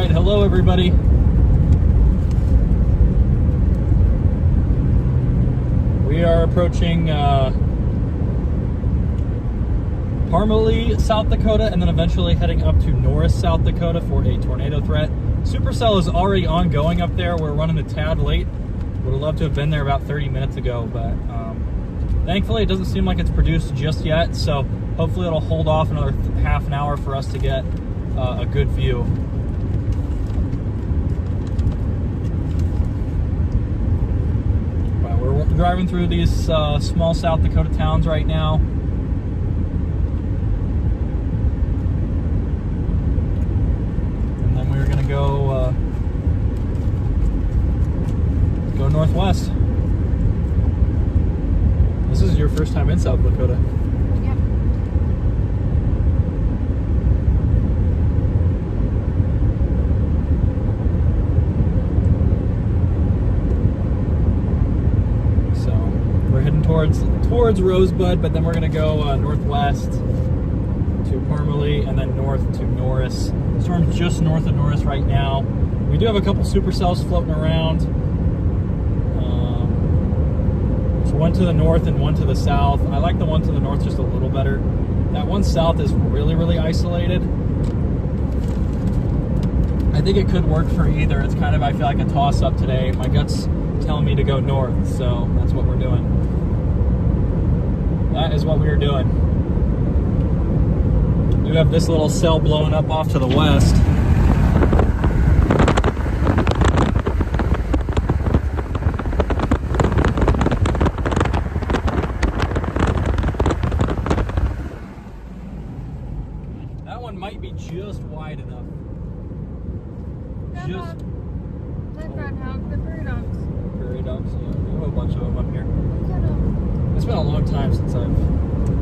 right, hello everybody. We are approaching Parmalee, South Dakota, and then eventually heading up to Norris, South Dakota for a tornado threat. Supercell is already ongoing up there. We're running a tad late. Would have loved to have been there about 30 minutes ago, but thankfully it doesn't seem like it's produced just yet, so hopefully it'll hold off another half an hour for us to get a good view. But we're driving through these small South Dakota towns right now. And then we're gonna go northwest. This is your first time in South Dakota. Yep. So we're heading towards Rosebud, but then we're gonna go northwest to Parmalee and then north to Norris. The storm's just north of Norris right now. We do have a couple supercells floating around. One to the north and one to the south. I like the one to the north just a little better. That one south is really, really isolated. I think it could work for either. It's kind of, I feel like, a toss-up today. My gut's telling me to go north, so that's what we're doing. That is what we are doing. We have this little cell blowing up off to the west. Might be just wide enough. Just the groundhog, the prairie dogs. Prairie dogs, yeah. We have a bunch of them up here. It's been a long time since I've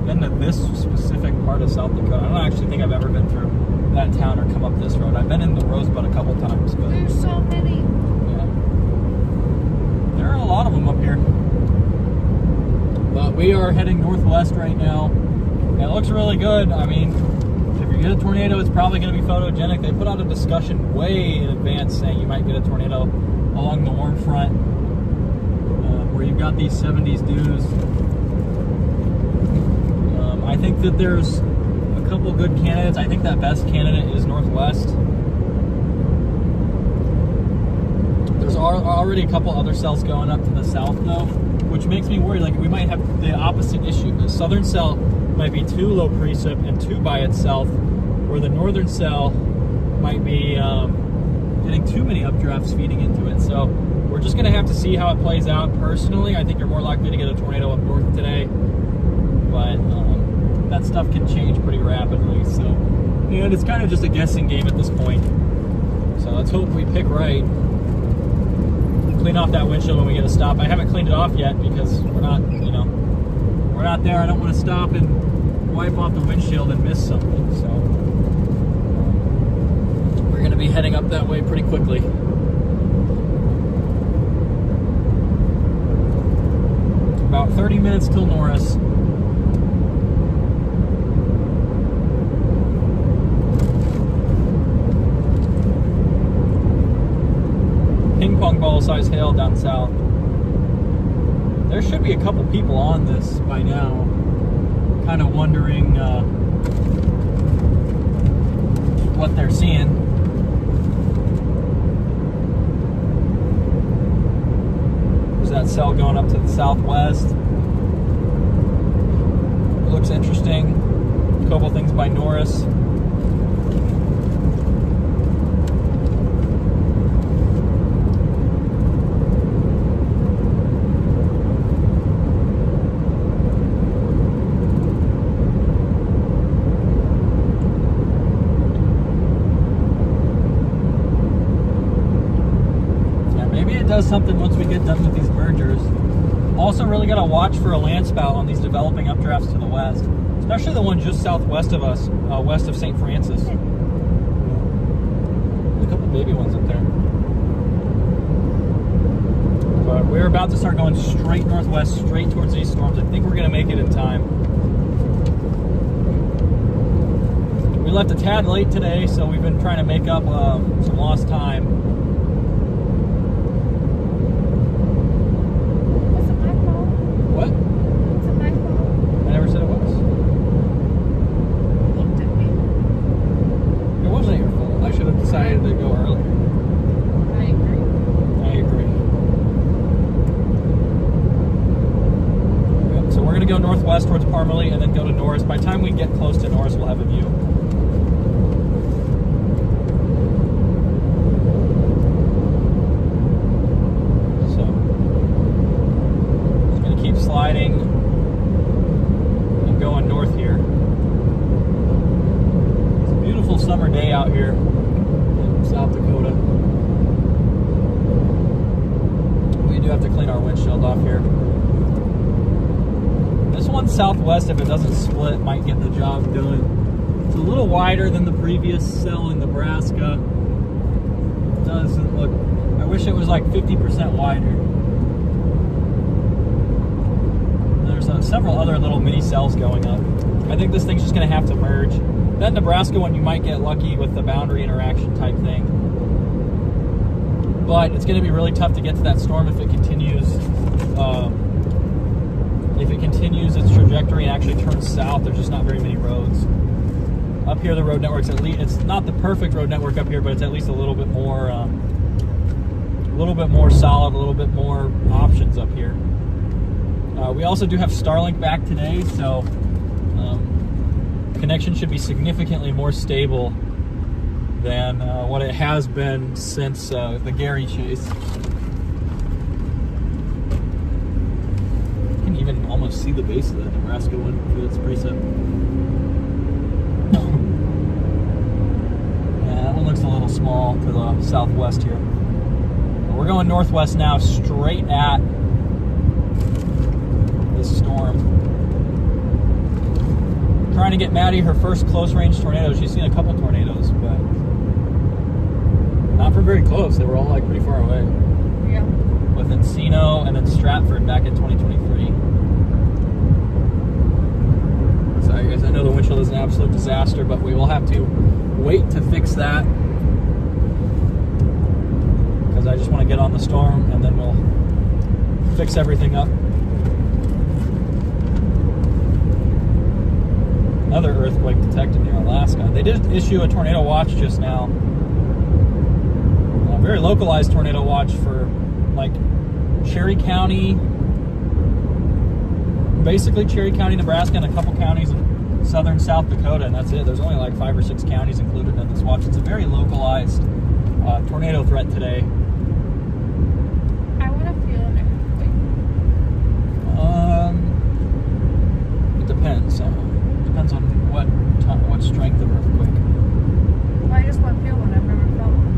been to this specific part of South Dakota. I don't actually think I've ever been through that town or come up this road. I've been in the Rosebud a couple times, but there's so many. Yeah. There are a lot of them up here. But we are heading northwest right now. And it looks really good. I mean, if you get a tornado, it's probably going to be photogenic. They put out a discussion way in advance saying you might get a tornado along the warm front, where you've got these 70s dews. I think that there's a couple good candidates. I think that best candidate is northwest. There's already a couple other cells going up to the south, though, which makes me worry. Like, we might have the opposite issue. The southern cell might be too low precip and too by itself, where the northern cell might be getting too many updrafts feeding into it. So we're just going to have to see how it plays out. Personally, I think you're more likely to get a tornado up north today, but that stuff can change pretty rapidly. So, and it's kind of just a guessing game at this point. So let's hope we pick right. Clean off that windshield when we get a stop. I haven't cleaned it off yet because we're not, we're not there. I don't want to stop and wipe off the windshield and miss something. So we're going to be heading up that way pretty quickly. About 30 minutes till Norris. Ping pong ball size hail down south. There should be a couple people on this by now, kind of wondering what they're seeing. There's that cell going up to the southwest. It looks interesting. A couple things by Norris. Does something once we get done with these mergers. Also really got to watch for a land spout on these developing updrafts to the west, especially the one just southwest of us, west of St. Francis. A couple baby ones up there. But we're about to start going straight northwest, straight towards these storms. I think we're going to make it in time. We left a tad late today, so we've been trying to make up some lost time. Was it my fault? What? Was it my fault? I never said it was. Looked at me. It wasn't your fault. I should have decided to go earlier. I agree. I agree. Yep, so we're going to go northwest towards Parmalee and then go to Norris. By the time we get close to Norris, we'll have a view. So, just going to keep sliding and going north here. It's a beautiful summer day out here in South Dakota. We do have to clean our windshield off here. This one southwest, if it doesn't split, might get the job done. It's a little wider than the previous cell in Nebraska. It doesn't look, I wish it was like 50% wider. There's several other little mini cells going up. I think this thing's just going to have to merge. That Nebraska one, you might get lucky with the boundary interaction type thing. But it's going to be really tough to get to that storm if it continues. If it continues its trajectory and actually turns south, there's just not very many roads. Up here, the road network's at least, it's not the perfect road network up here, but it's at least a little bit more solid, a little bit more options up here. We also do have Starlink back today, so connection should be significantly more stable than what it has been since the Gary chase. You can even almost see the base of that Nebraska one with its precip. Yeah, that one looks a little small to the southwest here. But we're going northwest now, straight at this storm. Trying to get Maddie her first close range tornado. She's seen a couple tornadoes, but not from very close. They were all like pretty far away. Yeah. With Encino and then Stratford back in 2023. Sorry guys, I know the windshield is an absolute disaster, but we will have to wait to fix that because I just want to get on the storm and then we'll fix everything up. Another earthquake detected near Alaska. They did issue a tornado watch just now. A very localized tornado watch for like Cherry County, basically Cherry County, Nebraska, and a couple counties in southern South Dakota, and that's it. There's only like 5 or 6 counties included in this watch. It's a very localized tornado threat today. I want to feel an earthquake. It depends. Depends on what strength of earthquake. Well, I just want to feel one. I've never felt one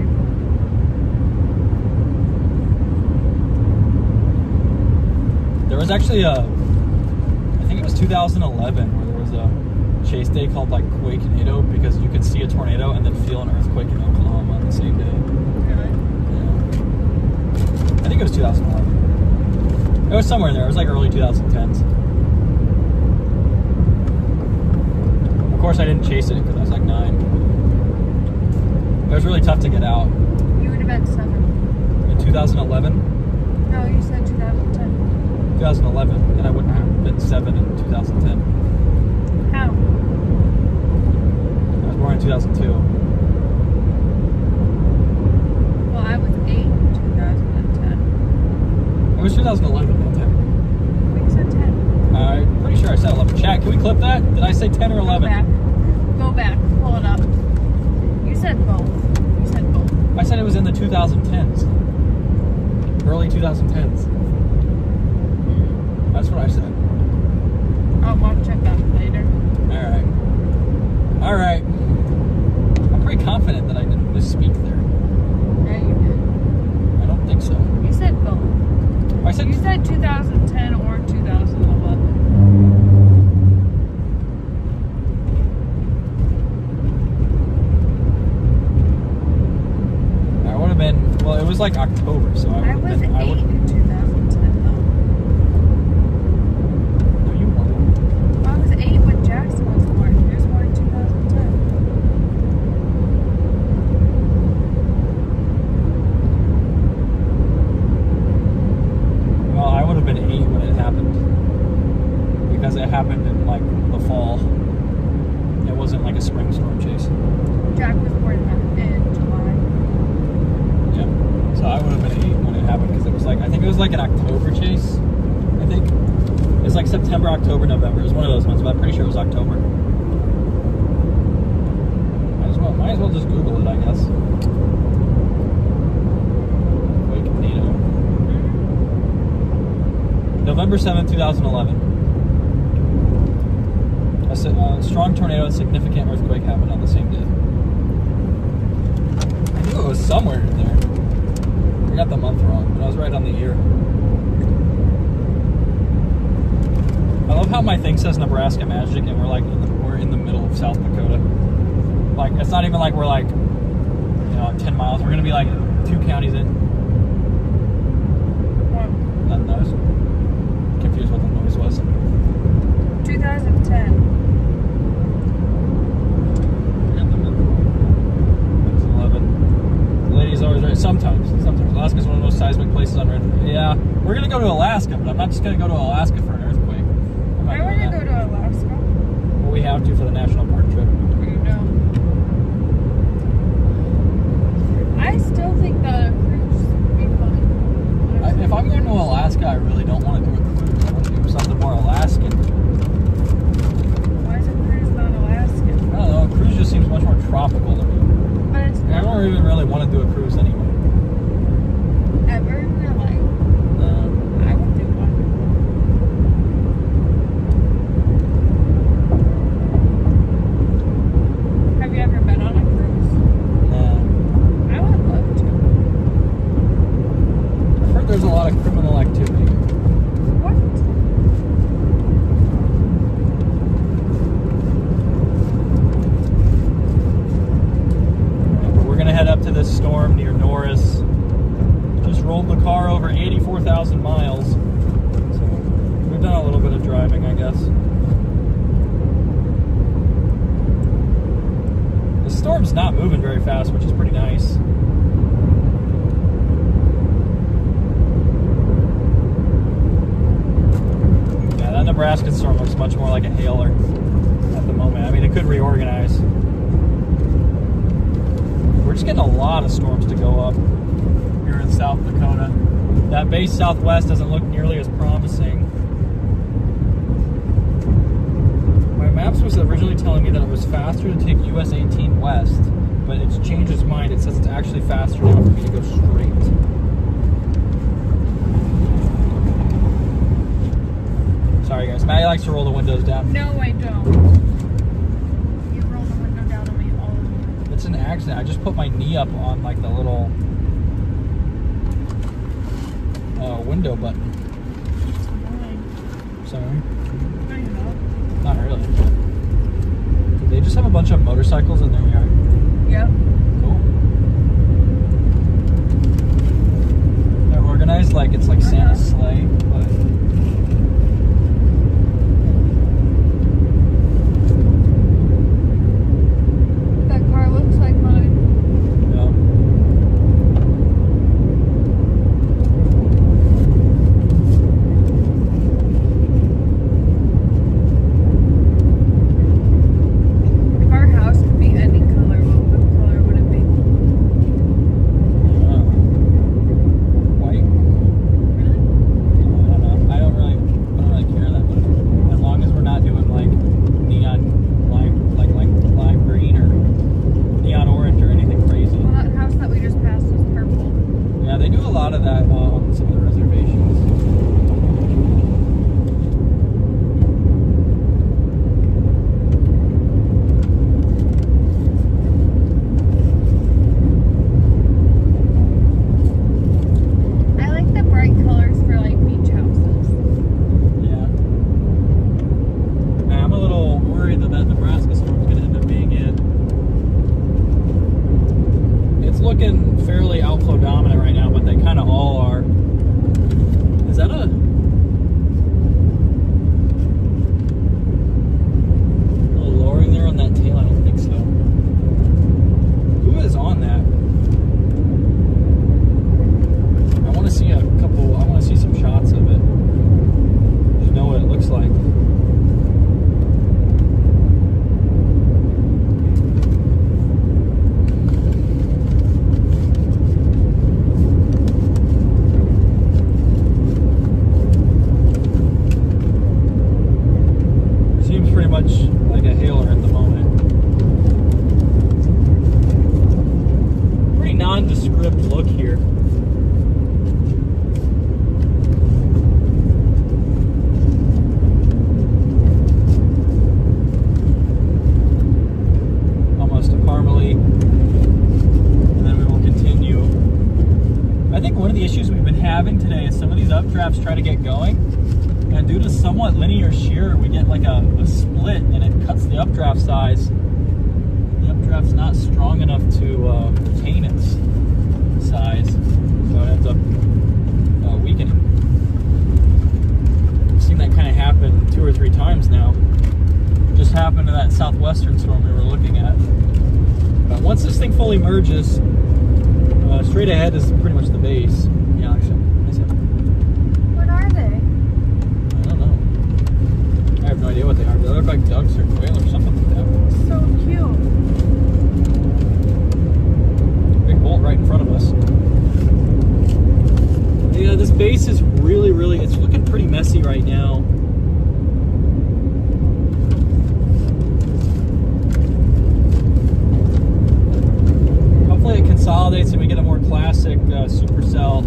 before. There was actually I think it was 2011, where there was a chase day called like Quake-nado because you could see a tornado and then feel an earthquake in Oklahoma on the same day. Really? Yeah. I think it was 2011. It was somewhere in there. It was like early 2010s. Of course, I didn't chase it because I was like 9. It was really tough to get out. You would have been 7. In 2011? No, you said 2010. 2011, and I wouldn't have been 7 in 2010. How? I was born in 2002. Well, I was 8 in 2010. It was 2011, not 10. You said 10. I'm pretty sure I said 11. Chat, can we clip that? Did I say 10 or 11? Go back. Pull it up. You said both. You said both. I said it was in the 2010s. Early 2010s. That's what I said. I'll check that later. Alright. Alright. I'm pretty confident that I didn't misspeak there. Yeah, you did. I don't think so. You said both. I said You said 2010 or 2011. I would have been, well, it was like October, so I was 8 in 2010 though. No, you weren't. I was 8 when Jackson was born. He was born in 2010. months, I think. It's like September, October, November. It was one of those months, but I'm pretty sure it was October. Might as well just Google it, I guess. Tornado. November 7th, 2011. A strong tornado and significant earthquake happened on the same day. I knew it was somewhere in there. I got the month wrong, but I was right on the year. I love how my thing says Nebraska Magic, and we're in the middle of South Dakota. Like, it's not even like we're like, 10 miles. We're gonna be like 2 counties in. What? That noise. Confused what the noise was. 2010. It's 11. The lady's always right. Sometimes. Alaska's one of the most seismic places on Earth. Yeah, we're gonna go to Alaska, but I'm not just gonna go to Alaska for an earthquake. I want to go to Alaska. Well, we have to for the national park trip. I still think that a cruise would be fun. If I'm going to Alaska, I really don't want to do a cruise. I want to do something more Alaskan. Why is a cruise not Alaskan? I don't know. A cruise just seems much more tropical to me. But it's I don't even really want to do a cruise anyway. ever in your life. No. I would do one. Have you ever been on a cruise? No. I would love to. I've heard there's a lot of criminal activity. What? We're going to head up to this storm near Norris. Just rolled the car over 84,000 miles. So we've done a little bit of driving, I guess. The storm's not moving very fast, which is pretty nice. Yeah, that Nebraska storm looks much more like a hailer at the moment. I mean, it could reorganize. We're just getting a lot of storms to go up here in South Dakota. That base southwest doesn't look nearly as promising. My maps was originally telling me that it was faster to take US 18 west, but it's changed its mind. It says it's actually faster now for me to go straight. Sorry guys, Maddie likes to roll the windows down. No, I don't. You roll the window down on me all the time. It's an accident. I just put my knee up on like the little window button. It's annoying. Sorry. No, you're not. Not really. Did they just have a bunch of motorcycles in their yard? Yep. Cool. They're organized like it's like Santa's sleigh, but That car looks like mine. no. If our house could be any color, what color would it be? White. Really? I don't know. I don't really care that much. As long as we're not doing like neon lime green or neon orange or anything crazy. Well, that house that we just passed was purple. Yeah, they do a lot of that on some of the reservations. I like the bright colors for like beach houses. Yeah. I'm a little worried that Nebraska storm's going to end up being in. It's looking fairly outflow dominant right now, but they kind of all are. ripped look here. Almost to Parmalee. And then we will continue. I think one of the issues we've been having today is some of these updrafts try to get going. And due to somewhat linear shear, we get like a split and it cuts the updraft size. The updraft's not strong enough to retain its size, so it ends up weakening. I've seen that kind of happen 2 or 3 times now. Just happened to that southwestern storm we were looking at. But once this thing fully merges, straight ahead is pretty much the base. Yeah, actually. What are they? I don't know. I have no idea what they are. They look like ducks or quail or something like that. So cute. Big bolt right in front of us. Yeah, this base is really, it's looking pretty messy right now. Hopefully it consolidates and we get a more classic supercell,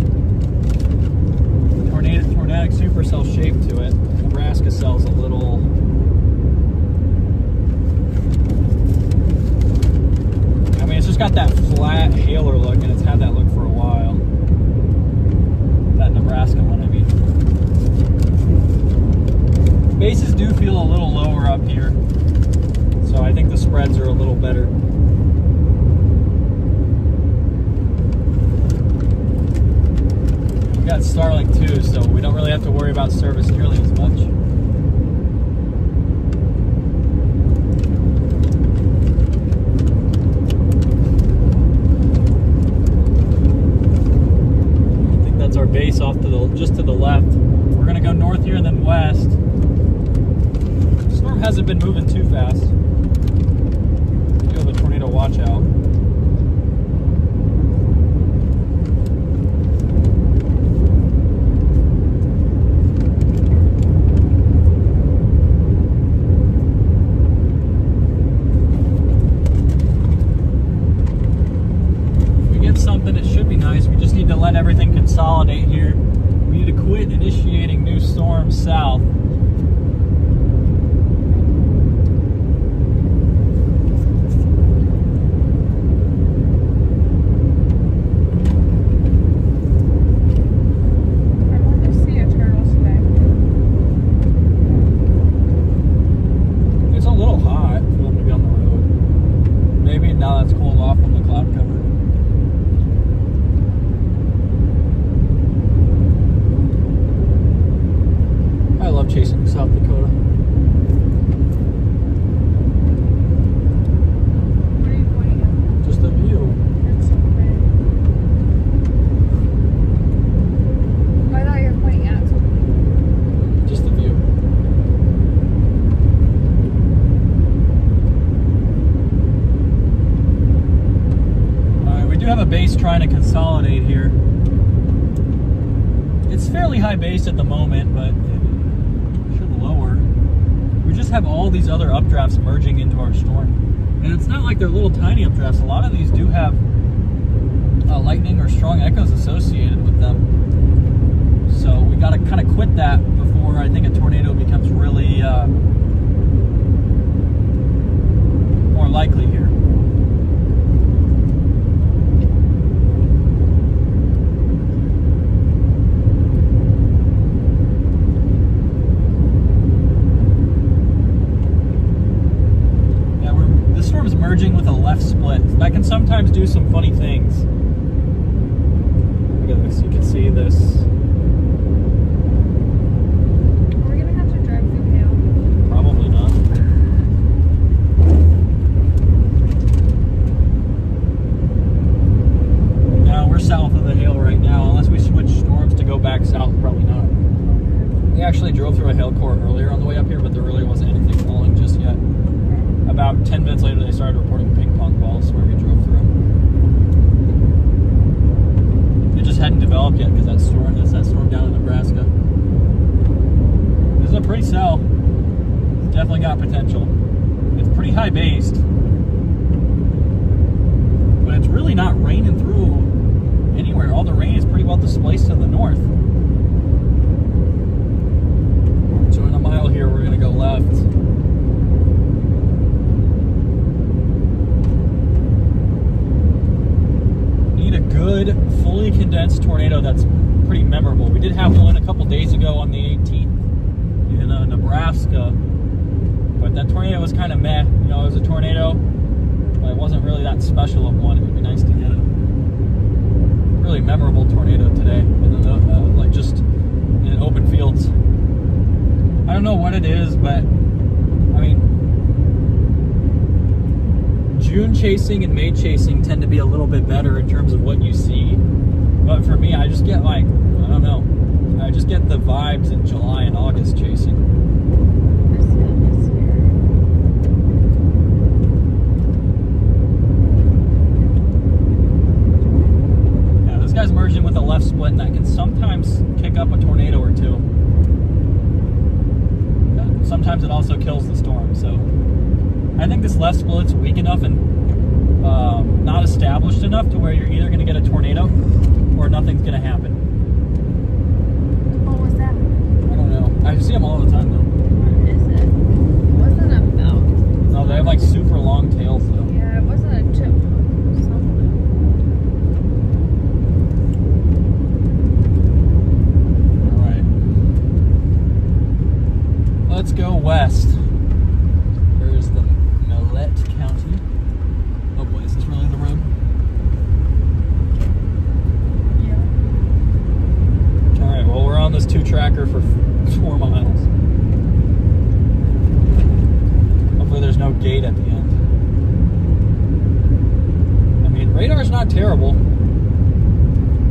tornadic supercell shape to it. Nebraska cell's a little... I mean, it's just got that flat hailer look, and it's had that look for a while. That Nebraska one, I mean. Bases do feel a little lower up here, so I think the spreads are a little better. We've got Starlink too, so we don't really have to worry about service nearly as much. Our base off to the just to the left. We're gonna go north here and then west. The storm hasn't been moving too fast. Feel the tornado watch out. Something that should be nice. We just need to let everything consolidate here. We need to quit initiating new storms south. I want to see a turtle today. It's a little hot for them to be on the road. Maybe now that's cooled off from the cloud cover. I love chasing South Dakota. What are you pointing at? Just the view. That's so big. I thought you were pointing at something. Just the view. Alright, we do have a base trying to consolidate here. It's fairly high base at the moment, but lower. We just have all these other updrafts merging into our storm. And it's not like they're little tiny updrafts. A lot of these do have lightning or strong echoes associated with them. So we got to kind of quit that before I think a tornado becomes really more likely here. Merging with a left split. That can sometimes do some funny things. Look at this, you can see this. Are we gonna have to drive through hail? Probably not. No, we're south of the hail right now. Unless we switch storms to go back south, probably not. We actually drove through a hail core earlier on the way up here, but there really wasn't anything falling just yet. About 10 minutes later, they started reporting ping pong balls where we drove through. It just hadn't developed yet because that storm down in Nebraska. This is a pretty cell. It's definitely got potential. It's pretty high based, but it's really not raining through well displaced to the north. So in a mile here, we're gonna go left. Need a good, fully condensed tornado that's pretty memorable. We did have one a couple days ago on the 18th in Nebraska, but that tornado was kind of meh. You know, it was a tornado, but it wasn't really that special of one. It would be nice to get a really memorable tornado today, like just in open fields. I don't know what it is, but I mean, June chasing and May chasing tend to be a little bit better in terms of what you see. But for me, I just get like, I don't know, I just get the vibes in July and August chasing. Yeah, this guy's merging with a left split, and that can sometimes kick up a tornado or two. Sometimes it also kills the storm. So I think this left split's weak enough and not established enough to where you're either going to get a tornado or nothing's going to happen. What was that? I don't know. I see them all the time though. What is it? It wasn't a belt. No, they have like super long tails though. Yeah, it wasn't a chip. Something. All right. Let's go west. There's the Millet County. Oh boy, is this really the road? Yeah. All right, well, we're on this 2-tracker for 4 miles. Hopefully there's no gate at the end. I mean, radar's not terrible.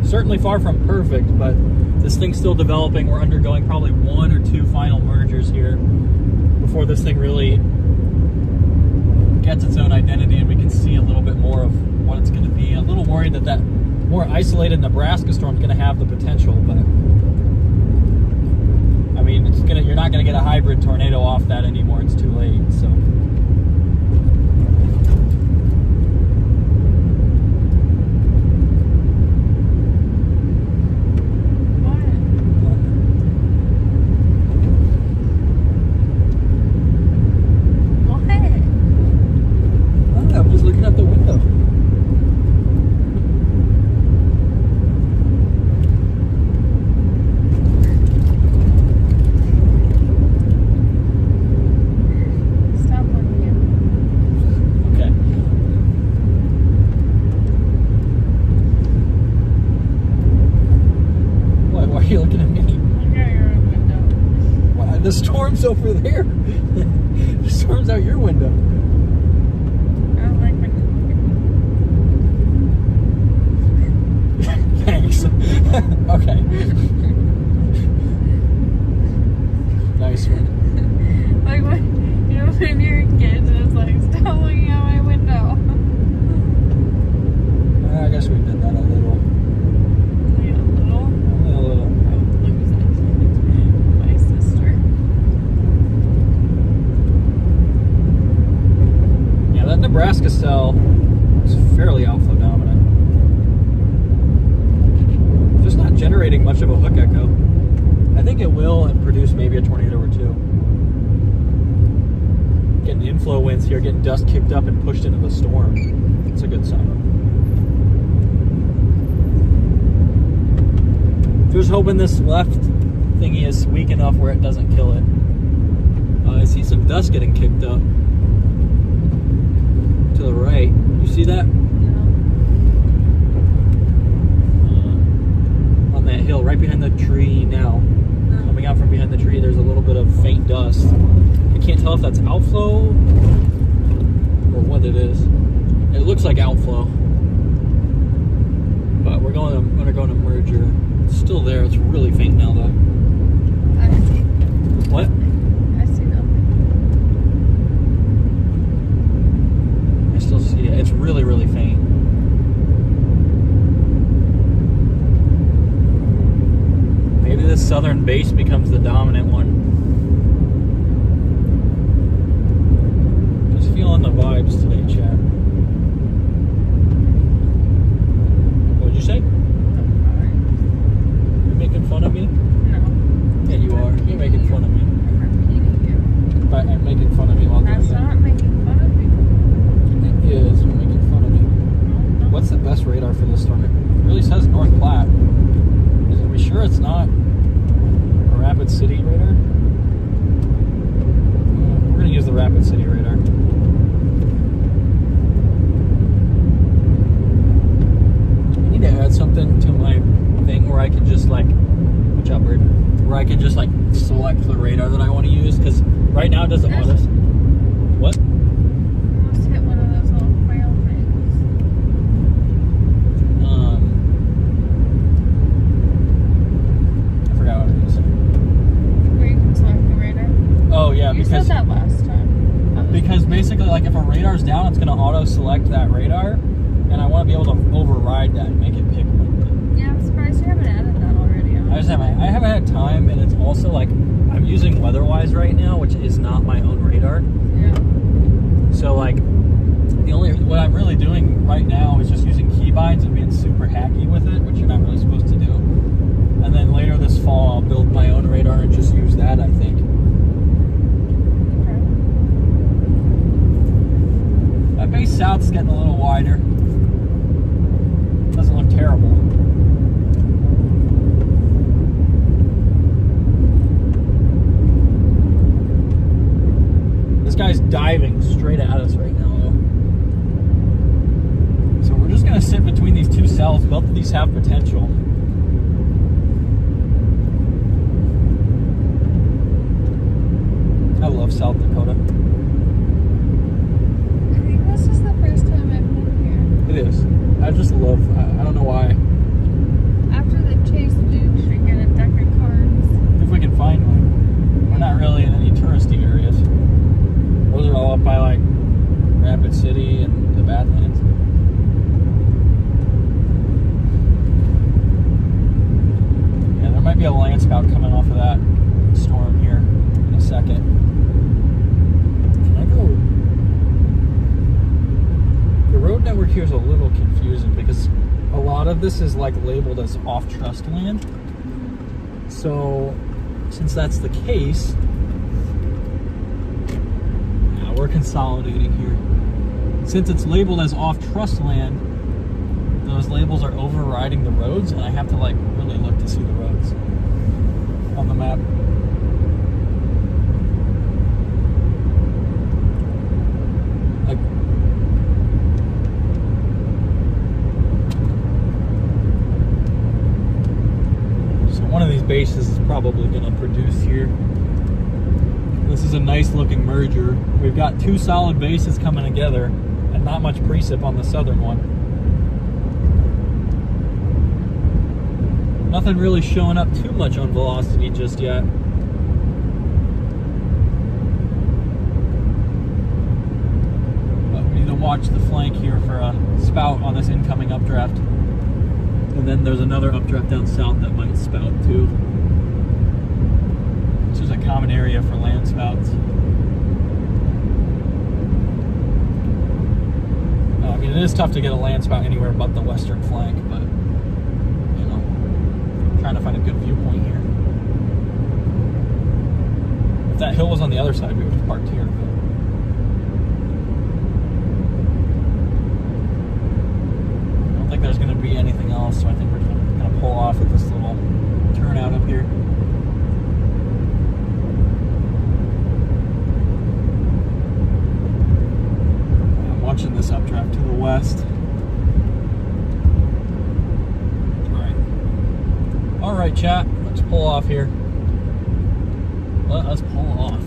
Certainly far from perfect, but this thing's still developing. We're undergoing probably 1 or 2 final mergers here before this thing really gets its own identity and we can see a little bit more of what it's going to be. A little worried that that more isolated Nebraska storm is going to have the potential, but I mean, you're not going to get a hybrid tornado off that anymore. It's too late. So I'm just looking out the window. Stop looking at me. Okay. Why are you looking at me? Look out your window. Why, the storm's over there. The storm's out your window. I don't like when Thanks. Okay. Nice one. like when you know when you're kids and it's like stop looking out my window. I guess we did that a little. Yeah, little. Only a little. I'll lose it. My sister. Yeah, that Nebraska cell is fairly outflow dominant. Just not generating much of a hook echo. I think it will and produce maybe a tornado or two. Getting inflow winds here, getting dust kicked up and pushed into the storm. It's a good sign. Just hoping this left thingy is weak enough where it doesn't kill it. I see some dust getting kicked up to the right. You see that? On that hill, right behind the tree now. Coming out from behind the tree, there's a little bit of faint dust. I can't tell if that's outflow or what it is. It looks like outflow. But we're going to undergo a merger. It's still there. It's really faint now, though. I see. What? I see nothing. I still see it. It's really, really faint. Maybe this southern base becomes the dominant one. Just feeling the vibes today, Chad. What'd you say? sure it's not a Rapid City radar? We're gonna use the Rapid City radar. I need to add something to my thing where I can just like, good job, bird, where I can just like select the radar that I want to use, because right now it doesn't want us. What? Almost hit one of those little quail things. I forgot what it is. Where you can select the radar. Oh yeah, You because said that last time. because basically, like, if a radar's down, it's going to auto-select that radar, and I want to be able to override that and make it pick one. Yeah, I'm surprised you haven't added that already. I haven't had time, and it's also like I'm using WeatherWise right now, which is not my own radar. Yeah. So like what I'm really doing right now is just using keybinds and being super hacky with it, which you're not really supposed to do. And then later this fall, I'll build my own radar and just use that, I think. Okay. That base south's getting a little wider. Doesn't look terrible. This guy's diving straight at us right now, though. So we're just gonna sit between these two cells. Both of these have potential. I love South Dakota. I think this is the first time I've been It is. I just love, I don't know why. here. After the Chase Duke should get a deck of cards. If we can find one. We're not really in any touristy areas. Those are all up by like Rapid City and the Badlands. Yeah, there might be a land spout coming off of that storm here in a second. Can I go? The road network here is a little confusing because a lot of this is like labeled as off-trust land. So since that's the case, we're consolidating here. Since it's labeled as off-trust land, those labels are overriding the roads, and I have to like really look to see the roads on the map. Like, so one of these bases is probably going to produce here. This is a nice looking merger. We've got two solid bases coming together and not much precip on the southern one. Nothing really showing up too much on velocity just yet. But we need to watch the flank here for a spout on this incoming updraft. And then there's another updraft down south that might spout too. This is a common area for land spouts. I mean, it is tough to get a land spout anywhere but the western flank, but, you know, I'm trying to find a good viewpoint here. If that hill was on the other side, we would have parked here. But I don't think there's going to be anything else, so I think we're going to pull off at this little turnout up here. Watching this updraft to the west. All right, chat. Let's pull off here. Let us pull off.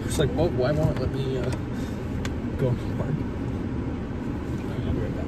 It's like, oh, why won't it let me go park? I'll be right back.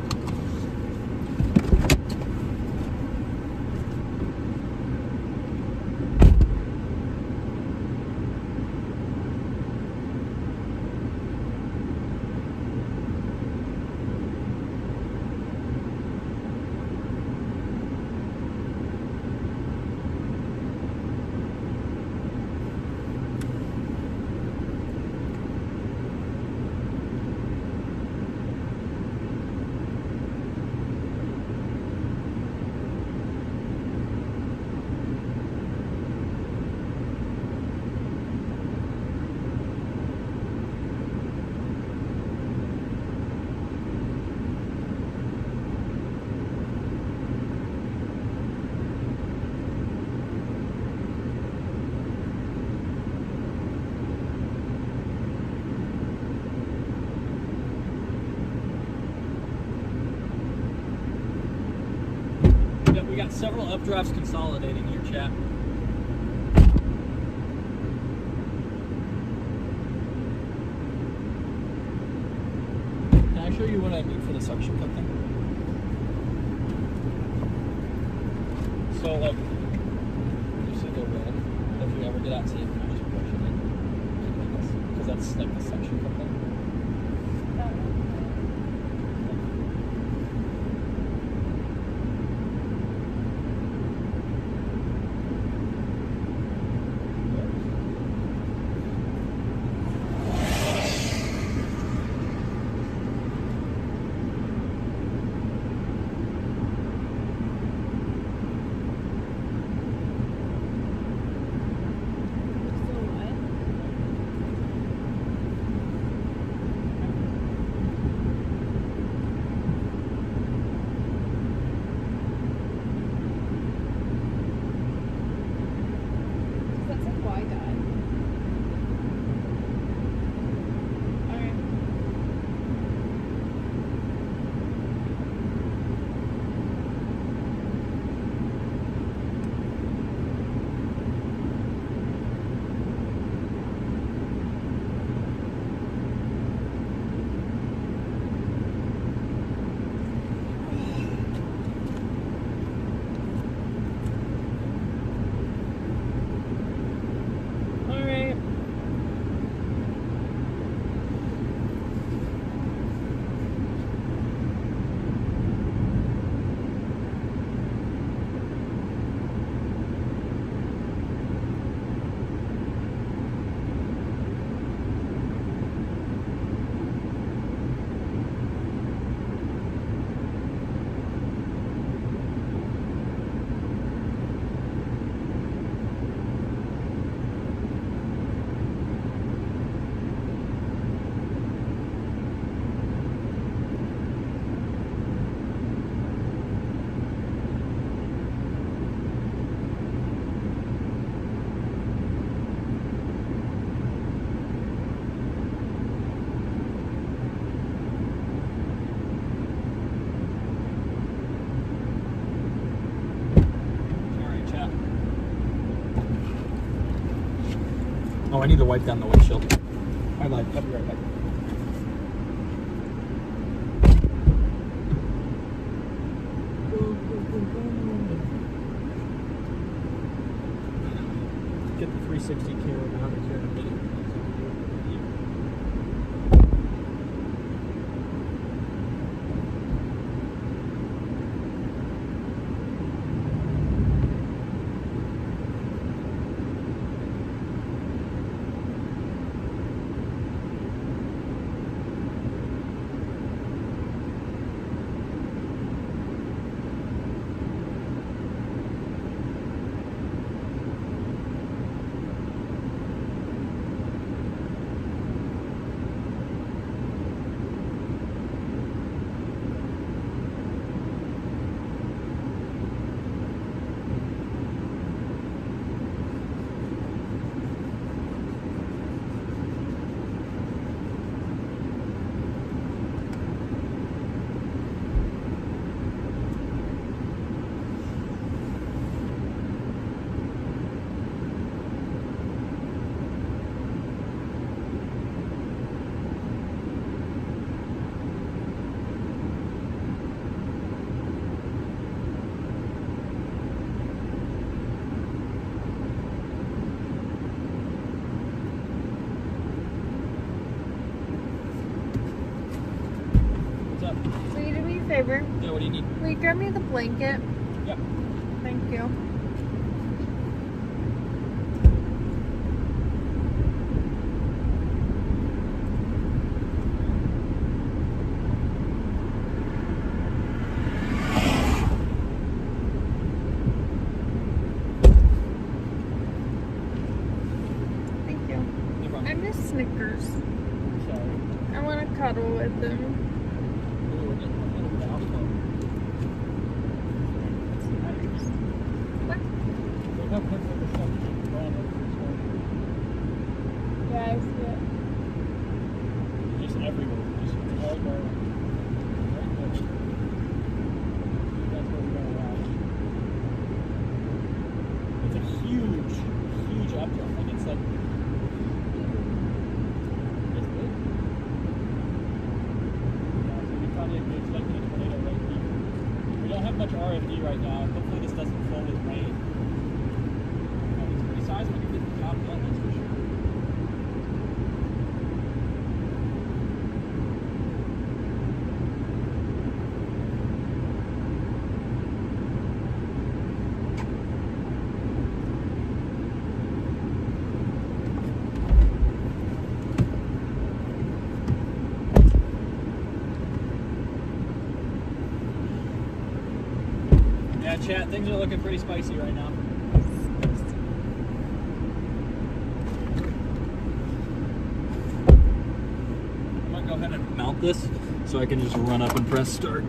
several updrafts consolidating here, chat. Can I show you what I mean for the suction cup thing? So, like, you see the red? If you ever get out to it, you just push it in. Because that's like the suction cup thing. Oh, I need to wipe down the windshield. I lied. I'll be right back. Get the 360 camera mounted here in a minute. Will you do me a favor? Yeah, what do you need? Will you grab me the blanket? Yep. Thank you. Thank you. No problem. I miss Snickers. Sorry. I want to cuddle with them. Yeah, I see it. Just everywhere. Just all around. Right there. That's where we're going to watch. much RFD right now. Hopefully this doesn't flow with rain. It's pretty sizable. You can get the job done, that's for sure. Yeah, chat, things are looking pretty spicy right now. I might go ahead and mount this so I can just run up and press start.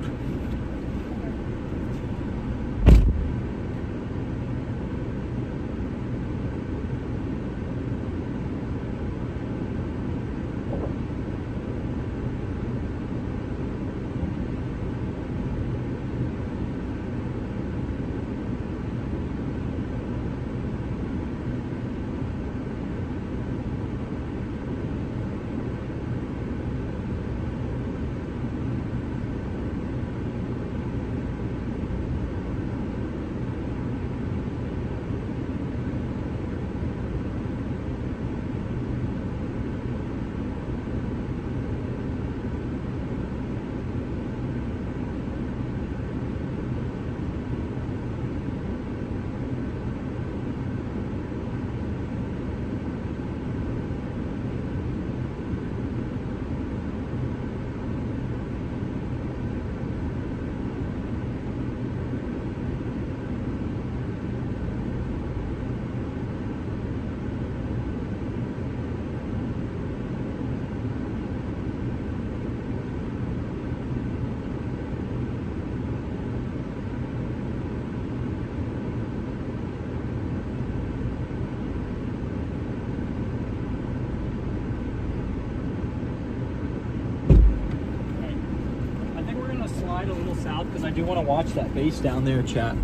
A little south because I do want to watch that base down there, chat.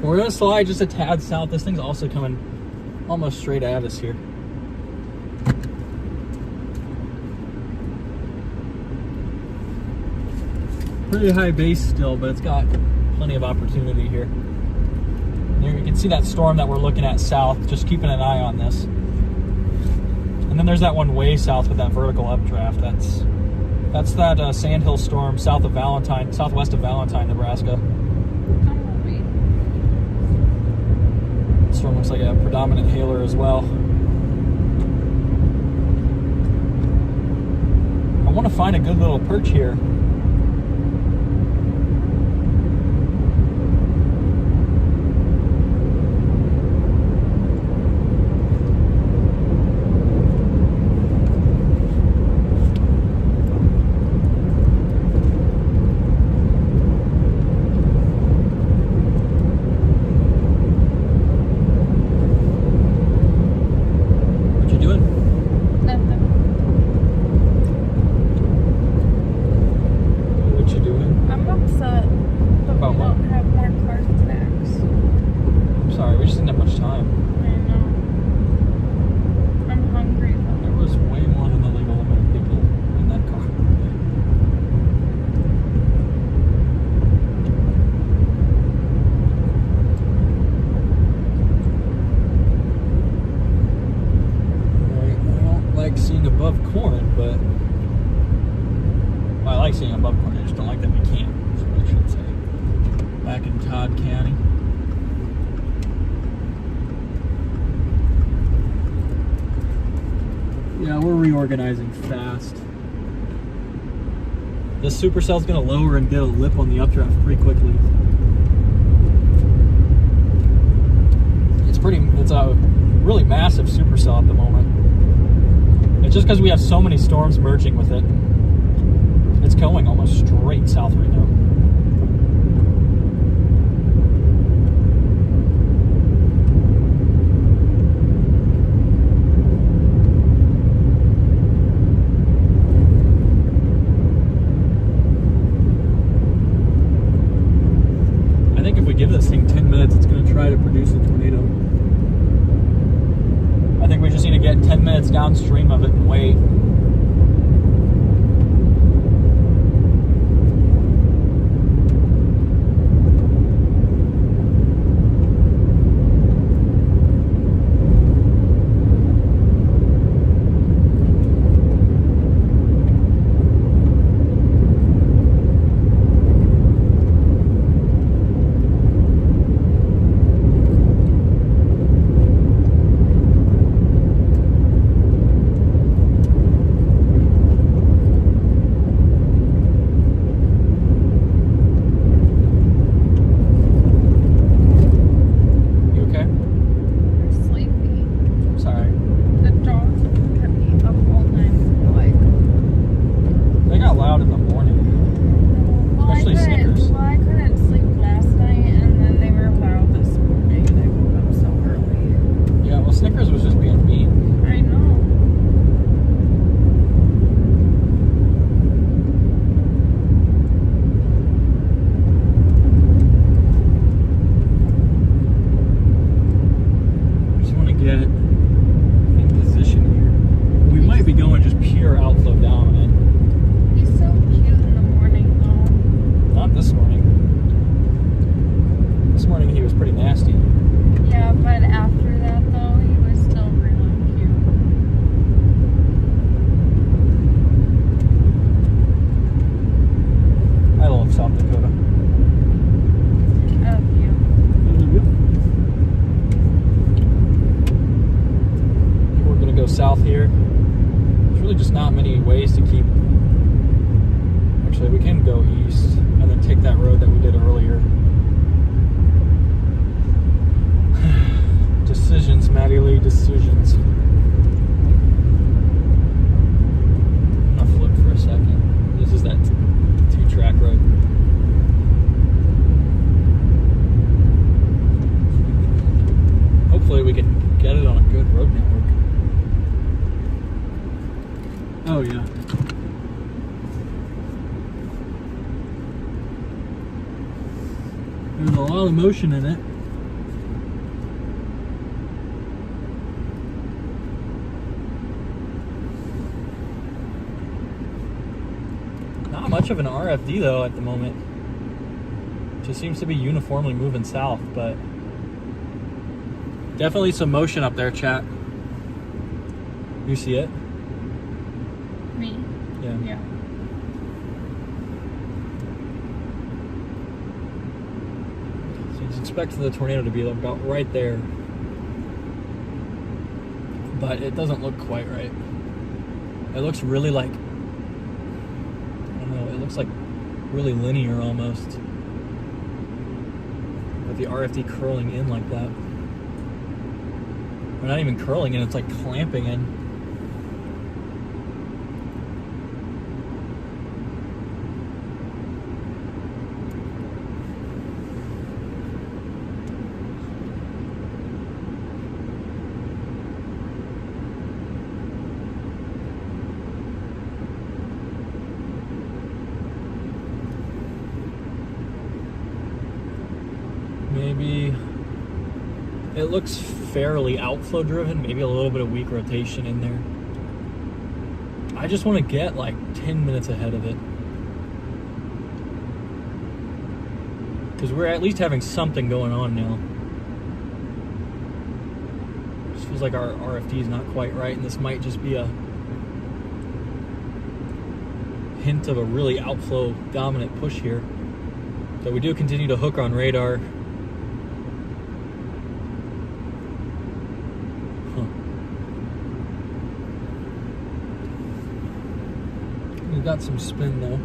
We're gonna slide just a tad south. This thing's also coming almost straight at us here. Pretty high base still, but it's got plenty of opportunity here. Here you can see that storm that we're looking at south. Just keeping an eye on this. And then there's that one way south with that vertical updraft. That's that sandhill storm southwest of Valentine, Nebraska. Storm looks like a predominant hailer as well. I want to find a good little perch here. Yeah, we're reorganizing fast. This supercell's gonna lower and get a lip on the updraft pretty quickly. It's a really massive supercell at the moment. It's just because we have so many storms merging with it. It's going almost straight south right now. Give this thing 10 minutes, it's going to try to produce a tornado. I think we just need to get 10 minutes downstream of it and wait. get in position here. We might be going just pure outflow dominant. He's so cute in the morning, though. Not this morning. This morning he was pretty nasty. Yeah, but after that, though, he was still really cute. I love South Dakota. I love you. We're gonna go south here. There's really just not many ways to keep. Actually, we can go east and then take that road that we did earlier. Decisions, Maddie Lee, decisions. I'm gonna flip for a second. This is that 2-track road. Hopefully we can get it on a good road network. Oh yeah. There's a lot of motion in it. Not much of an RFD though at the moment. Just seems to be uniformly moving south, but definitely some motion up there, chat. You see it? Me? Yeah. Yeah. So he's expecting the tornado to be about right there. But it doesn't look quite right. It looks really like, I don't know, it looks like really linear almost. With the RFD curling in like that. Or not even curling in, it's like clamping in. Maybe it looks fairly outflow driven, maybe a little bit of weak rotation in there. I just want to get like 10 minutes ahead of it. Because we're at least having something going on now. Just feels like our RFD is not quite right, and this might just be a hint of a really outflow dominant push here. So we do continue to hook on radar. We've got some spin though.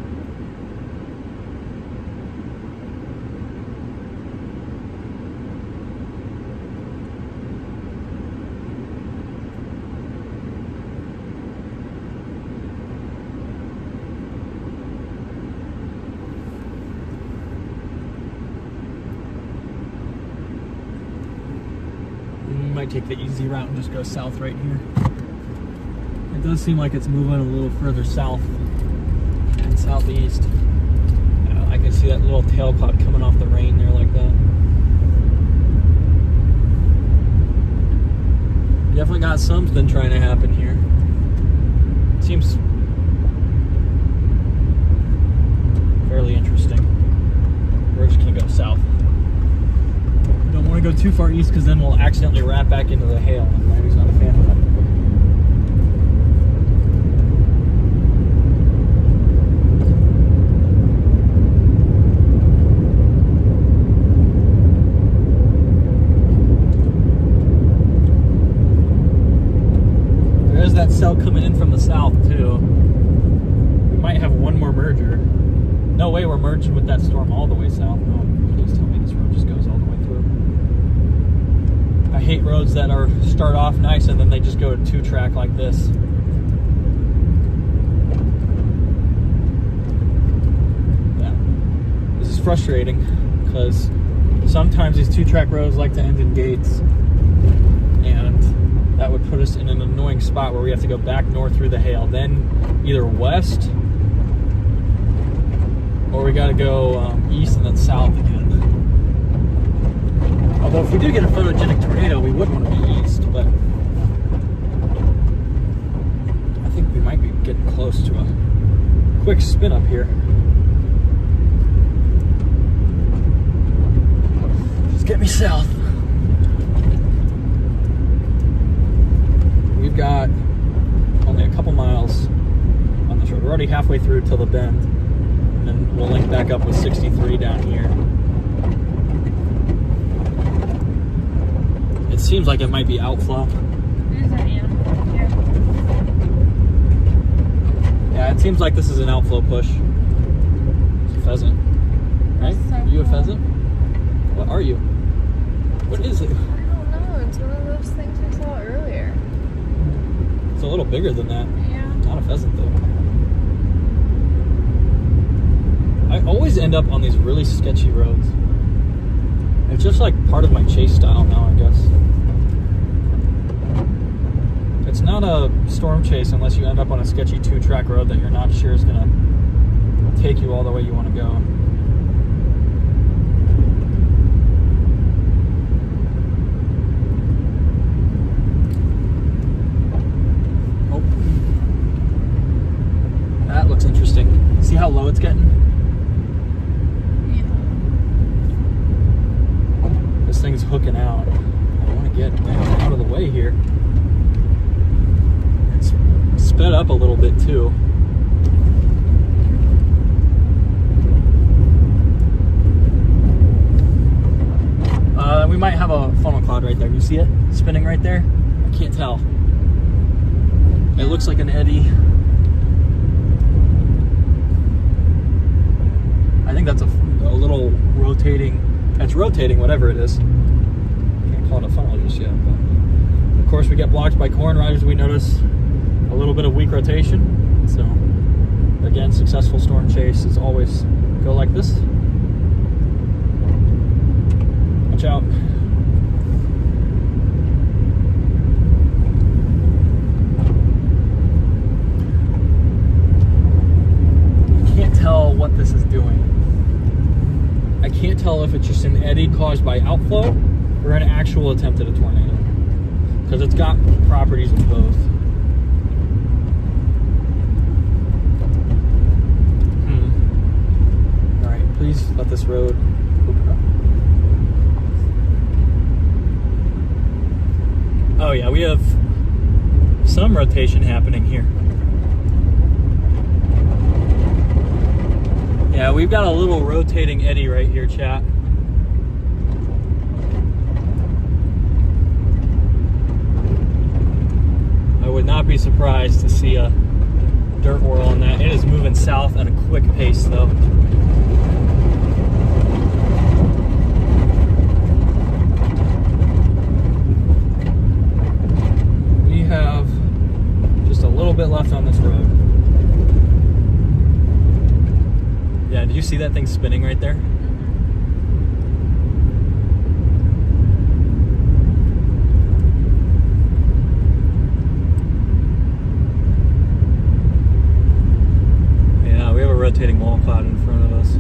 We might take the easy route and just go south right here. It does seem like it's moving a little further south. Southeast. I can see that little tail cloud coming off the rain there like that. Definitely got something trying to happen here. Seems fairly interesting. We're just gonna go south. Don't want to go too far east because then we'll accidentally wrap back into the hail, and Larry's not a fan of that. That cell coming in from the south too. We might have one more merger. No way we're merging with that storm all the way south. No, please tell me this road just goes all the way through. I hate roads that start off nice and then they just go to 2-track like this. Yeah, this is frustrating because sometimes these 2-track roads like to end in gates, and that would put us in an annoying spot where we have to go back north through the hail, then either west, or we got to go east and then south again. Although if we do get a photogenic tornado, we would want to be east, but I think we might be getting close to a quick spin up here. Just get me south. We've got only a couple miles on this road. We're already halfway through till the bend, and then we'll link back up with 63 down here. It seems like it might be outflow. Yeah, it seems like this is an outflow push. It's a pheasant, right? So Are you a cool. pheasant? What are you? What is it? I don't know. It's one of those things we saw earlier. It's a little bigger than that. Yeah. Not a pheasant though. I always end up on these really sketchy roads. It's just like part of my chase style now, I guess. It's not a storm chase unless you end up on a sketchy 2-track road that you're not sure is going to take you all the way you want to go. Oh. That looks interesting. See how low it's getting? Yeah. This thing's hooking out. I want to get out of the way here. It's sped up a little bit too. We might have a funnel cloud right there. You see it spinning right there? I can't tell. It looks like an eddy. I think that's a little rotating. It's rotating, whatever it is. Can't call it a funnel just yet. But of course, we get blocked by corn riders. We notice a little bit of weak rotation. So, again, successful storm chase is always go like this. Watch out. I can't tell what this is doing. I can't tell if it's just an eddy caused by outflow or an actual attempt at a tornado, because it's got properties of both. All right, please let this road open up. Oh yeah, we have some rotation happening here. Yeah, we've got a little rotating eddy right here, chat. I would not be surprised to see a dirt whirl on that. It is moving south at a quick pace though. We have just a little bit left on this road. Yeah, did you see that thing spinning right there? Yeah, we have a rotating wall cloud in front of us.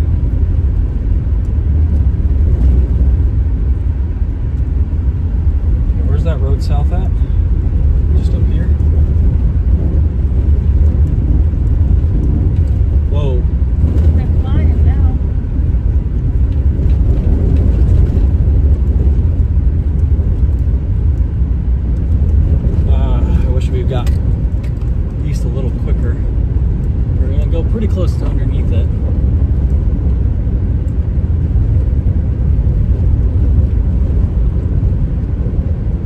Okay, where's that road south at? Just up here? Whoa. They're flying now. I wish we got east a little quicker. We're gonna go pretty close to underneath it.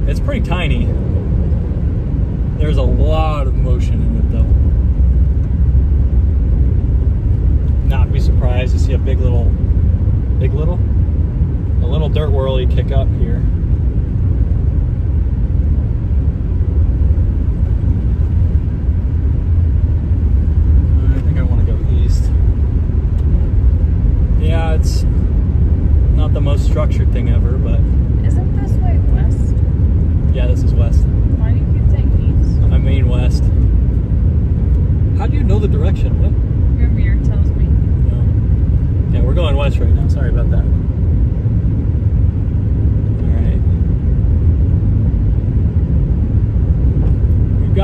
It's pretty tiny. There's a lot of motion in it though. Not be surprised to see a little dirt whirly kick up here. I think I want to go east. Yeah, it's not the most structured thing ever, but Isn't this way west? yeah, this is west. Why do you keep saying east? I mean west. How do you know the direction? What? Your mirror tells me. Yeah, we're going west right now. Sorry about that. All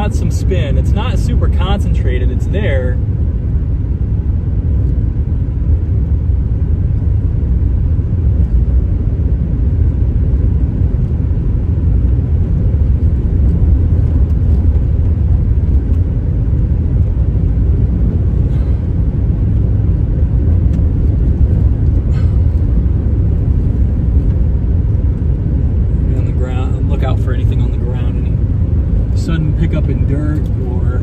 got some spin. It's not super concentrated. It's there. For anything on the ground, any sudden pickup in dirt or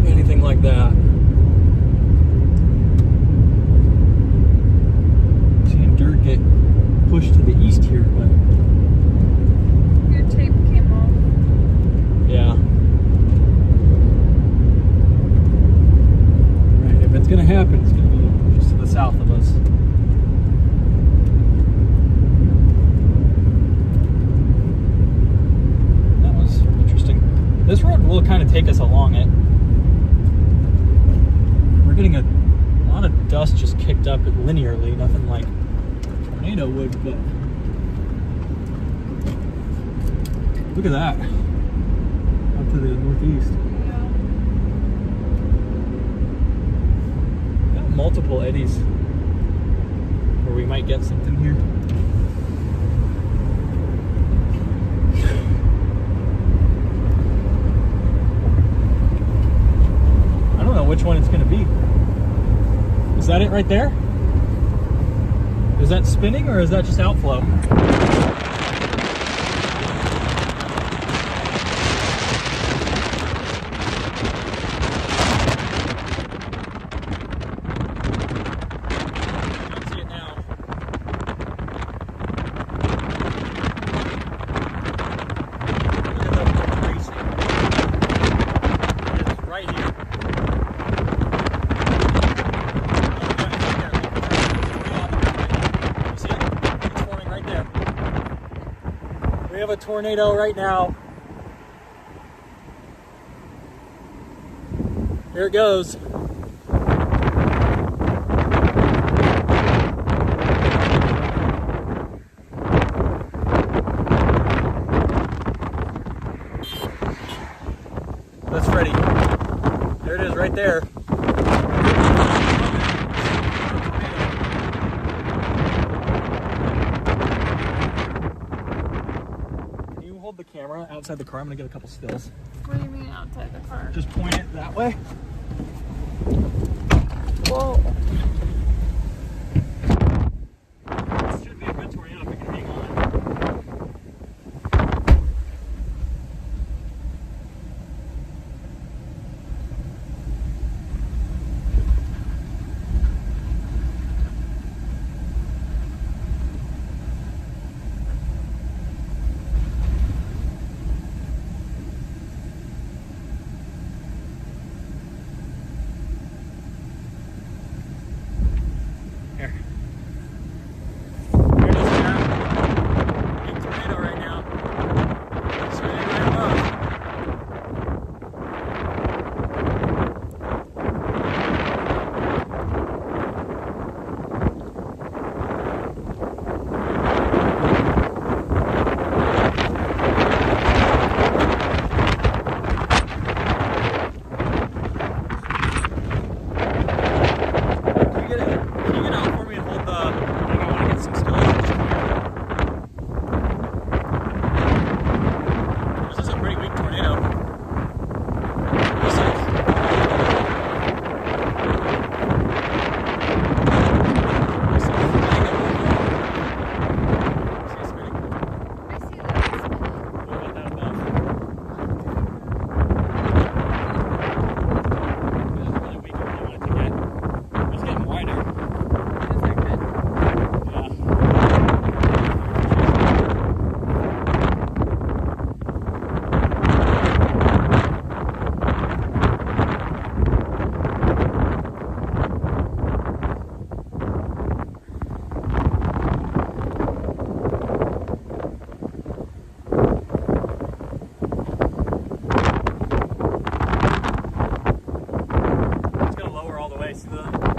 anything like that. Seeing dirt get pushed to the east here, but your tape came off. Yeah. Right, if it's gonna happen, it's gonna be just to the south of us. This road will kind of take us along it. We're getting a lot of dust just kicked up linearly, nothing like a tornado would, but look at that. Up to the northeast. Yeah. Got multiple eddies where we might get something here. Which one it's going to be. Is that it right there? Is that spinning or is that just outflow? We have a tornado right now. Here it goes. That's Freddy. There it is right there. Hold the camera outside the car. I'm gonna get a couple stills. What do you mean outside the car? Just point it that way. Whoa. This should be a good tornado if we can hang on. Here. Here it is now. Big tornado right now. Spinning right above.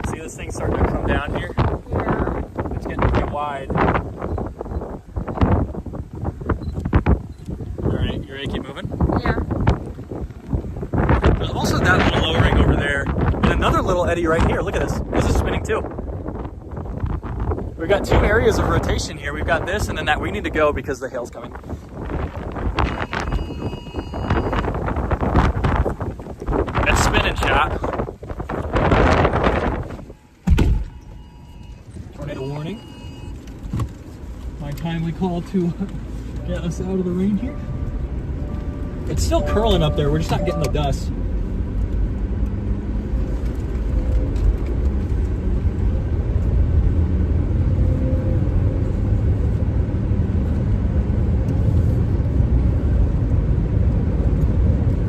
See this thing starting to come down here? Yeah. It's getting pretty wide. to keep moving? Yeah. There's also that little lowering over there, and another little eddy right here. Look at this. This is spinning too. We've got two areas of rotation here. We've got this and then that. We need to go because the hail's coming. It's spinning, chat. Tornado warning. My timely call to get us out of the rain here. It's still curling up there. We're just not getting the dust.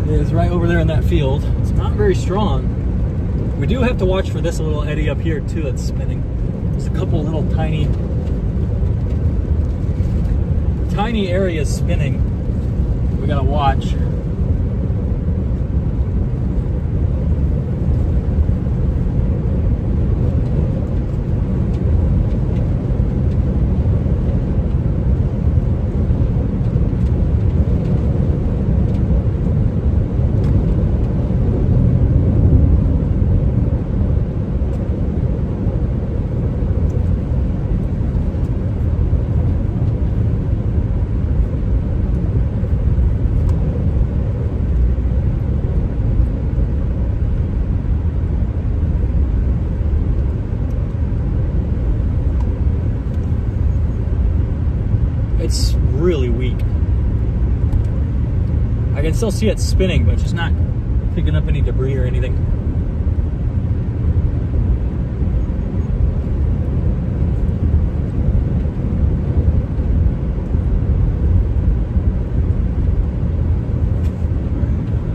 It is right over there in that field. It's not very strong. We do have to watch for this little eddy up here too that's spinning. There's a couple little tiny areas spinning. We gotta watch. It's really weak. I can still see it spinning, but it's just not picking up any debris or anything.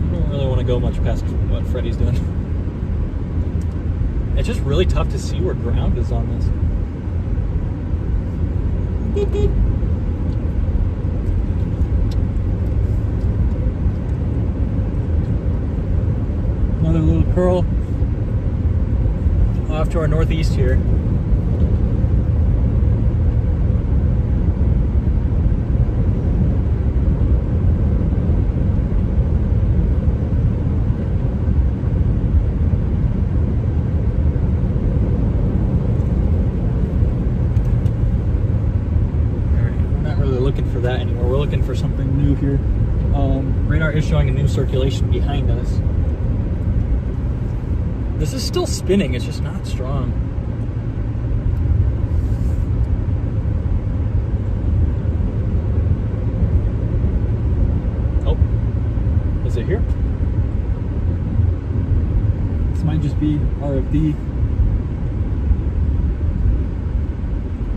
I don't really want to go much past what Freddie's doing. It's just really tough to see where ground is on this. Beep, beep. Another little curl off to our northeast here. We're not really looking for that anymore. We're looking for something new here. Radar is showing a new circulation behind us. This is still spinning, it's just not strong. Oh, is it here? This might just be RFD.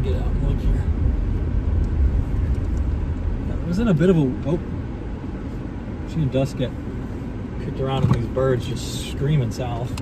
Get out and look here. It was in a bit of a, oh, seeing dust get kicked around and these birds just screaming south.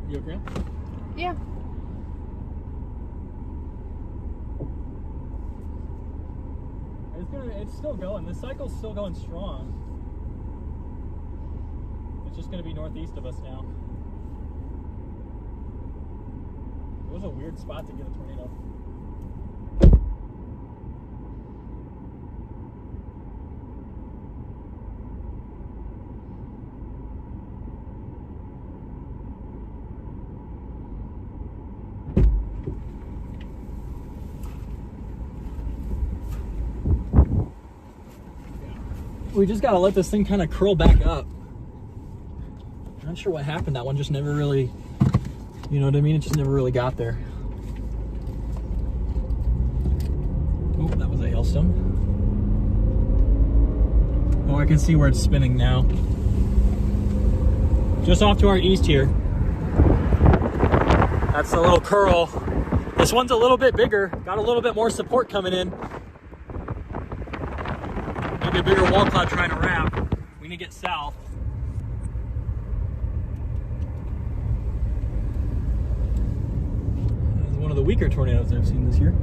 You okay? Yeah. It's still going. This cycle's still going strong. It's just going to be northeast of us now. It was a weird spot to get a tornado. We just gotta let this thing kind of curl back up. I'm not sure what happened. That one just never really, you know what I mean? It just never really got there. Oh, that was system. Oh, I can see where it's spinning now. Just off to our east here. That's a little curl. This one's a little bit bigger. Got a little bit more support coming in. Maybe a bigger wall cloud trying to wrap. We need to get south. This is one of the weaker tornadoes I've seen this year.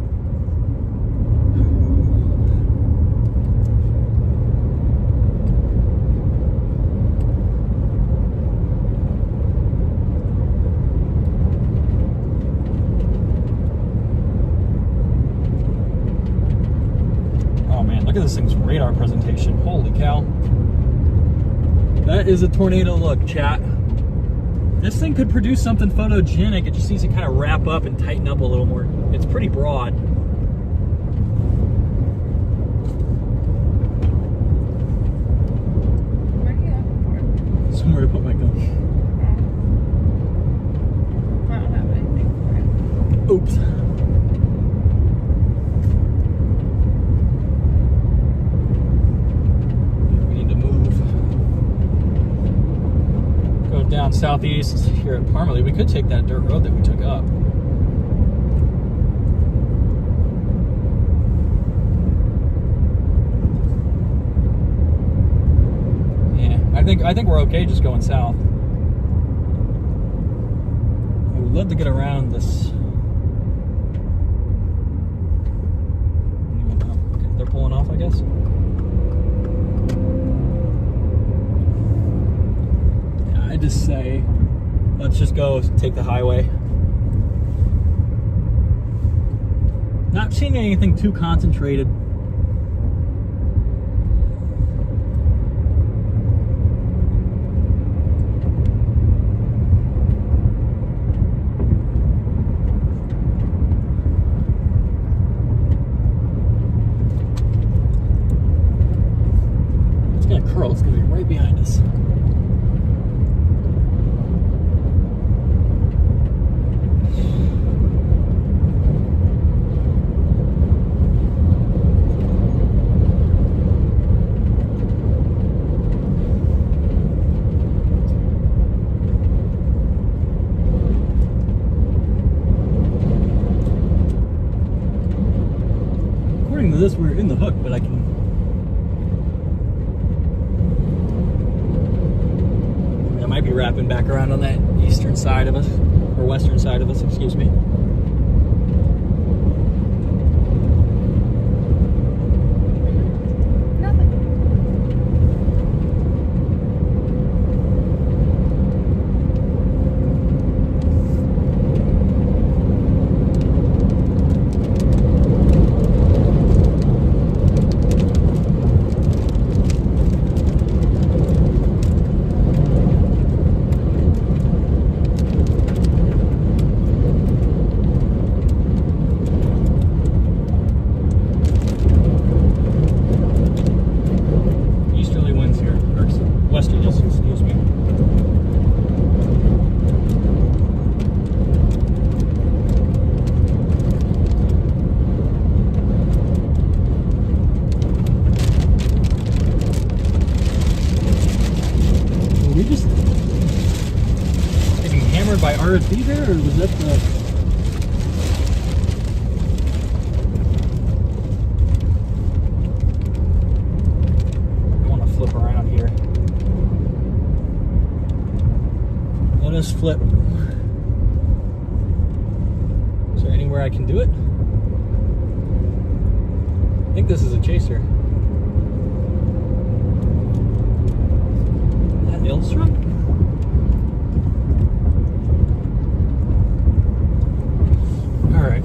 Look at this thing's radar presentation. Holy cow. That is a tornado look, chat. This thing could produce something photogenic. It just needs to kind of wrap up and tighten up a little more. It's pretty broad. Where are you looking for? Somewhere to put my gun. I don't have anything for it. Oops. Down southeast here at Parmalee, we could take that dirt road that we took up. Yeah, I think we're okay just going south. I would love to get around this. Okay, they're pulling off, I guess. I just say, let's just go take the highway. Not seeing anything too concentrated. It's gonna curl, it's gonna be right behind us. This we're in the hook, but I might be wrapping back around on that eastern side of us, or western side of us, excuse me. Nothing. By RFP there, or was that the... I want to flip around here. Let us flip. Is there anywhere I can do it? I think this is a chaser. Is that Ilstruck? Alright.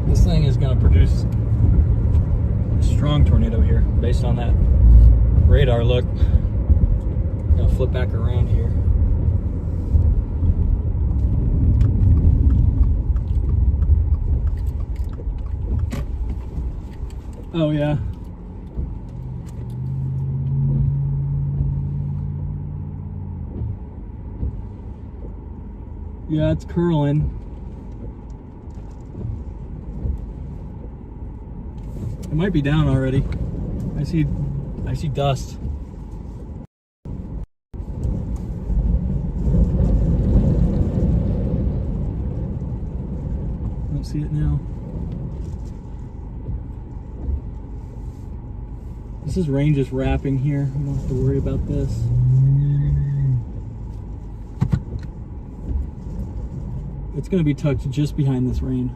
This thing is going to produce a strong tornado here based on that radar look. I'm going to flip back around here. Oh yeah. Yeah, it's curling. It might be down already. I see dust. Don't see it now. This is rain just wrapping here. We don't have to worry about this. It's going to be tucked just behind this rain.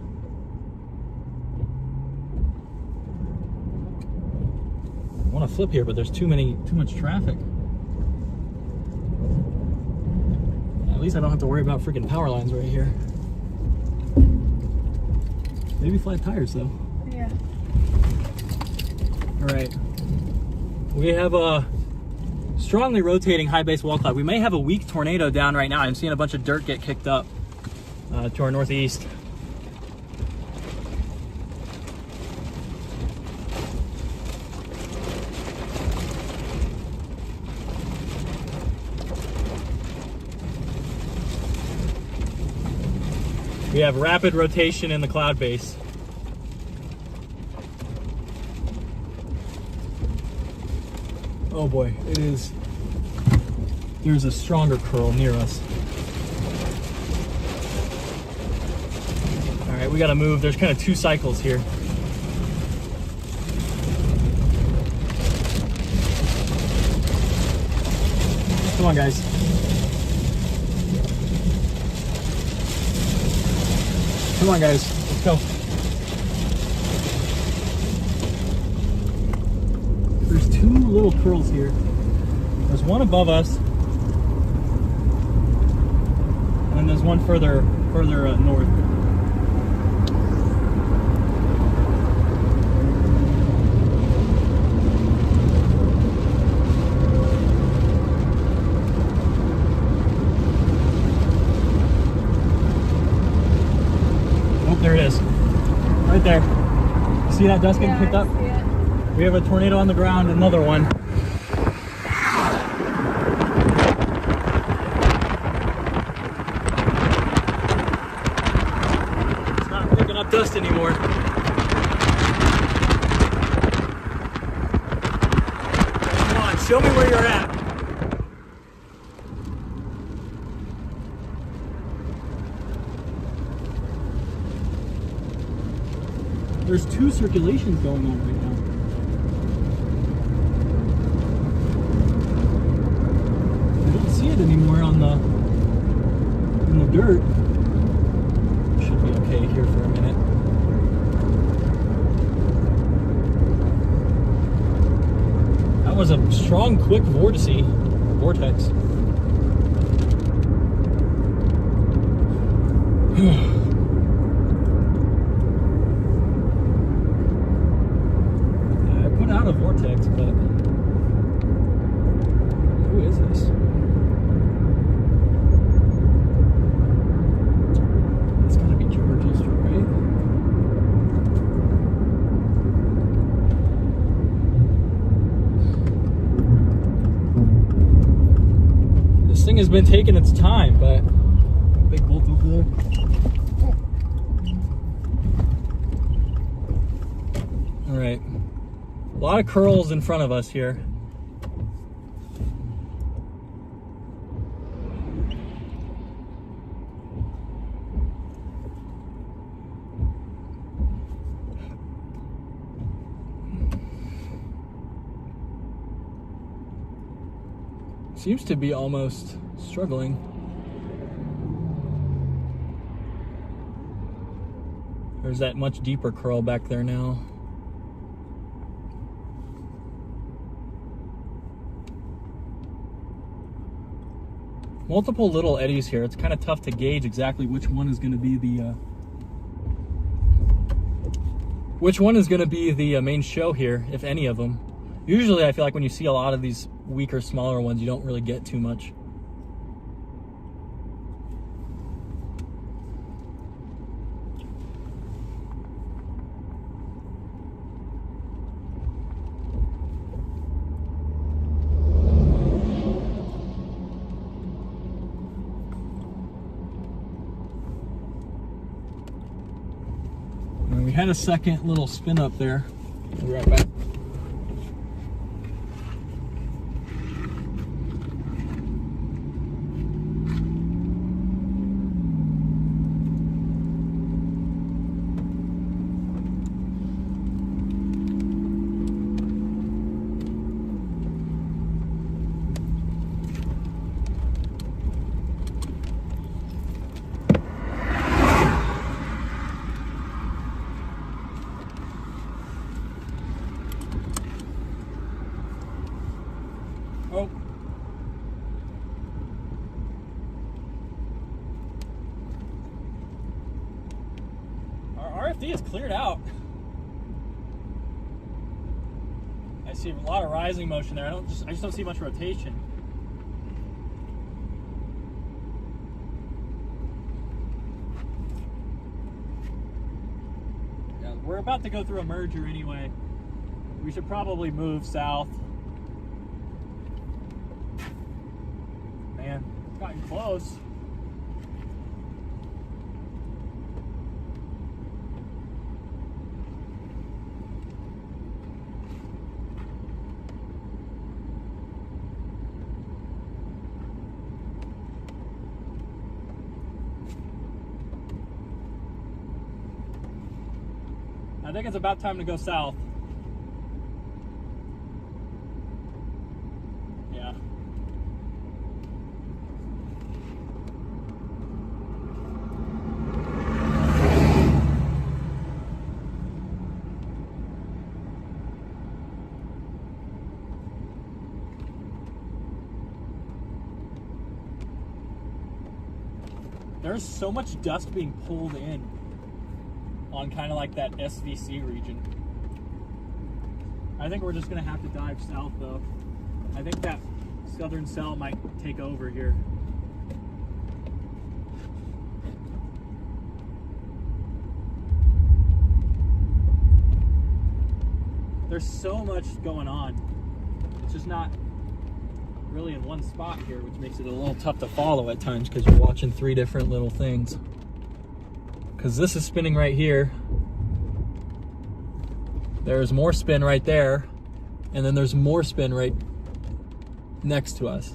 I want to flip here, but there's too much traffic. At least I don't have to worry about freaking power lines right here. Maybe flat tires though. Yeah. All right. We have a strongly rotating high base wall cloud. We may have a weak tornado down right now. I'm seeing a bunch of dirt get kicked up to our northeast. We have rapid rotation in the cloud base. Oh boy, it is. There's a stronger curl near us. All right, we gotta move. There's kind of two cycles here. Come on, guys. Come on, guys. Let's go. There's two little curls here. There's one above us, and there's one further north. There it is, right there. See that dust getting picked up? I see it. We have a tornado on the ground, another one. It's not picking up dust anymore. Come on, show me where you're at. There's two circulations going on right now. I don't see it anymore in the dirt. Should be okay here for a minute. That was a strong, quick vortex. Out of vortex, but who is this? It's gotta be George's, right? This thing has been taking its time, but big bolt over there. All right. A lot of curls in front of us here. Seems to be almost struggling. There's that much deeper curl back there now. Multiple little eddies here. It's kind of tough to gauge exactly which one is going to be the main show here, if any of them. Usually I feel like when you see a lot of these weaker, smaller ones, you don't really get too much. had a second little spin up there. We'll be right back. Oh. Our RFD is cleared out. I see a lot of rising motion there. I just don't see much rotation. Yeah, we're about to go through a merger anyway. We should probably move south. Man, it's gotten close. I think it's about time to go south. Yeah. There's so much dust being pulled in on kind of like that SVC region. I think we're just gonna have to dive south though. I think that southern cell might take over here. There's so much going on. It's just not really in one spot here, which makes it a little tough to follow at times because you're watching three different little things. Because this is spinning right here. There's more spin right there. And then there's more spin right next to us.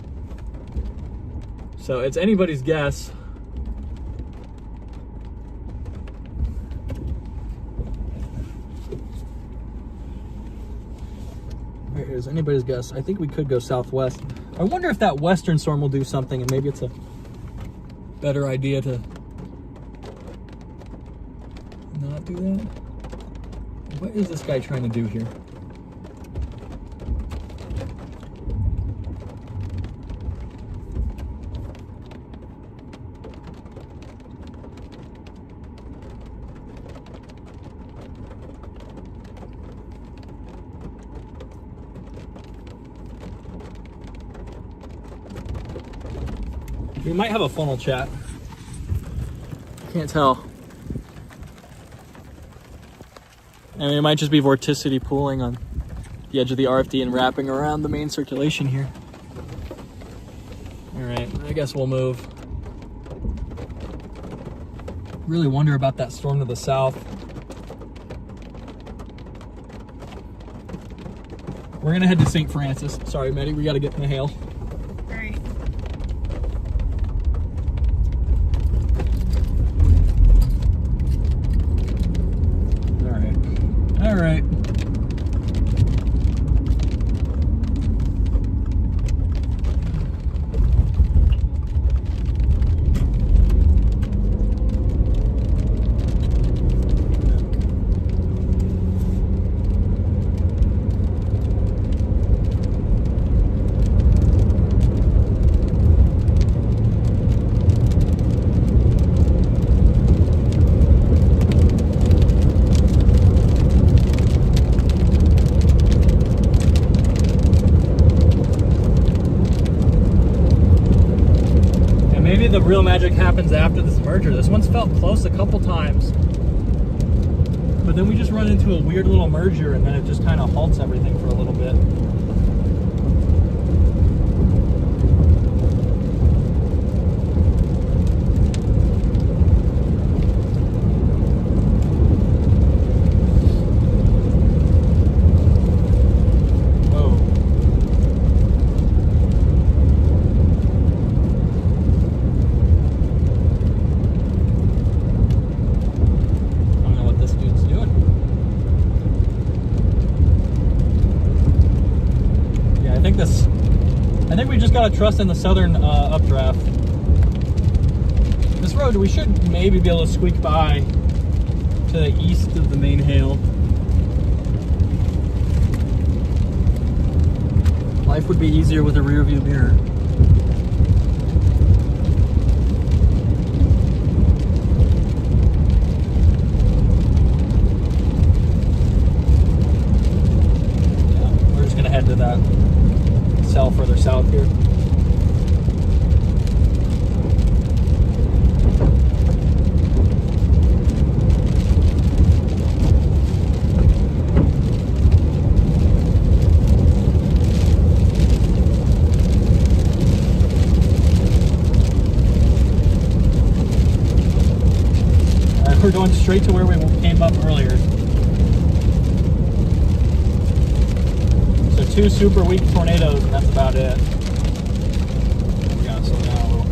So it's anybody's guess. It is anybody's guess. I think we could go southwest. I wonder if that western storm will do something, and maybe it's a better idea to not do that. What is this guy trying to do here? We might have a funnel chat. Can't tell. I mean, it might just be vorticity pooling on the edge of the RFD and wrapping around the main circulation here. All right, I guess we'll move. Really wonder about that storm to the south. We're gonna head to St. Francis. Sorry, Maddie, we gotta get in the hail. All right. The real magic happens after this merger. This one's felt close a couple times, but then we just run into a weird little merger and then it just kind of halts everything for a little bit. I think we just gotta trust in the southern updraft. This road, we should maybe be able to squeak by to the east of the main hail. Life would be easier with a rear view mirror. Yeah, we're just gonna head to that cell further south here. We're going straight to where we came up earlier. So 2 super weak tornadoes, and that's about it. We gotta slow down a little.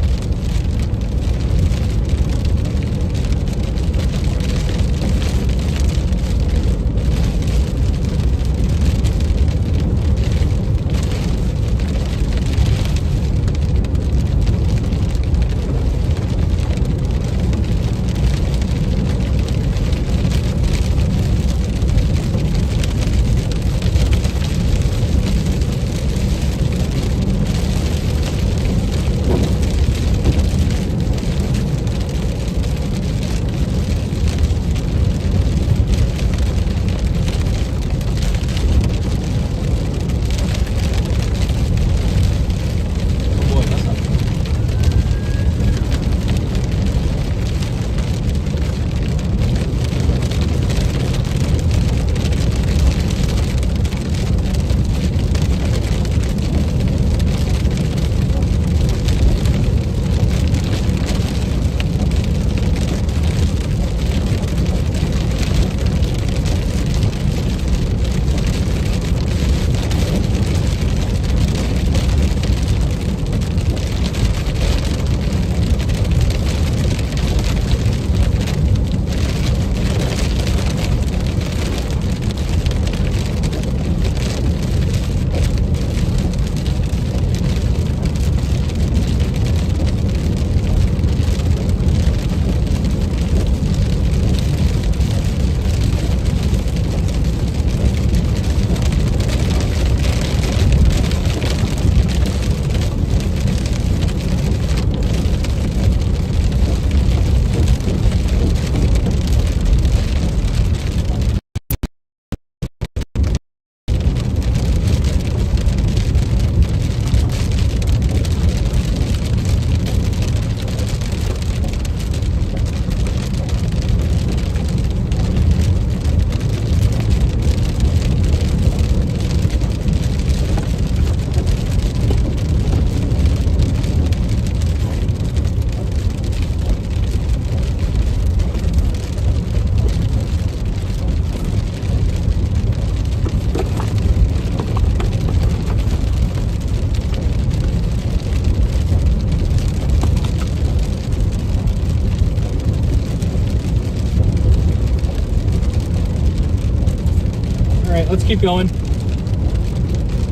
Let's keep going.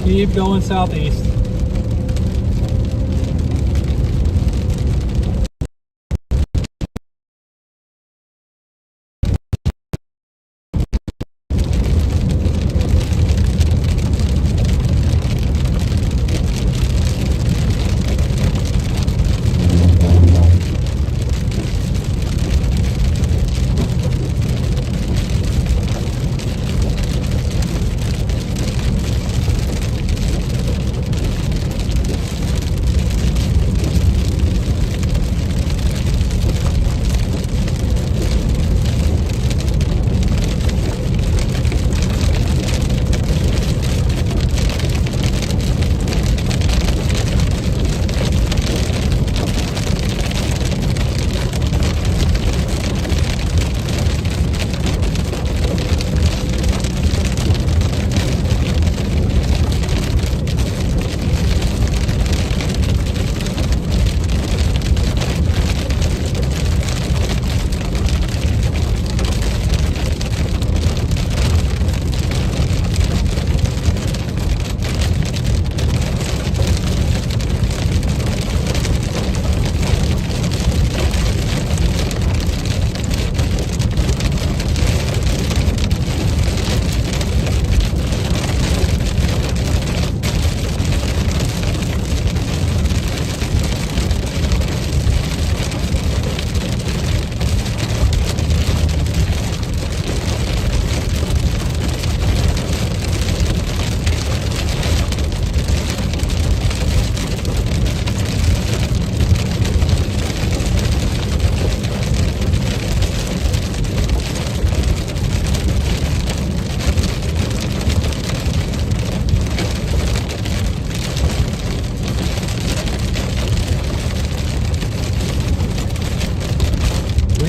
Keep going southeast.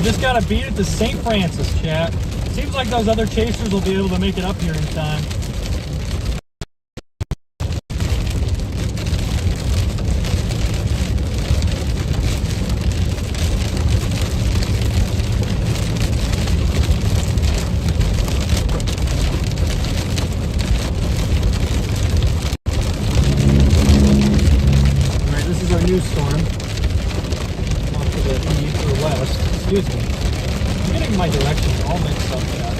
We just gotta beat it to St. Francis, chat. Seems like those other chasers will be able to make it up here in time. Alright, this is our new storm. Off to the east or west. Excuse me. I'm getting my directions all mixed up, chat.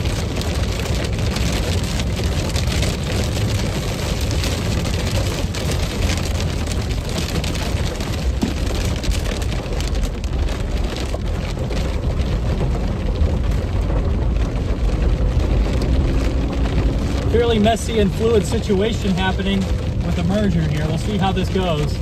Fairly messy and fluid situation happening with the merger here. We'll see how this goes.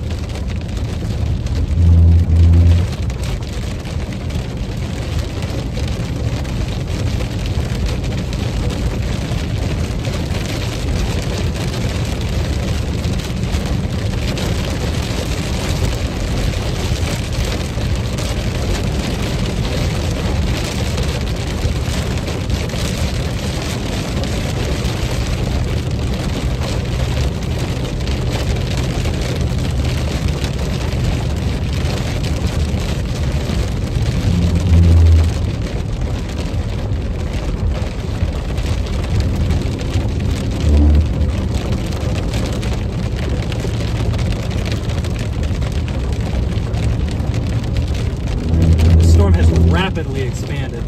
Rapidly expanded.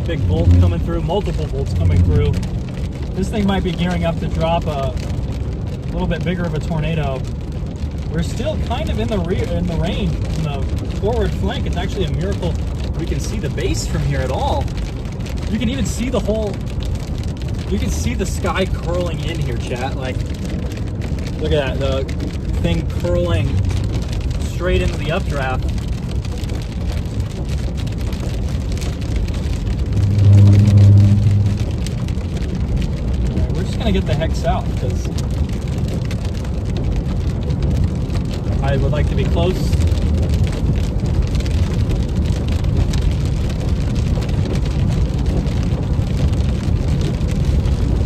Big bolt coming through, multiple bolts coming through. This thing might be gearing up to drop a little bit bigger of a tornado. We're still kind of in the rear, in the rain, in the forward flank. It's actually a miracle we can see the base from here at all. You can even see the whole, you can see the sky curling in here, chat. Like, look at that, the thing curling straight into the updraft. Gonna get the heck south because I would like to be close.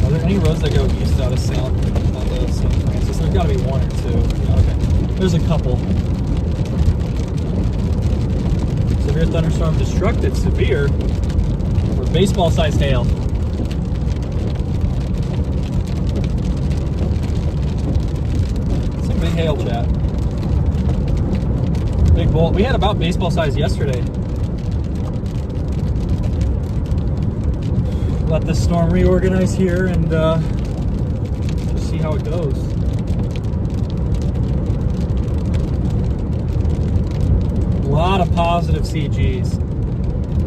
Are there any roads that go east out of St. Francis? There's got to be one or two. Yeah, okay, there's a couple. Severe thunderstorm destructive. Severe for baseball-sized hail. Big hail, chat. Big bolt. We had about baseball size yesterday. Let the storm reorganize here and just see how it goes. A lot of positive CGs.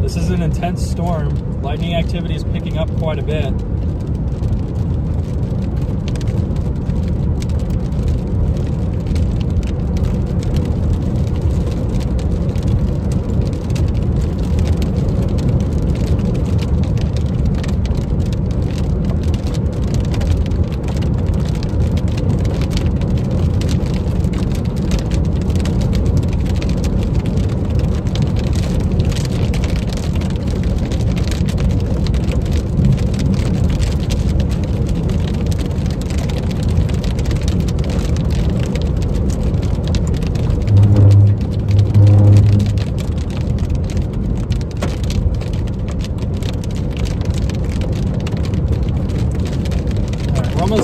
This is an intense storm. Lightning activity is picking up quite a bit.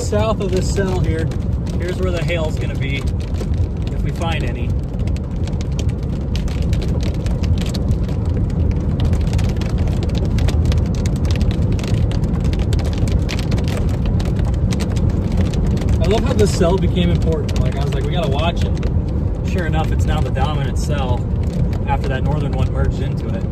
South of this cell here, here's where the hail's going to be, if we find any. I love how this cell became important. Like, I was like, we got to watch it. Sure enough, it's now the dominant cell after that northern one merged into it.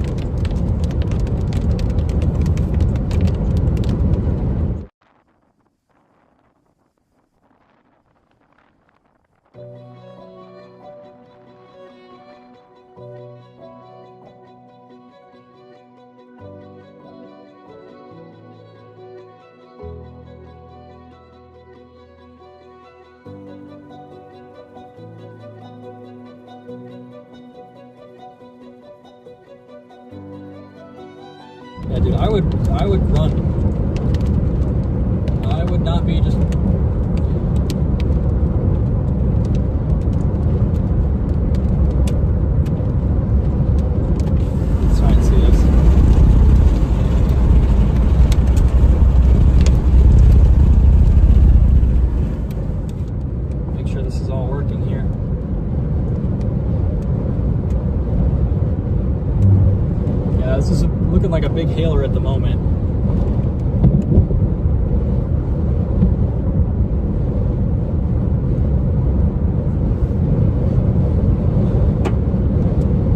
Yeah, dude, I would run. I would not be just. Let's try and see this. Make sure this is all working here. Yeah, this is looking like a big hailer at the moment.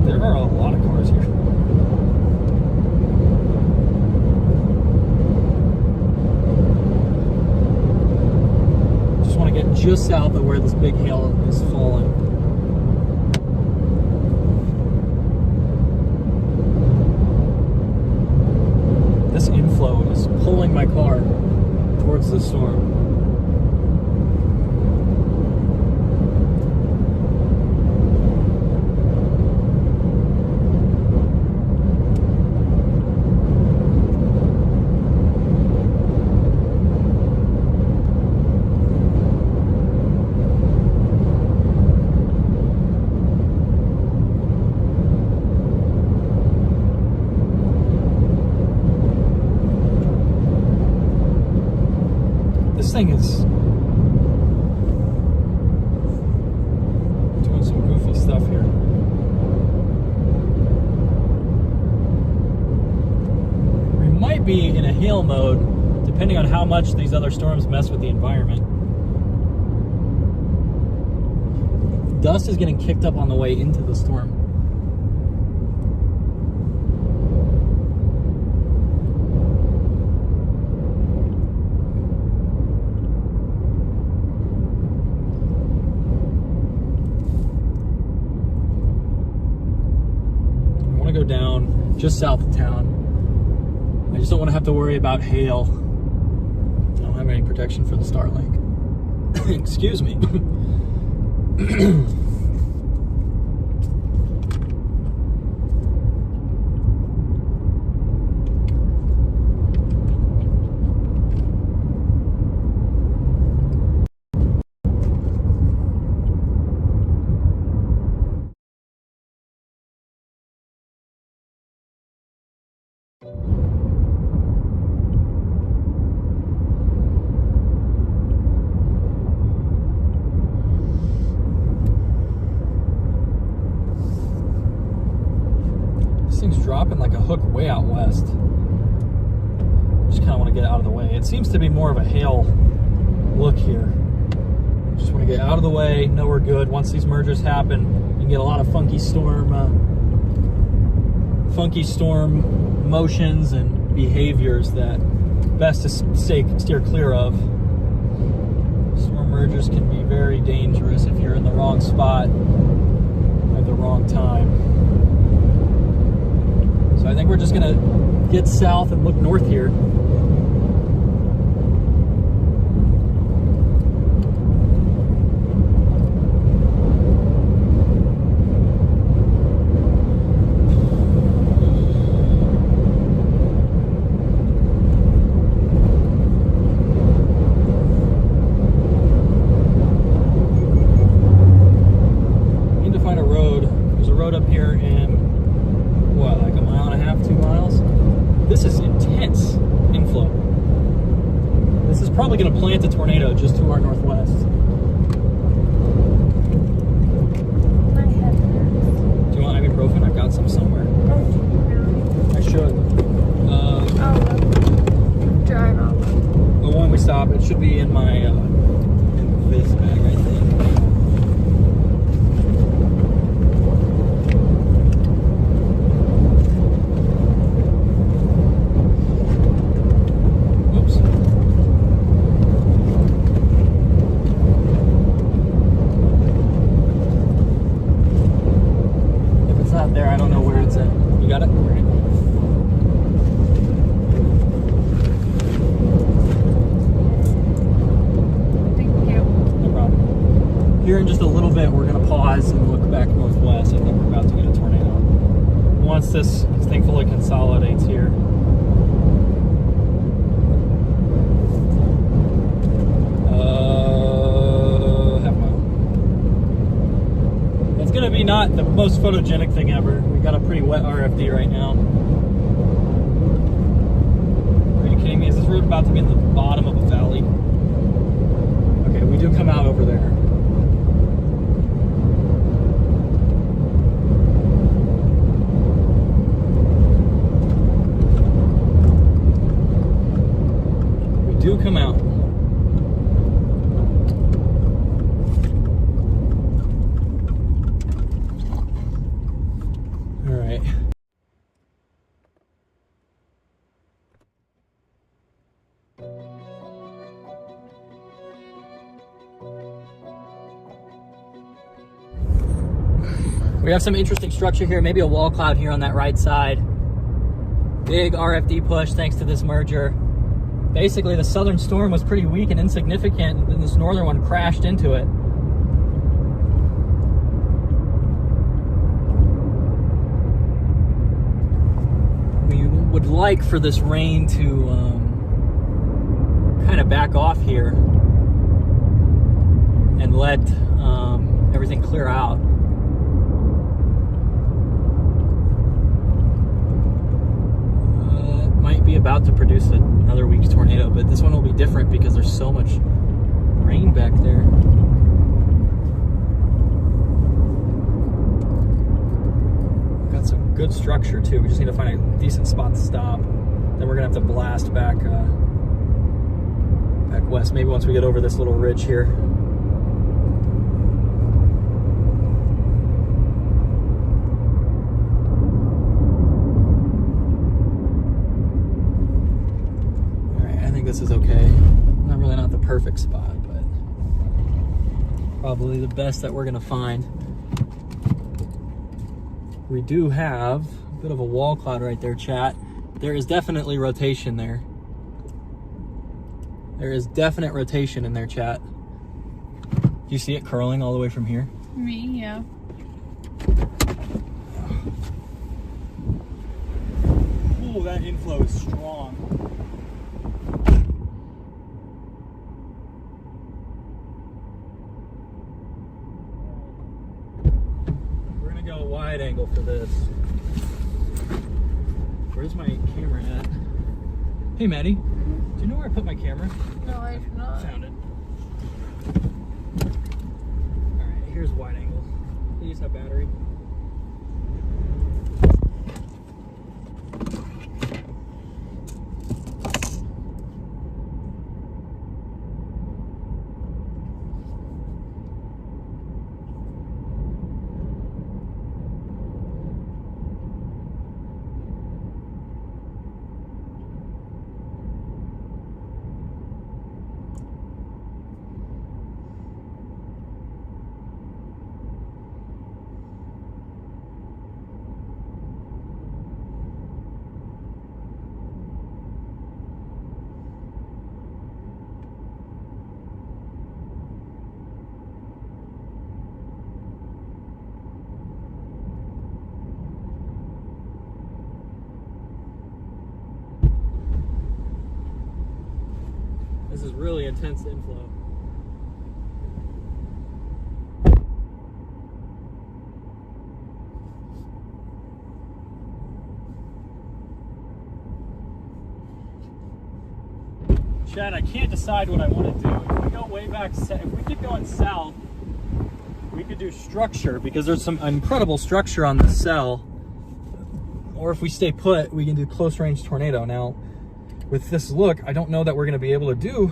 There are a lot of cars here. Just want to get just south of where this big hail is falling. This inflow is pulling my car towards the storm. This thing is doing some goofy stuff here. We might be in a hail mode, depending on how much these other storms mess with the environment. Dust is getting kicked up on the way into the storm. Go down just south of town. I just don't want to have to worry about hail. I don't have any protection for the Starlink. Excuse me. Thing's dropping like a hook way out west. Just kind of want to get out of the way. It seems to be more of a hail look here. Just want to get out of the way, know we're good. Once these mergers happen, you can get a lot of funky storm motions and behaviors that best to steer clear of. Storm mergers can be very dangerous if you're in the wrong spot at the wrong time. So I think we're just gonna get south and look north here. Need to find a road. There's a road up here in what, like a mile and a half, 2 miles? This is intense inflow. This is probably going to plant a tornado just to our northwest. My head hurts. Do you want ibuprofen? I've got some somewhere. Oh, I should. drive off. But when we stop, it should be in my in this bag, I think. There, I don't know where it's at. You got it? Right. Thank you. No problem. Here in just a little bit, we're going to pause and look back northwest. I think we're about to get a tornado. Once this thing fully consolidates here, gonna be not the most photogenic thing ever. We got a pretty wet RFD right now. Are you kidding me? Is this road about to be in the bottom of a valley? Okay, we do come out over there. We do come out. All right. We have some interesting structure here, maybe a wall cloud here on that right side. Big RFD push thanks to this merger. Basically, the southern storm was pretty weak and insignificant, and then this northern one crashed into it. We would like for this rain to kind of back off here and let everything clear out. Might be about to produce another week's tornado, but this one will be different because there's so much rain back there. Got some good structure too. We just need to find a decent spot to stop. Then we're gonna have to blast back back west. Maybe once we get over this little ridge here. This is okay. Not the perfect spot, but probably the best that we're gonna find. We do have a bit of a wall cloud right there, chat. There is definitely rotation there. There is definite rotation in there, chat. Do you see it curling all the way from here? Me, yeah. Oh, that inflow is strong. Wide angle for this. Where's my camera at? Hey Maddie, do you know where I put my camera? No, I do not. Found it. Alright, here's wide angle. Please have battery. This is really intense inflow. Chad, I can't decide what I want to do. If we go way back, if we keep going south, we could do structure because there's some incredible structure on the cell. Or if we stay put, we can do close range tornado. Now, with this look, I don't know that we're going to be able to do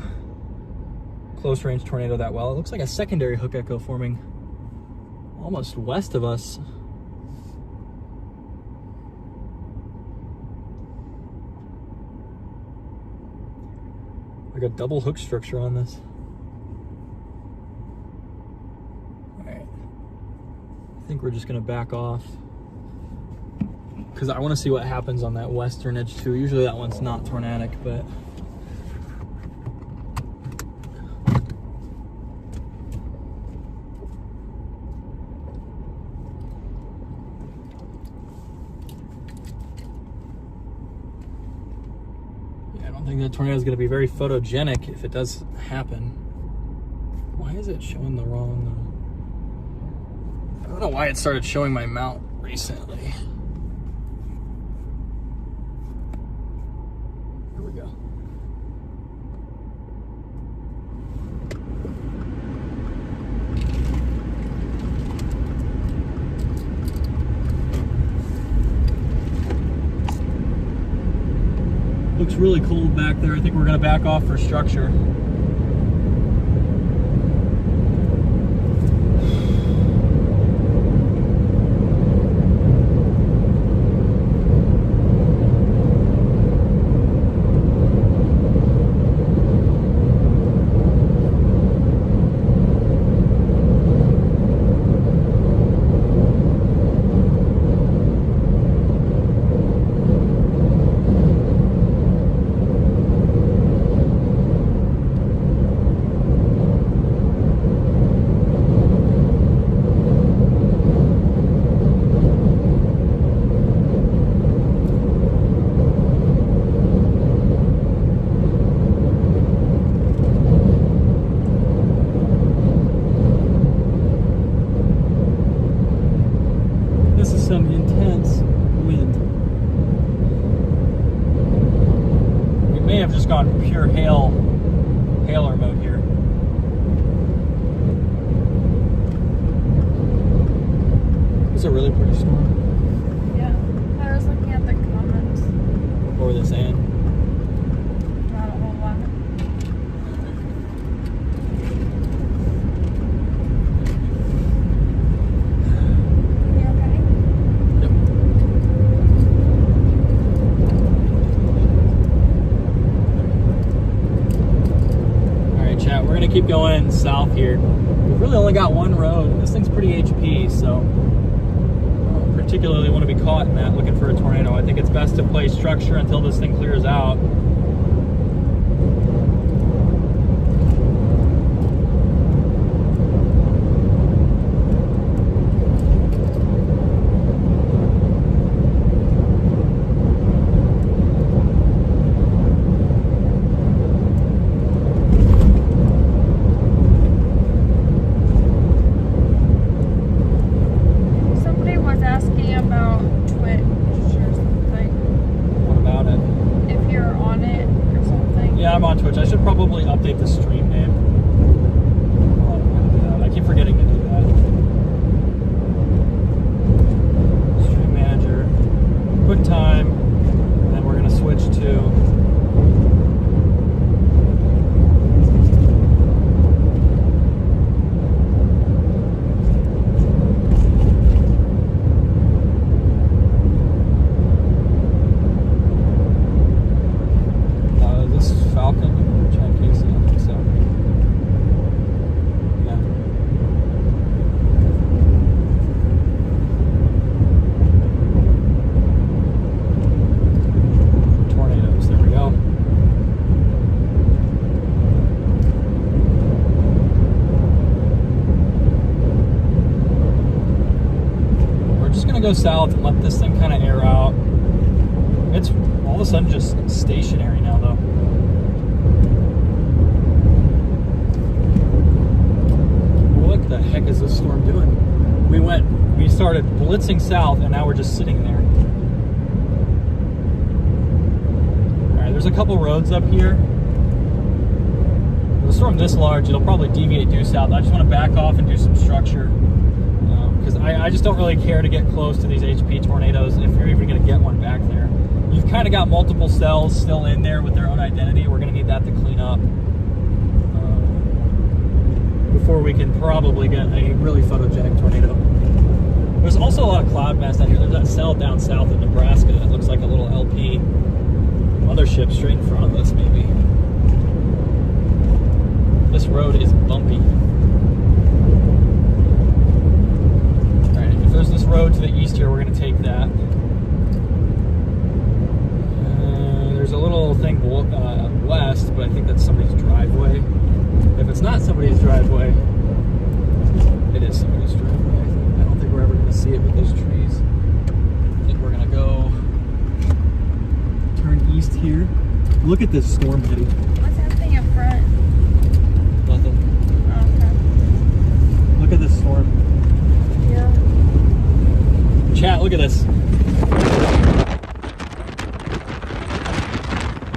close range tornado that well. It looks like a secondary hook echo forming almost west of us. Like a double hook structure on this. All right. I think we're just going to back off because I want to see what happens on that western edge too. Usually that one's not tornadic, but yeah, I don't think that tornado is going to be very photogenic if it does happen. Why is it showing the wrong? don't know why it started showing my mount recently. Here we go. Looks really cold back there. I think we're gonna back off for structure. Some intense wind. We may have just gone pure hailer mode here. It's a really pretty storm. Yeah, I was looking at the comments. What were they saying? Not a whole lot. We're gonna keep going south here. We've really only got one road, and this thing's pretty HP, so I don't particularly want to be caught in that looking for a tornado. I think it's best to play structure until this thing clears out. I'm on Twitch. I should probably update the stream name. I keep forgetting to do that. Stream manager, quick time, and then we're going to switch to go south and let this thing kind of air out. It's all of a sudden just stationary now though. What the heck is this storm doing? We started blitzing south and now we're just sitting there. Alright, there's a couple roads up here. With a storm this large, it'll probably deviate due south. I just want to back off and do some structure. Because I just don't really care to get close to these HP tornadoes if you're even going to get one back there. You've kind of got multiple cells still in there with their own identity. We're going to need that to clean up before we can probably get a really photogenic tornado. There's also a lot of cloud mass down here. There's that cell down south in Nebraska that looks like a little LP mothership straight in front of us maybe. This road is bumpy. There's this road to the east here, we're going to take that. There's a little thing west, but I think that's somebody's driveway. If it's not somebody's driveway, it is somebody's driveway. I don't think we're ever going to see it with those trees. I think we're going to go turn east here. Look at this storm hitting. What's happening up front? Nothing. Oh, okay. Look at this storm. Yeah. that. Look at this.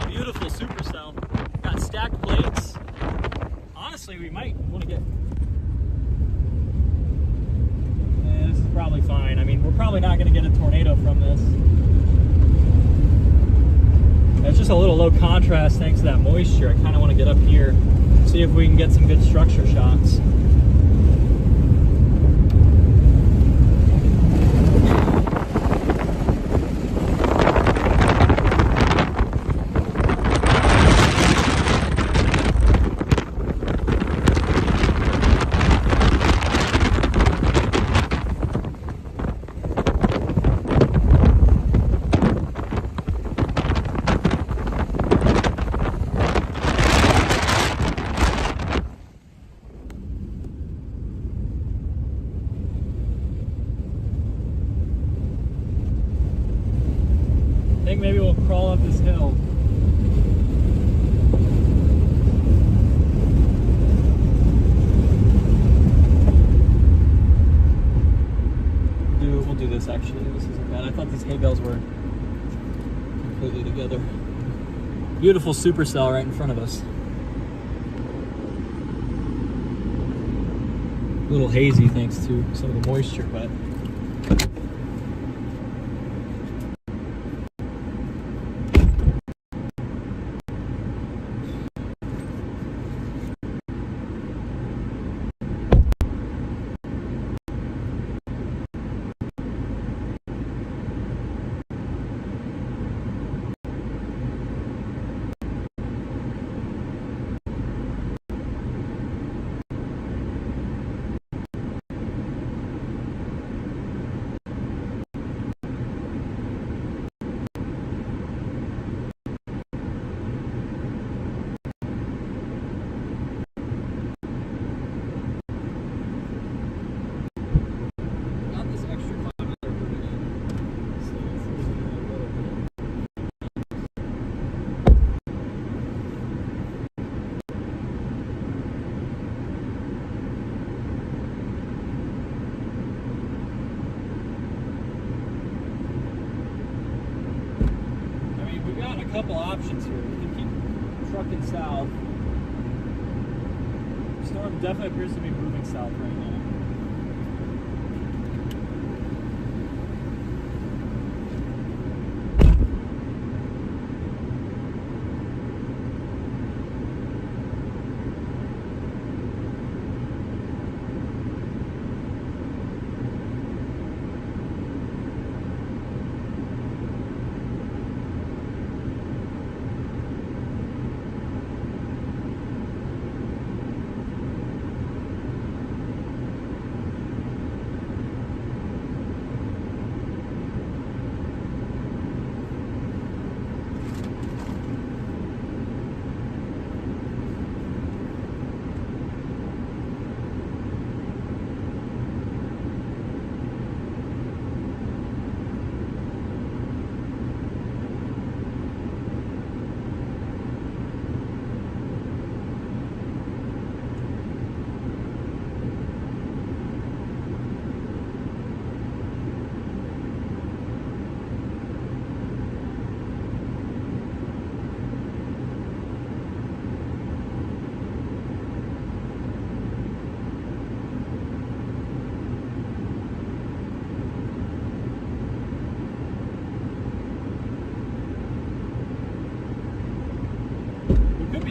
Beautiful supercell. Got stacked plates. Honestly, we might want to get... this is probably fine. I mean, we're probably not going to get a tornado from this. It's just a little low contrast thanks to that moisture. I kind of want to get up here, see if we can get some good structure shots. I think maybe we'll crawl up this hill. We'll do this actually. This isn't bad. I thought these hay bales were completely together. Beautiful supercell right in front of us. A little hazy thanks to some of the moisture, but couple options here. We can keep trucking south. The storm definitely appears to be moving south right now.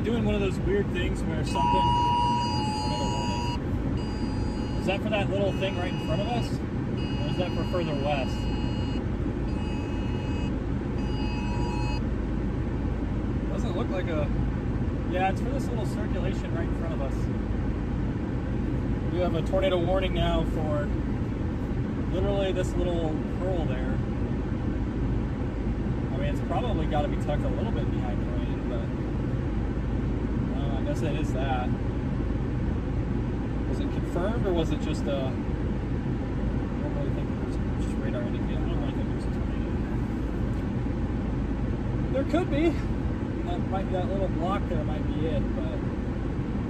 Doing one of those weird things where something... Is that for that little thing right in front of us? Or is that for further west? Doesn't look like a... Yeah, it's for this little circulation right in front of us. We have a tornado warning now for literally this little curl there. I mean, it's probably got to be tucked a little bit behind the rain, but... I guess it is that. Was it confirmed or was it just I don't really think it was just radar indicator. I don't really think there's a tornado. There could be. That might be that little block there might be it, but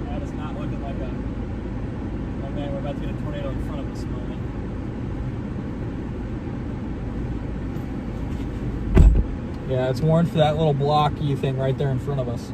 that is not looking like a... Oh man, we're about to get a tornado in front of us moment. Yeah, it's warned for that little blocky thing right there in front of us.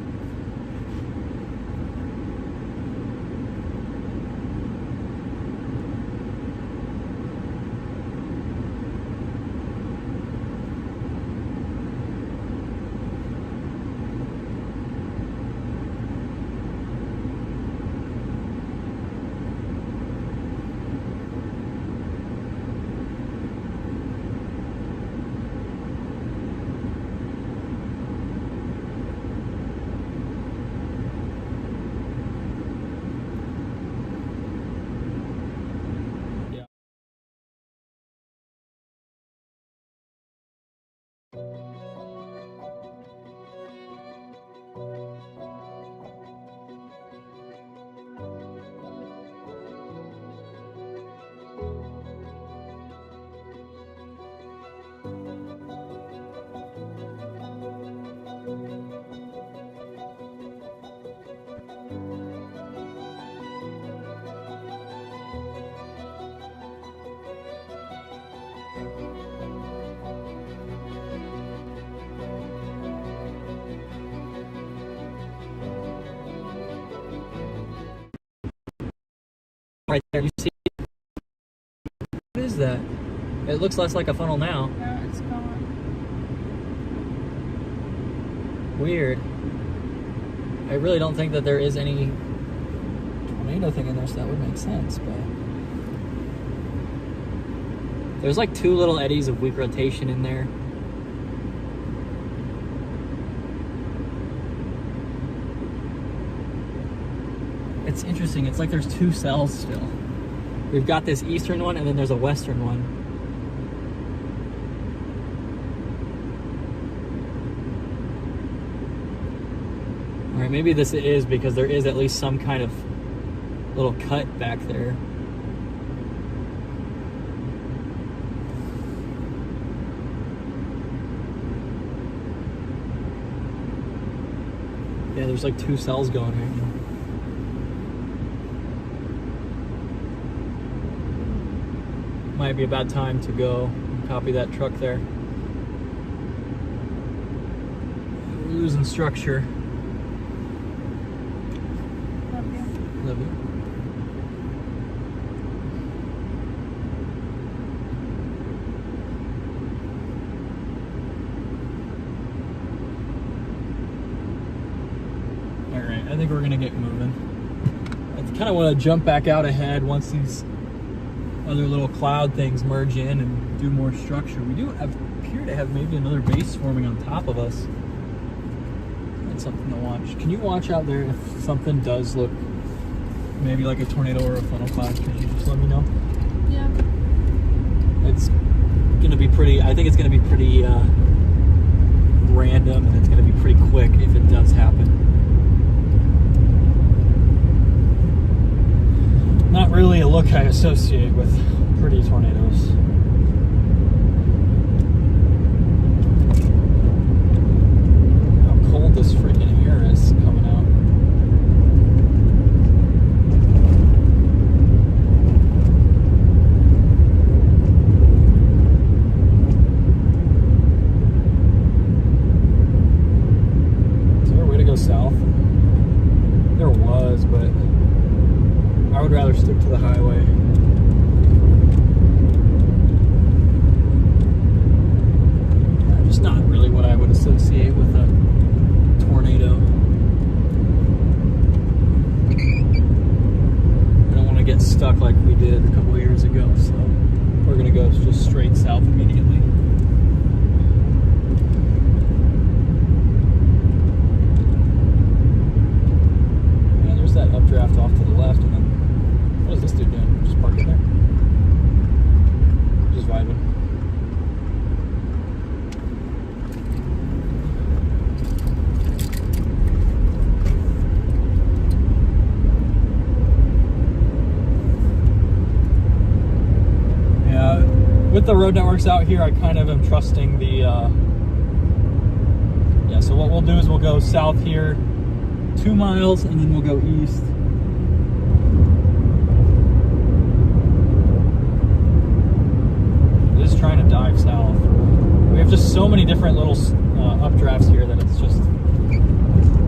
Right there, you see? What is that? It looks less like a funnel now. Yeah, it's gone. Weird. I really don't think that there is any tornado thing in there, so that would make sense, but there's like 2 little eddies of weak rotation in there. It's interesting. It's like there's 2 cells still. We've got this eastern one and then there's a western one. All right, maybe this is because there is at least some kind of little cut back there. Yeah, there's like 2 cells going right now. Might be a bad time to go and copy that truck there. We're losing structure. Love you. Love you. All right, I think we're gonna get moving. I kind of want to jump back out ahead once these other little cloud things merge in and do more structure. We do appear to have maybe another base forming on top of us. That's something to watch. Can you watch out there if something does look maybe like a tornado or a funnel cloud? Can you just let me know? Yeah. It's gonna be pretty, I think it's gonna be pretty random, and it's gonna be pretty quick if it does happen. Not really a look I associate with pretty tornadoes. How cold this freaking air is coming out. Is there a way to go south? There was, but I would rather stick to the highway. Just not really what I would associate with a tornado. I don't want to get stuck like we did a couple of years ago, so we're going to go just straight south immediately. Yeah, there's that updraft off to the left, and then what is this dude doing? Just parking there? Just vibing. Yeah, with the road networks out here, I kind of am trusting the, yeah, so what we'll do is we'll go south here 2 miles, and then we'll go east. Trying to dive south. We have just so many different little updrafts here that it's just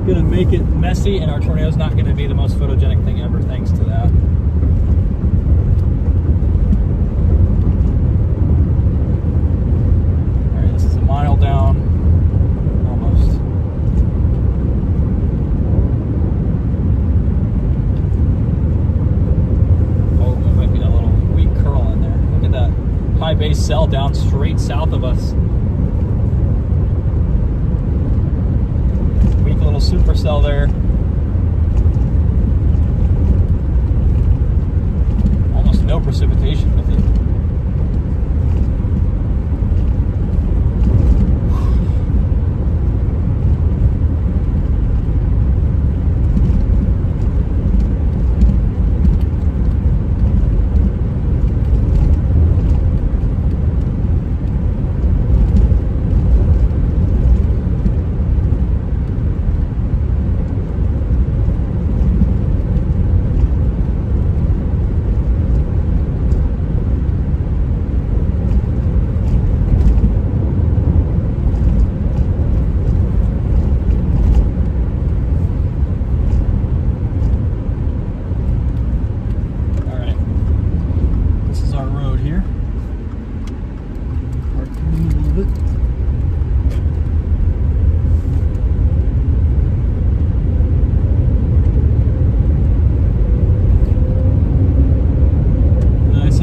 gonna make it messy, and our tornado's not gonna be the most photogenic thing ever thanks to that. Alright, this is a mile down. Almost. Oh, there might be a little weak curl in there. Look at that high base cell down straight south of us. Little supercell there. Almost no precipitation with it.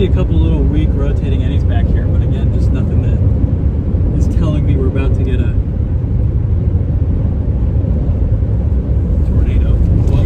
A couple little weak rotating eddies back here, but again, just nothing that is telling me we're about to get a tornado. Whoa.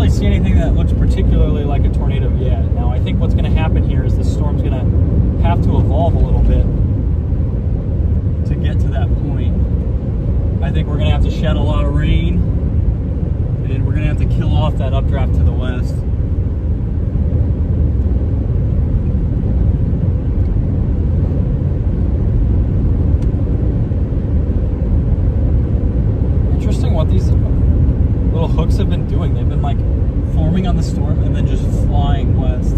See anything that looks particularly like a tornado yet. Now I think what's going to happen here is the storm's going to have to evolve a little bit to get to that point. I think we're going to have to shed a lot of rain, and we're going to have to kill off that updraft to the west. Interesting what these little hooks have been doing. They've been like forming on the storm and then just flying west.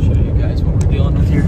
Show you guys what we're dealing with here.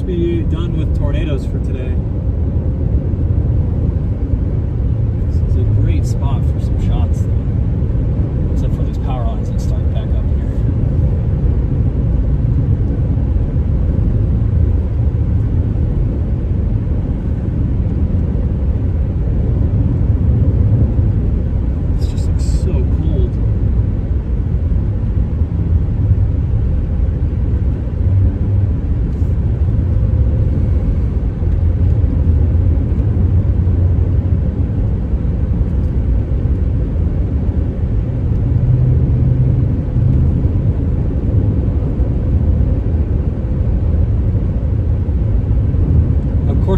Be done with tornadoes for today. This is a great spot for some shots though. Except for these power lines that start back up here. It's just like so cold.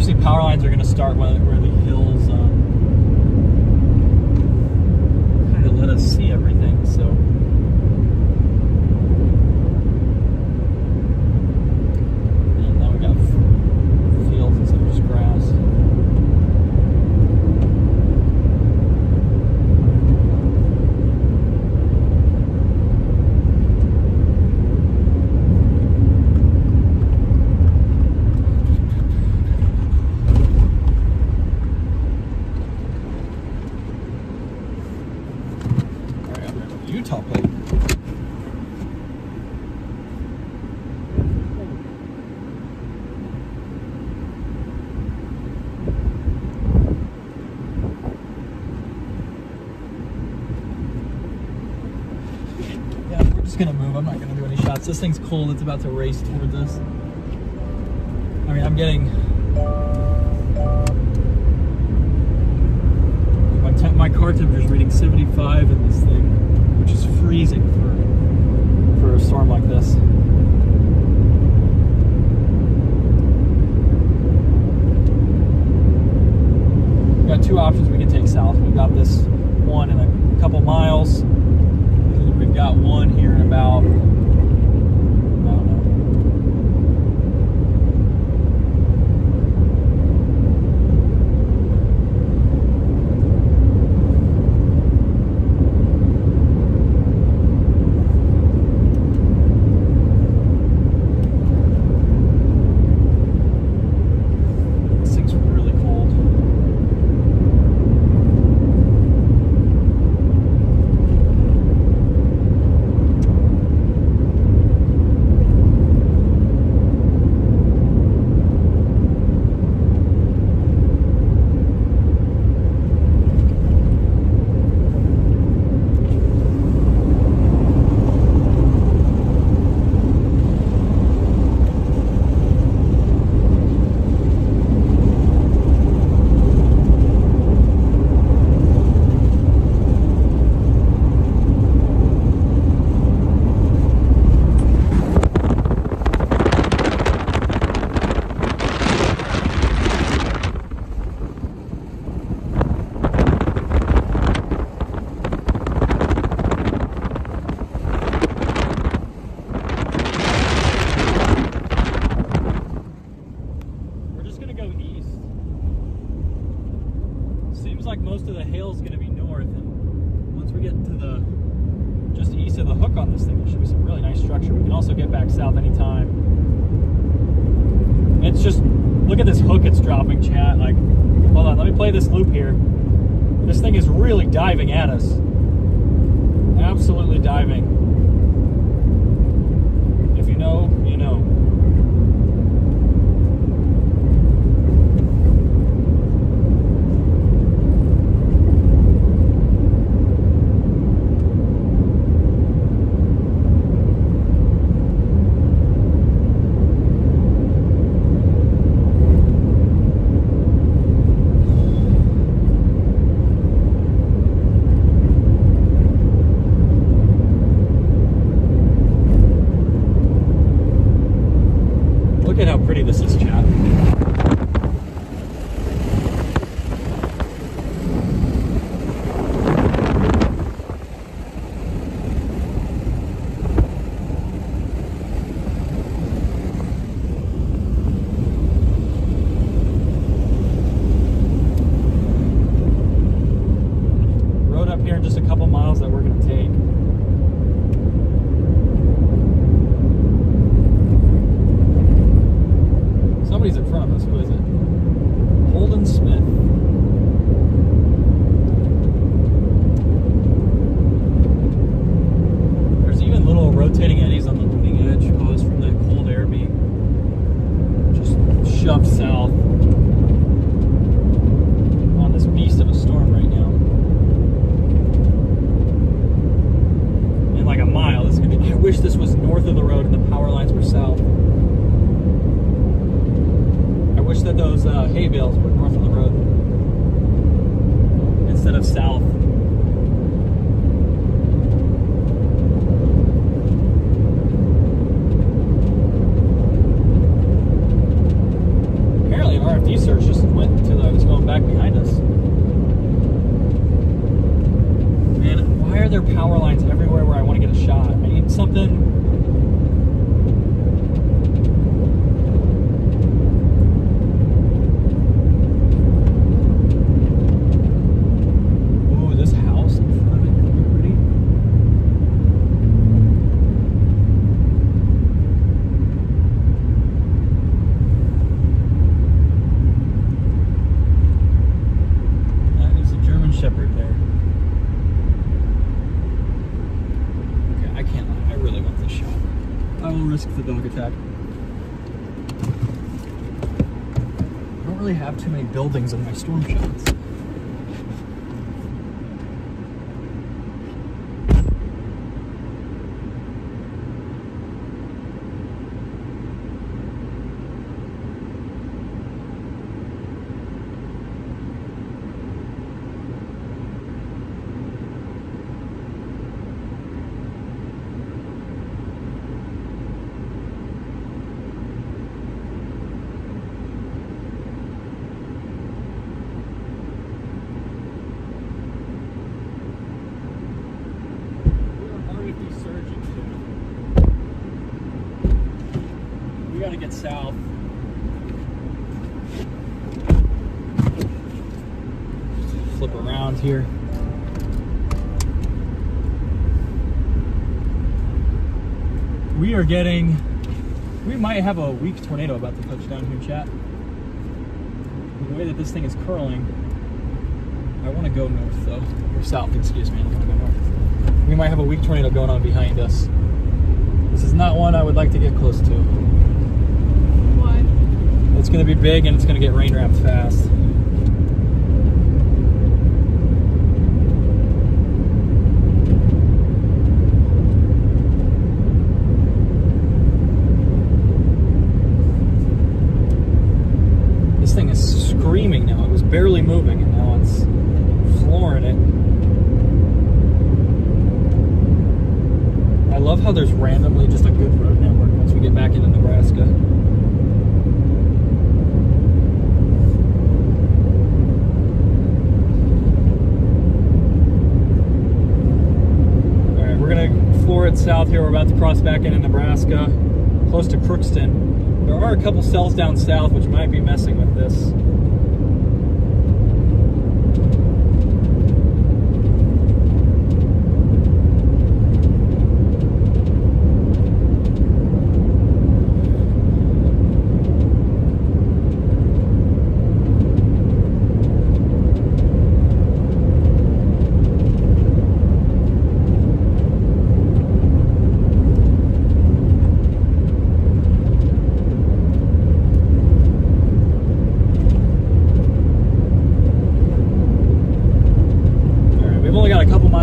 The power lines are going to start where the hills kind of let us see everything, so and then we got gonna move. I'm not gonna do any shots. This thing's cold. It's about to race towards us. I mean, I'm getting my car temperature's reading 75 in this thing, which is freezing for a storm like this. We've got two options we can take south. We've got this one in a couple miles. And we've got one here in about, I don't know. This thing's really cold. Like most of the hail is going to be north, and once we get to the just east of the hook on this thing, there should be some really nice structure. We can also get back south anytime. It's just, look at this hook it's dropping, chat. Like, hold on, let me play this loop here. This thing is really diving at us. Absolutely diving. If you know, you know. Look at how pretty this is, chat. Road up here in just a couple miles that we're going to take. Somebody's in front of us. Who is it? Holden Smith. There's even little rotating eddies on the leading edge caused from that cold air being just shoved south on this beast of a storm right now. In like a mile, this is gonna be. I wish this was north of the road and the power lines were south. I wish that those hay bales were north of the road instead of south. Apparently an RFD search just went to the, it's going back behind us. Man, why are there power lines everywhere where I want to get a shot? I need something. Shepherd there. Okay, I can't lie. I really want this shot. I will risk the dog attack. I don't really have too many buildings in my storm shots. gotta get south. Flip around here. We might have a weak tornado about to touch down here, chat. The way that this thing is curling, I want to go north though, or south, excuse me, I don't want to go north. We might have a weak tornado going on behind us. This is not one I would like to get close to. Why? It's going to be big and it's going to get rain wrapped fast. This thing is screaming now. It was barely moving and now it's flooring it. I love how there's randomly just a good road network once we get back into Nebraska. Alright, we're going to floor it south here. We're about to cross back into Nebraska, close to Crookston. There are a couple cells down south which might be messing with this.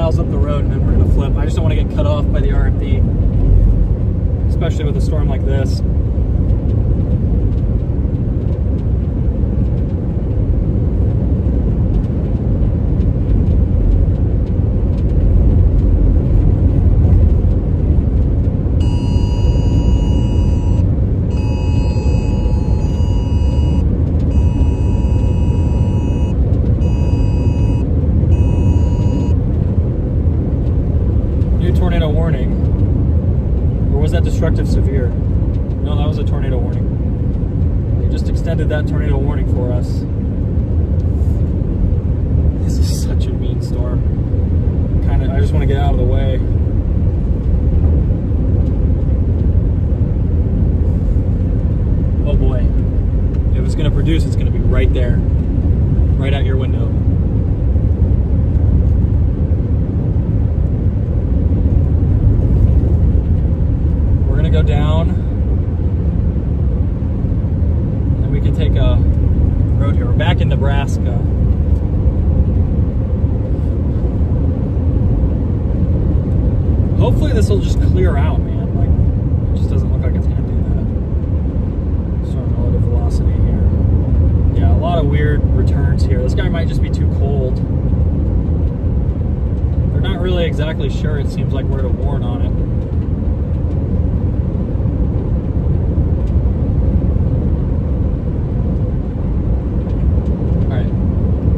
Up the road and then we're going to flip. I just don't want to get cut off by the RFD, especially with a storm like this. Tornado warning, or was that destructive severe? No, that was a tornado warning. They just extended that tornado warning for us. This is such a mean storm. I just want to get out of the way. Oh boy, if it's going to produce, it's going to be right there, right out your window. Go down and we can take a road here. We're back in Nebraska. Hopefully this will just clear out, man. Like, it just doesn't look like it's gonna do that. Storm relative velocity here. Yeah, a lot of weird returns here. This guy might just be too cold. They're not really exactly sure, it seems like, where to warn on it.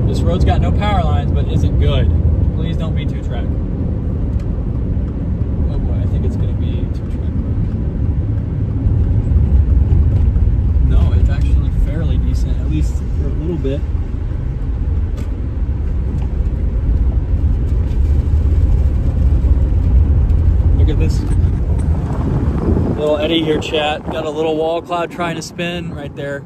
This road's got no power lines, but is it good? Please don't be 2-track. Oh boy, I think it's going to be 2-track. No, it's actually fairly decent, at least for a little bit. Look at this little eddy here, chat. Got a little wall cloud trying to spin right there.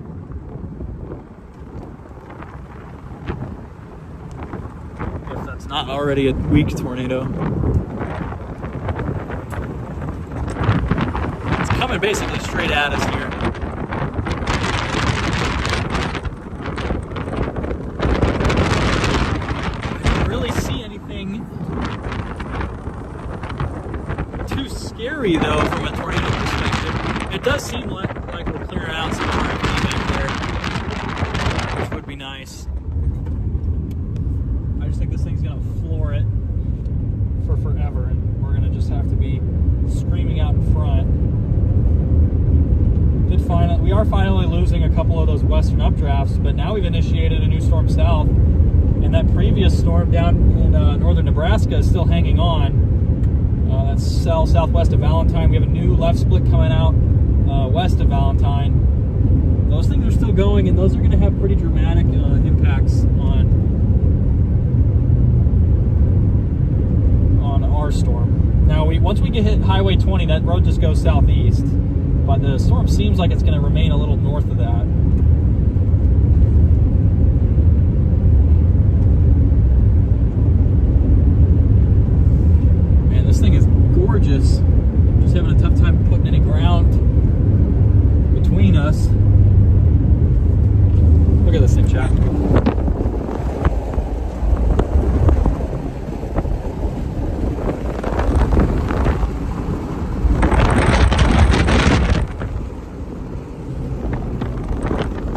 It's not already a weak tornado. It's coming basically straight at us here. I don't really see anything too scary though from a tornado perspective. It does seem like we're clearing out some RFD back there, which would be nice. I just think this thing's gonna floor it for forever, and we're gonna just have to be screaming out in front. We are finally losing a couple of those western updrafts, but now we've initiated a new storm south, and that previous storm down in northern Nebraska is still hanging on. That's southwest of Valentine. We have a new left split coming out west of Valentine. still going, and those are going to have pretty dramatic impacts on our storm. Now, once we get hit Highway 20, that road just goes southeast, but the storm seems like it's going to remain a little north of that. Man, this thing is gorgeous. Just having a tough time putting any ground between us. Look at this thing, chat.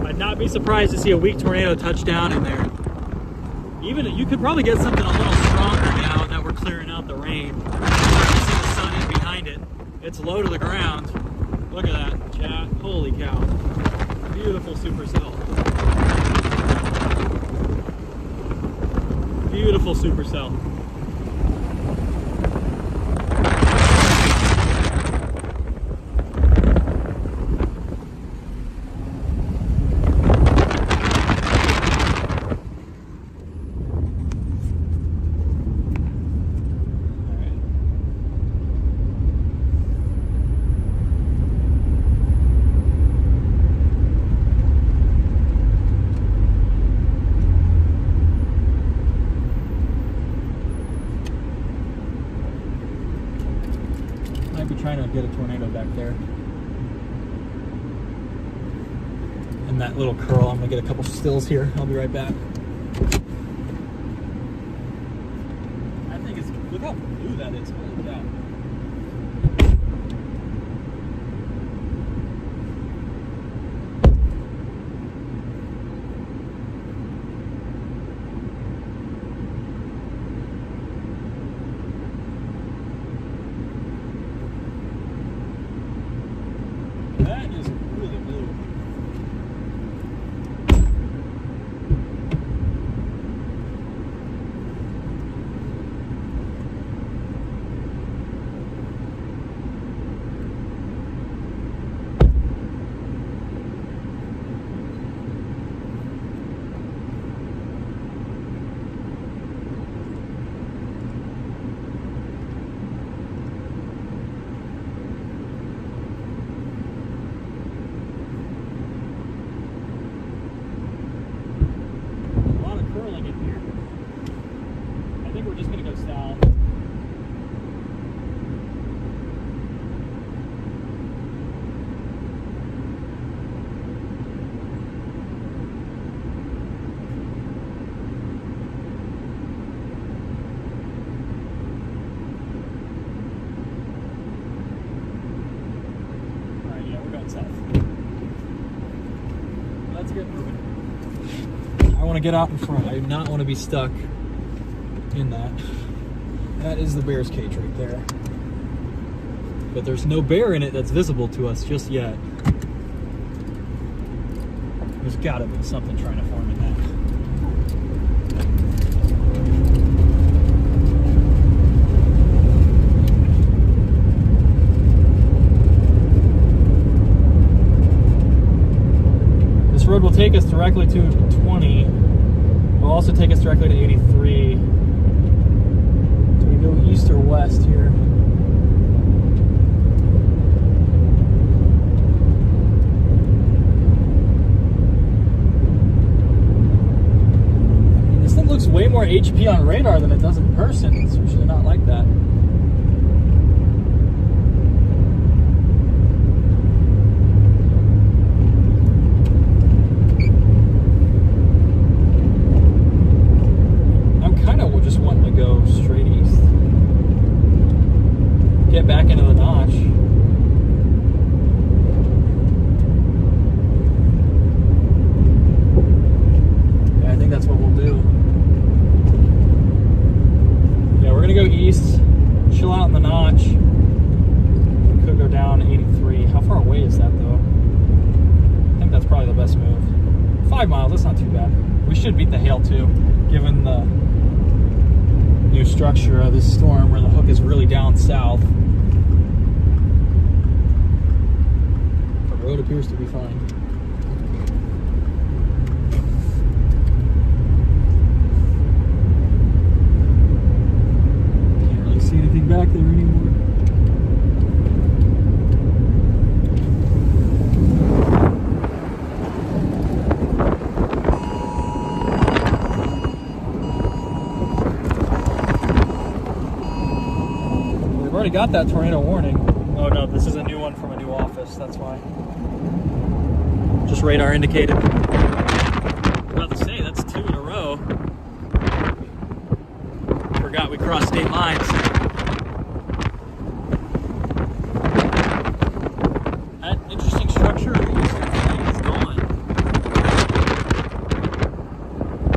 I'd not be surprised to see a weak tornado touch down in there. Even you could probably get something a little stronger now that we're clearing out the rain. You can see the sun in behind it. It's low to the ground. Look at that, chat. Holy cow. Beautiful supercell. Beautiful supercell. Trying to get a tornado back there. And that little curl, I'm gonna get a couple stills here. I'll be right back. I think it's, look how blue that is. Holy cow. That is really blue. We're just going to go south. Alright, yeah, we're going south. Let's get moving. I want to get out in front. I do not want to be stuck in that. That is the bear's cage right there. But there's no bear in it that's visible to us just yet. There's got to be something trying to form in that. This road will take us directly to 20. It will also take us directly to 83. Go east or west here. I mean, this thing looks way more HP on radar than it does in person. It's usually not like that. I'm kind of just wanting to go straight east. Get back into the notch. Yeah, I think that's what we'll do. Yeah, we're gonna go east, chill out in the notch. We could go down 83. How far away is that though? I think that's probably the best move. 5 miles, that's not too bad. We should beat the hail too, given the new structure of this storm where the hook is really down south. The road appears to be fine. already got that tornado warning. Oh no, this is a new one from a new office, that's why. Just radar indicated. I was about to say, that's 2 in a row. Forgot we crossed state lines. That interesting structure is gone.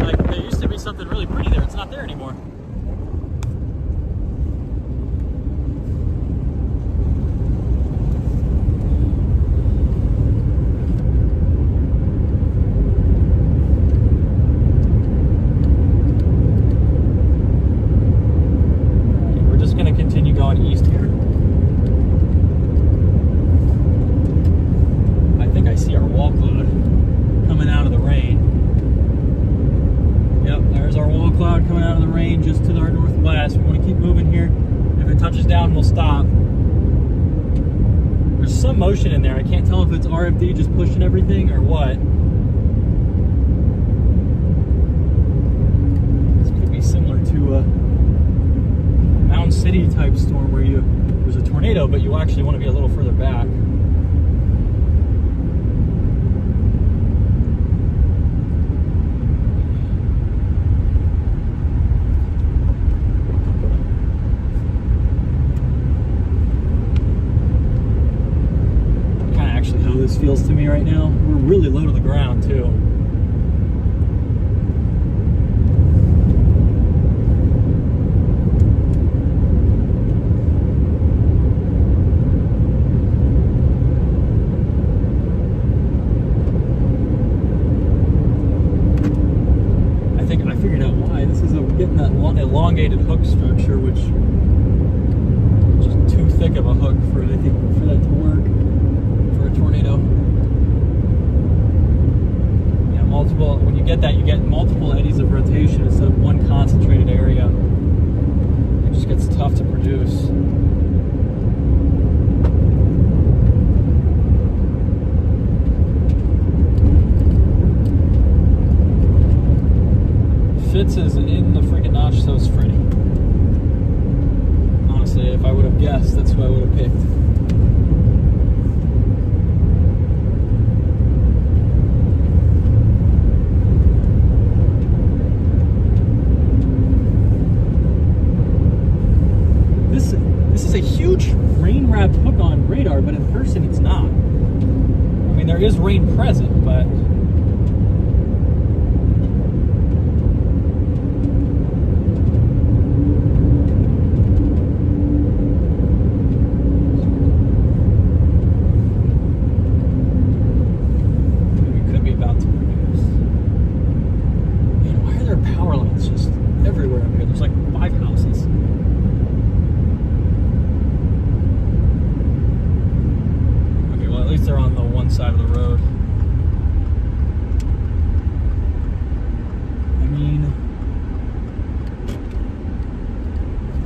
Like, there used to be something really pretty there. It's not there anymore. East here. I think I see our wall cloud coming out of the rain. Yep, there's our wall cloud coming out of the rain just to our northwest. We want to keep moving here. If it touches down, we'll stop. There's some motion in there. I can't tell if it's RFD just pushing everything or what. This could be similar to a Mound City type storm where there's a tornado, but you actually want to be a little further back. Kind of actually how this feels to me right now. We're really low to the ground too. Getting that elongated hook structure, which is just too thick of a hook for anything for that to work for a tornado. Yeah, multiple. When you get that, you get multiple eddies of rotation instead of one concentrated area. It just gets tough to produce. Fitz is in the freaking notch, so is Freddy. Honestly, if I would have guessed, that's who I would have picked. This is a huge rain-wrapped hook on radar, but in person it's not. I mean, there is rain present, but everywhere up here. There's like 5 houses. Okay, well at least they're on the one side of the road. I mean,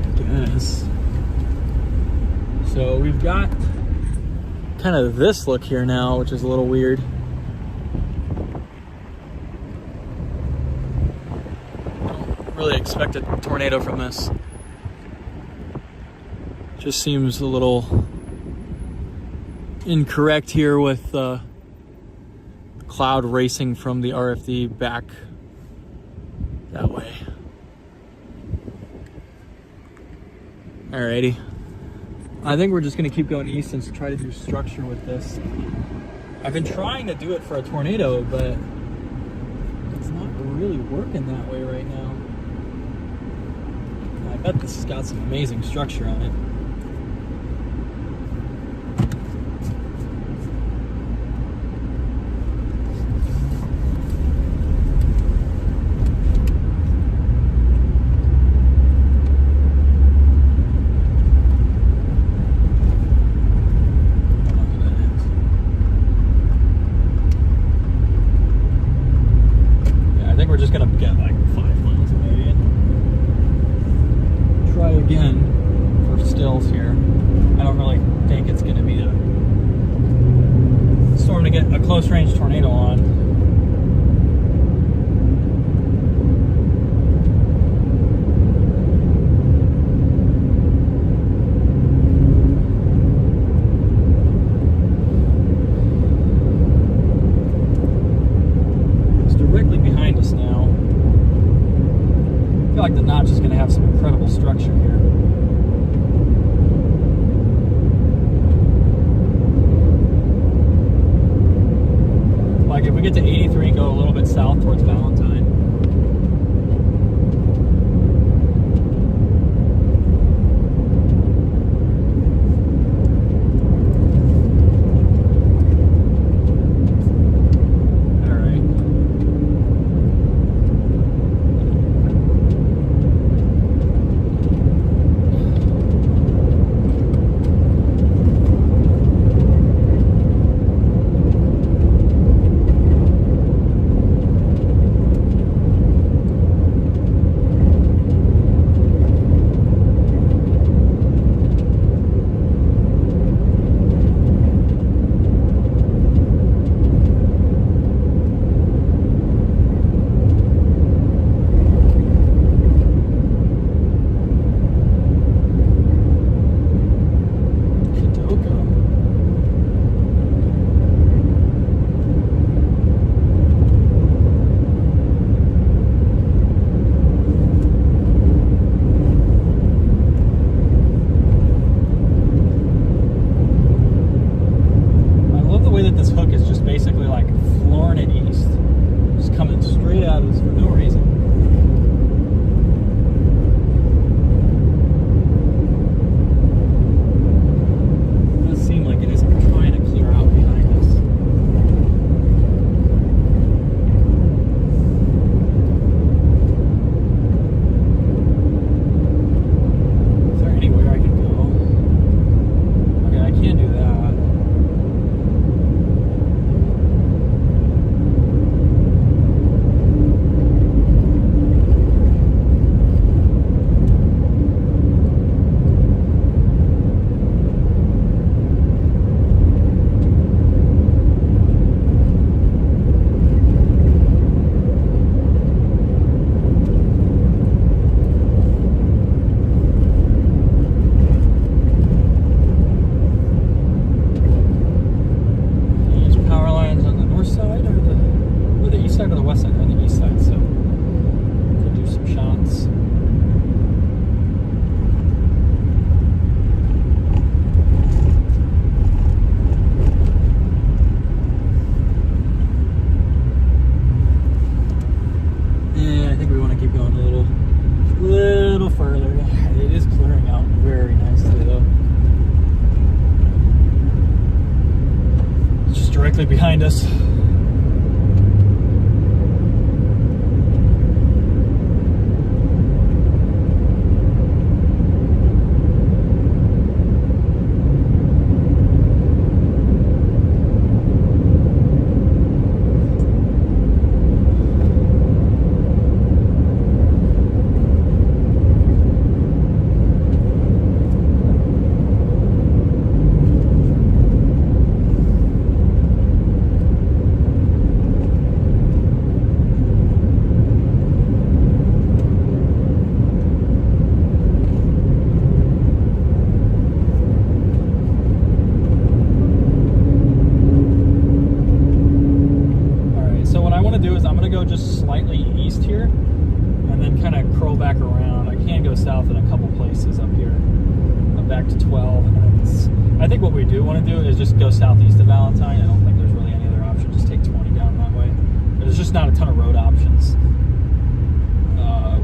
I guess. So we've got kind of this look here now, which is a little weird. Really expect a tornado from this. Just seems a little incorrect here with the cloud racing from the RFD back that way. Alrighty. I think we're just gonna keep going east and try to do structure with this. I've been trying to do it for a tornado, but it's not really working that way right now. I bet this has got some amazing structure on it. I think we're just gonna get like 5 miles away and try again for stills here. I don't really think it's gonna be a storm to get a close range tornado on. like the notch is going to have some incredible structure here. Like if we get to 83 and go a little bit south towards Valentine. Behind us. Just slightly east here and then kind of curl back around. I can go south in a couple places up here, back to 12, and then I think what we do want to do is just go southeast of Valentine. I don't think there's really any other option. Just take 20 down that way. But there's just not a ton of road options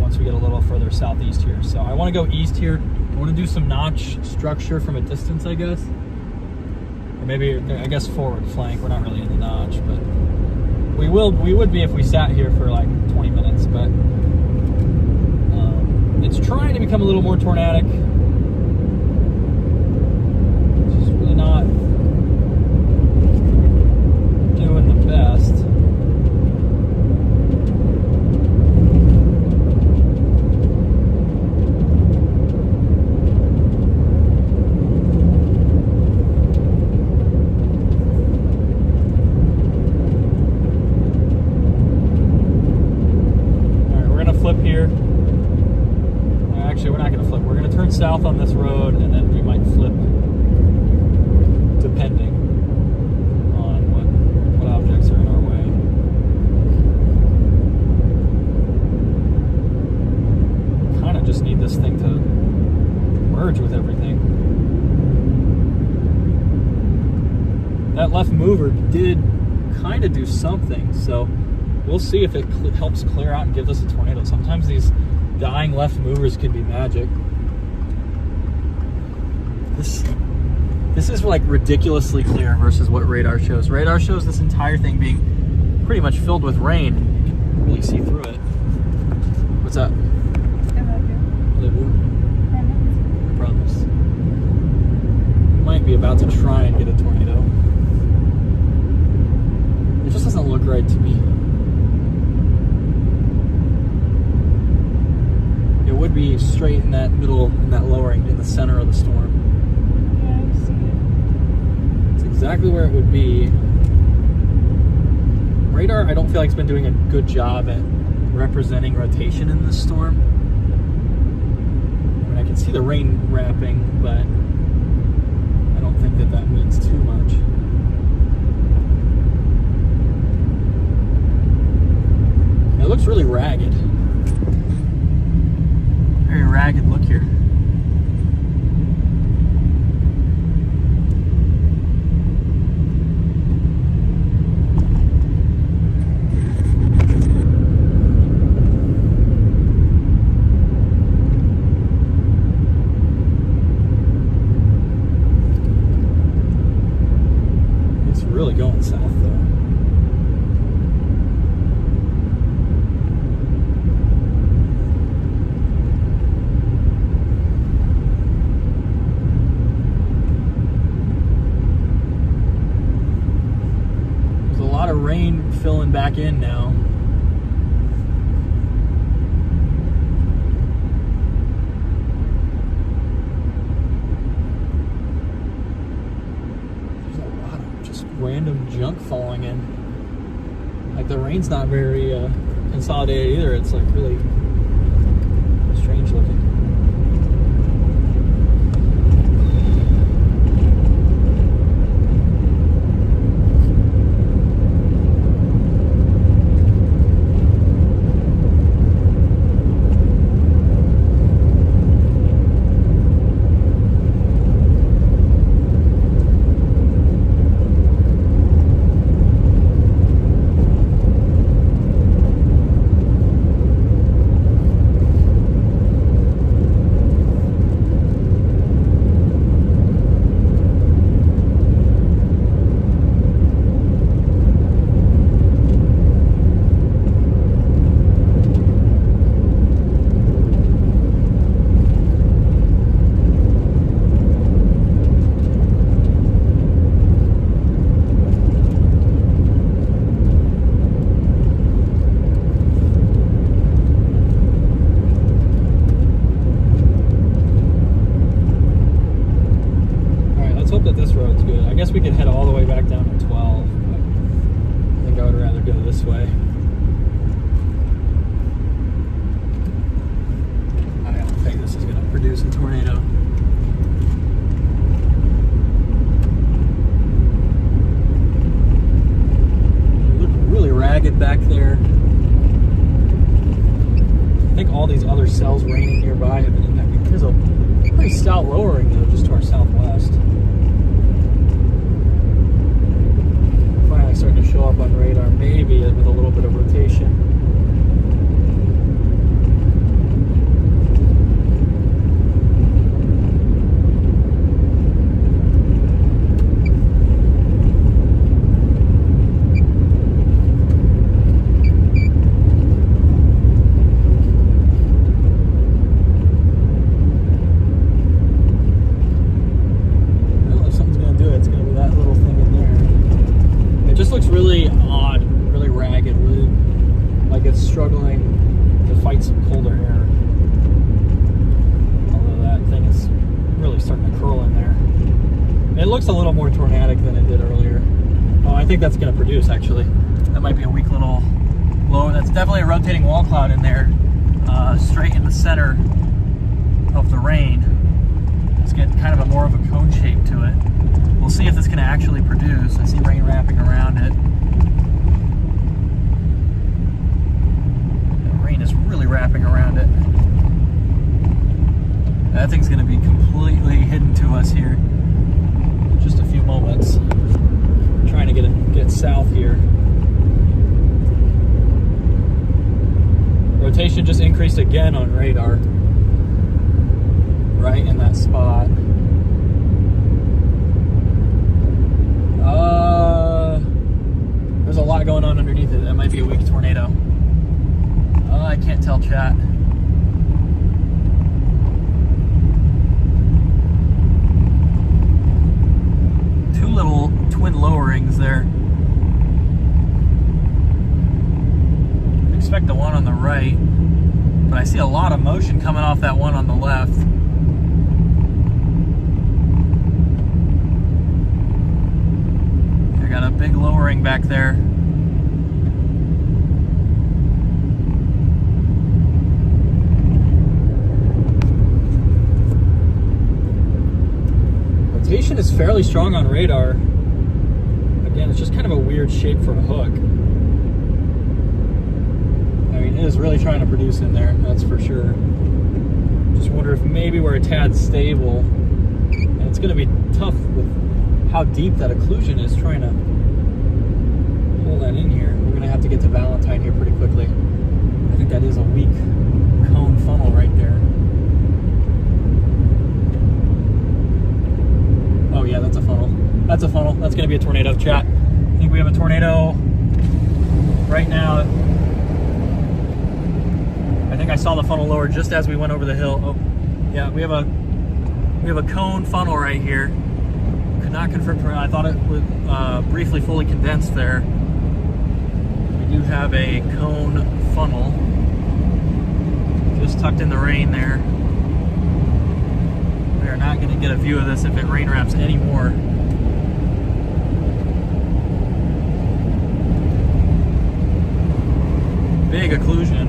once we get a little further southeast here. So I want to go east here. I want to do some notch structure from a distance, I guess, or maybe I guess forward flank. We're not really in the notch, but we would be if we sat here for like 20 minutes, but it's trying to become a little more tornadic. It's just really not doing the best. South on this road, and then we might flip depending on what objects are in our way. 1 did kind of do something. So we'll see if it helps clear out and gives us a tornado. Sometimes these dying left movers can be magic. This is like ridiculously clear versus what radar shows. Radar shows this entire thing being pretty much filled with rain. You can really see through it. What's up? I love you. Love you. I Brothers. Might be about to try and get a tornado. It just doesn't look right to me. It would be straight in that middle, in that lowering, in the center of the storm. Yeah, I see it. It's exactly where it would be. Radar, I don't feel like it's been doing a good job at representing rotation in this storm. I mean, I can see the rain wrapping, but I don't think that means too much. It looks really ragged. Very ragged look here. It's really going south though. Rain filling back in now. There's a lot of just random junk falling in. Like the rain's not very consolidated either. It's like really strange looking. We could head all the way back down to 12, but I think I would rather go this way. I don't think this is going to produce a tornado. You look really ragged back there. I think all these other cells raining nearby have been impacted. There's a pretty stout lowering though, just to our southwest. Starting to show up on radar, maybe with a little bit of rotation. Well, if something's going to do it, it's going to be that little thing in there. It just looks really odd, really ragged, really like it's struggling to fight some colder air. Although that thing is really starting to curl in there. It looks a little more tornadic than it did earlier. Oh, I think that's going to produce actually. That might be a weak little low. That's definitely a rotating wall cloud in there, straight in the center of the rain. It's getting kind of a more of a cone shape to it. We'll see if this can actually produce. I see rain wrapping around it. The rain is really wrapping around it. That thing's going to be completely hidden to us here in just a few moments. I'm trying to get south here. Rotation just increased again on radar. Right in that spot. There's a lot going on underneath it. That might be a weak tornado. I can't tell, chat. Two little twin lowerings there. I expect the one on the right, but I see a lot of motion coming off that one on the left. I got a big lowering back there. Rotation is fairly strong on radar. Again, it's just kind of a weird shape for a hook. I mean, it is really trying to produce in there, that's for sure. Just wonder if maybe we're a tad stable. And it's going to be tough with how deep that occlusion is trying to hold that in here. We're going to have to get to Valentine here pretty quickly. I think that is a weak cone funnel right there. Oh yeah, that's a funnel. That's a funnel. That's going to be a tornado, chat. I think we have a tornado right now. I think I saw the funnel lower just as we went over the hill. Oh, yeah, we have a cone funnel right here. Could not confirm tornado. I thought it was briefly fully condensed there. We do have a cone funnel just tucked in the rain there. We are not going to get a view of this if it rain wraps anymore. Big occlusion.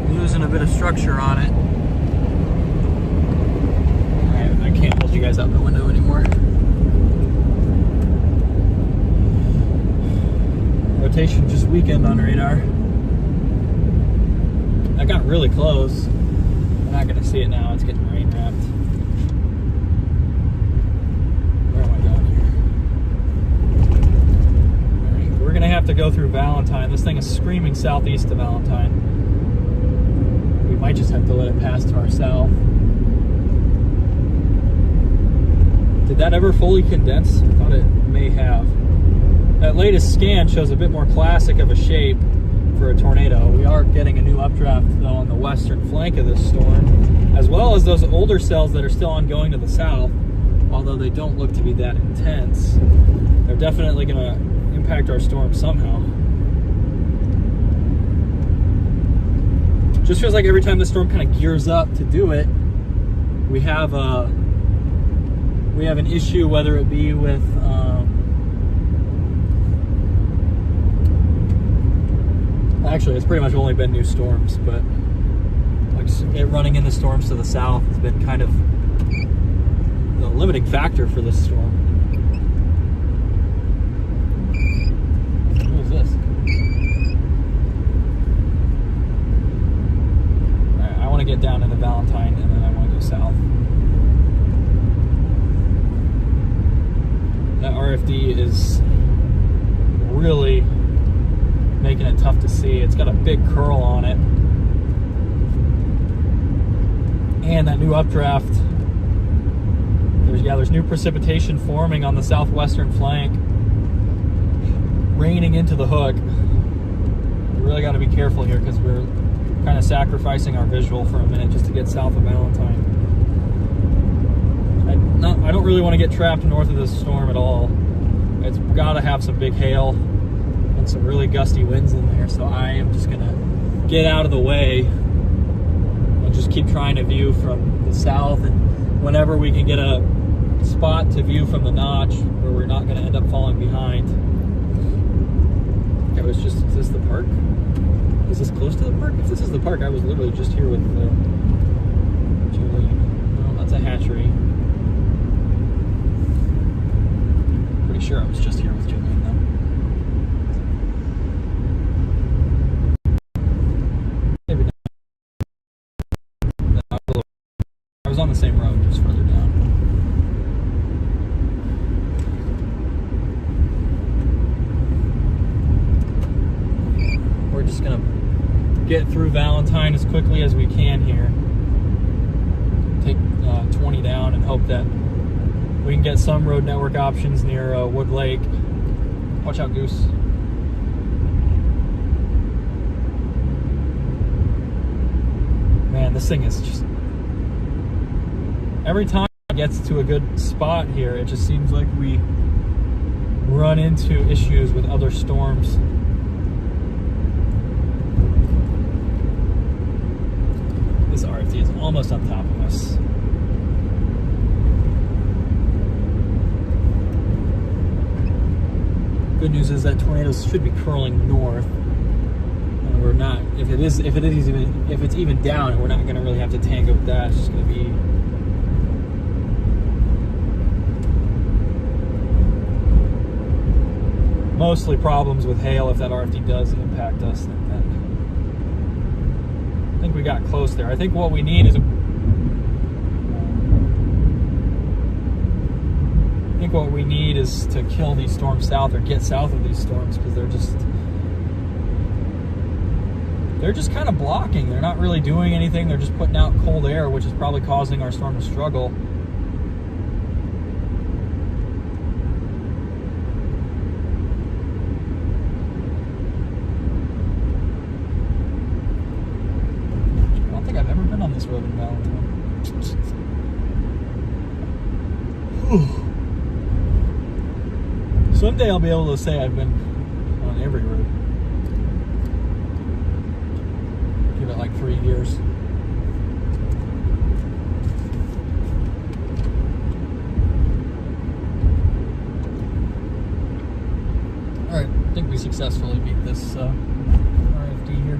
Losing a bit of structure on it. I can't hold you guys out the window anymore. Rotation just weakened on radar. I got really close. We're not going to see it now. It's getting rain wrapped. Where am I going here? Alright, we're going to have to go through Valentine. This thing is screaming southeast to Valentine. We might just have to let it pass to our south. Did that ever fully condense? I thought it may have. That latest scan shows a bit more classic of a shape for a tornado. We are getting a new updraft though on the western flank of this storm, as well as those older cells that are still ongoing to the south, although they don't look to be that intense. They're definitely going to impact our storm somehow. Just feels like every time the storm kind of gears up to do it, we have an issue, whether it be with actually, it's pretty much only been new storms, but like running into storms to the south has been kind of the limiting factor for this storm. What is this? Alright, I want to get down into Valentine and then I want to go south. That RFD is really making it tough to see. It's got a big curl on it. And that new updraft. There's new precipitation forming on the southwestern flank. Raining into the hook. We really got to be careful here because we're kind of sacrificing our visual for a minute just to get south of Valentine. I don't really want to get trapped north of this storm at all. It's got to have some big hail and some really gusty winds in there, so I am just gonna get out of the way and just keep trying to view from the south, and whenever we can get a spot to view from the notch where we're not gonna end up falling behind. Is this the park? Is this close to the park? If this is the park, I was literally just here with Julian. No, that's a hatchery. Pretty sure I was just here with Julian though. I was on the same road, just further down. get through Valentine as quickly as we can here. Take 20 down and hope that we can get some road network options near Wood Lake. Watch out, Goose. Man, this thing is just... Every time it gets to a good spot here, it just seems like we run into issues with other storms. This RFD is almost on top of us. Good news is that tornadoes should be curling north, and we're not. If it's even down, we're not going to really have to tango with that. It's just going to be mostly problems with hail if that RFD does impact us. I think we got close there. I think what we need is to kill these storms south, or get south of these storms, because they're just kind of blocking. They're not really doing anything. They're just putting out cold air, which is probably causing our storm to struggle. I don't think I've ever been on this road in Valentine. Someday I'll be able to say I've been on every road. Give it like 3 years. Alright, I think we successfully beat this RFD here.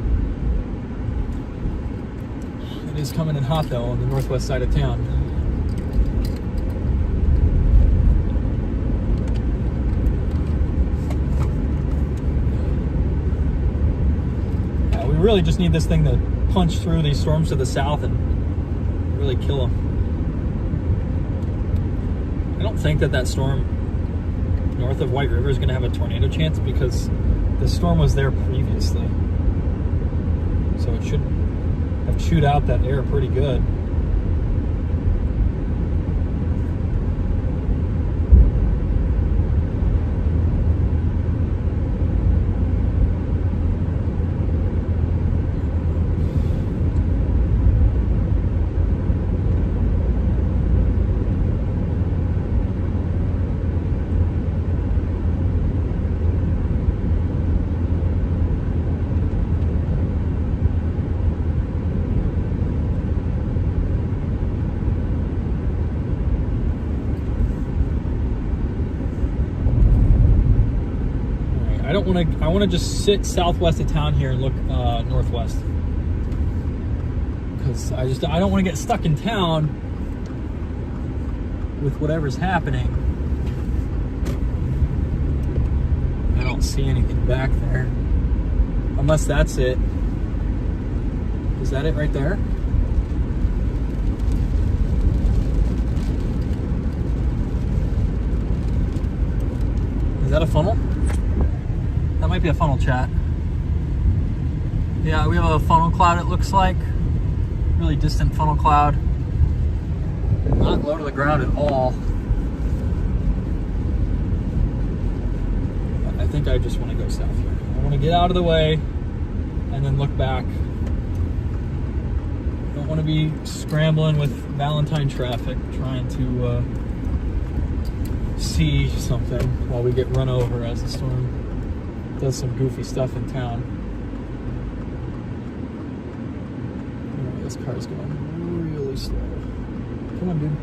It is coming in hot though on the northwest side of town. We really just need this thing to punch through these storms to the south and really kill them. I don't think that storm north of White River is going to have a tornado chance, because the storm was there previously. So it should have chewed out that air pretty good. I want to just sit southwest of town here and look northwest, because I don't want to get stuck in town with whatever's happening. I don't see anything back there, unless that's it. Is that it right there? Is that a funnel? That might be a funnel, chat. Yeah, we have a funnel cloud, it looks like. Really distant funnel cloud. Not low to the ground at all. But I think I just want to go south here. I want to get out of the way and then look back. Don't want to be scrambling with Valentine traffic trying to see something while we get run over as the storm does some goofy stuff in town. Oh, this car's going really slow. Come on, dude.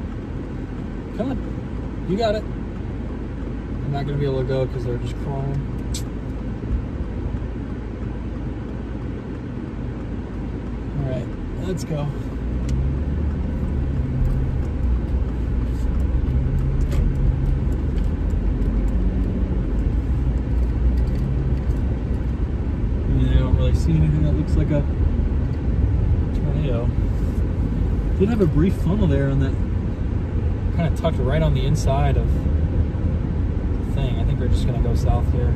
Come on. You got it. I'm not going to be able to go because they're just crawling. Alright, let's go. See anything that looks like a tornado. Did have a brief funnel there on that, kind of tucked right on the inside of the thing. I think we're just gonna go south here.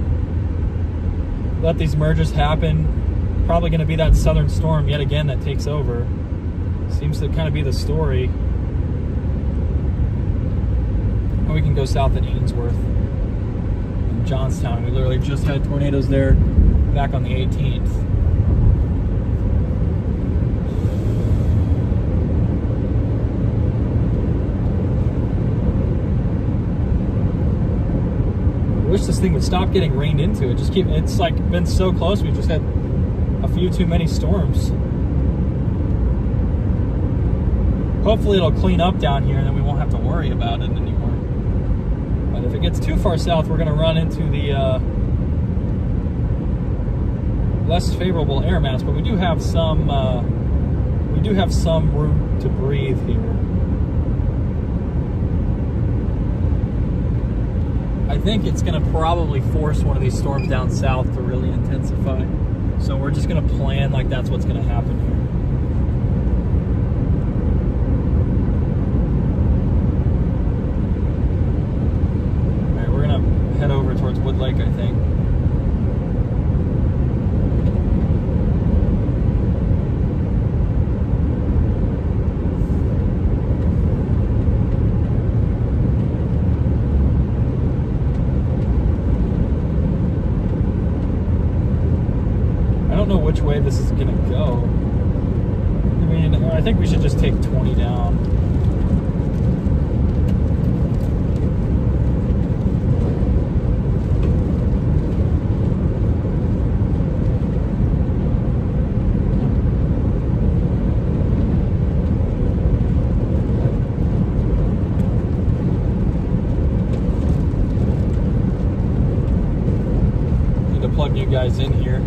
Let these merges happen. probably going to be that southern storm yet again that takes over. Seems to kind of be the story. And we can go south at Ainsworth and Johnstown. We literally just had tornadoes there back on the 18th. I wish this thing would stop getting rained into. It's like been so close. We've just had a few too many storms. Hopefully it'll clean up down here and then we won't have to worry about it anymore. But if it gets too far south, we're going to run into the less favorable air mass. But we do have some room to breathe here. I think it's going to probably force one of these storms down south to really intensify. So we're just going to plan like that's what's going to happen here. All right, we're going to head over towards Wood Lake, I think. I don't know which way this is gonna go. I mean, I think we should just take 20 down. Need to plug you guys in here.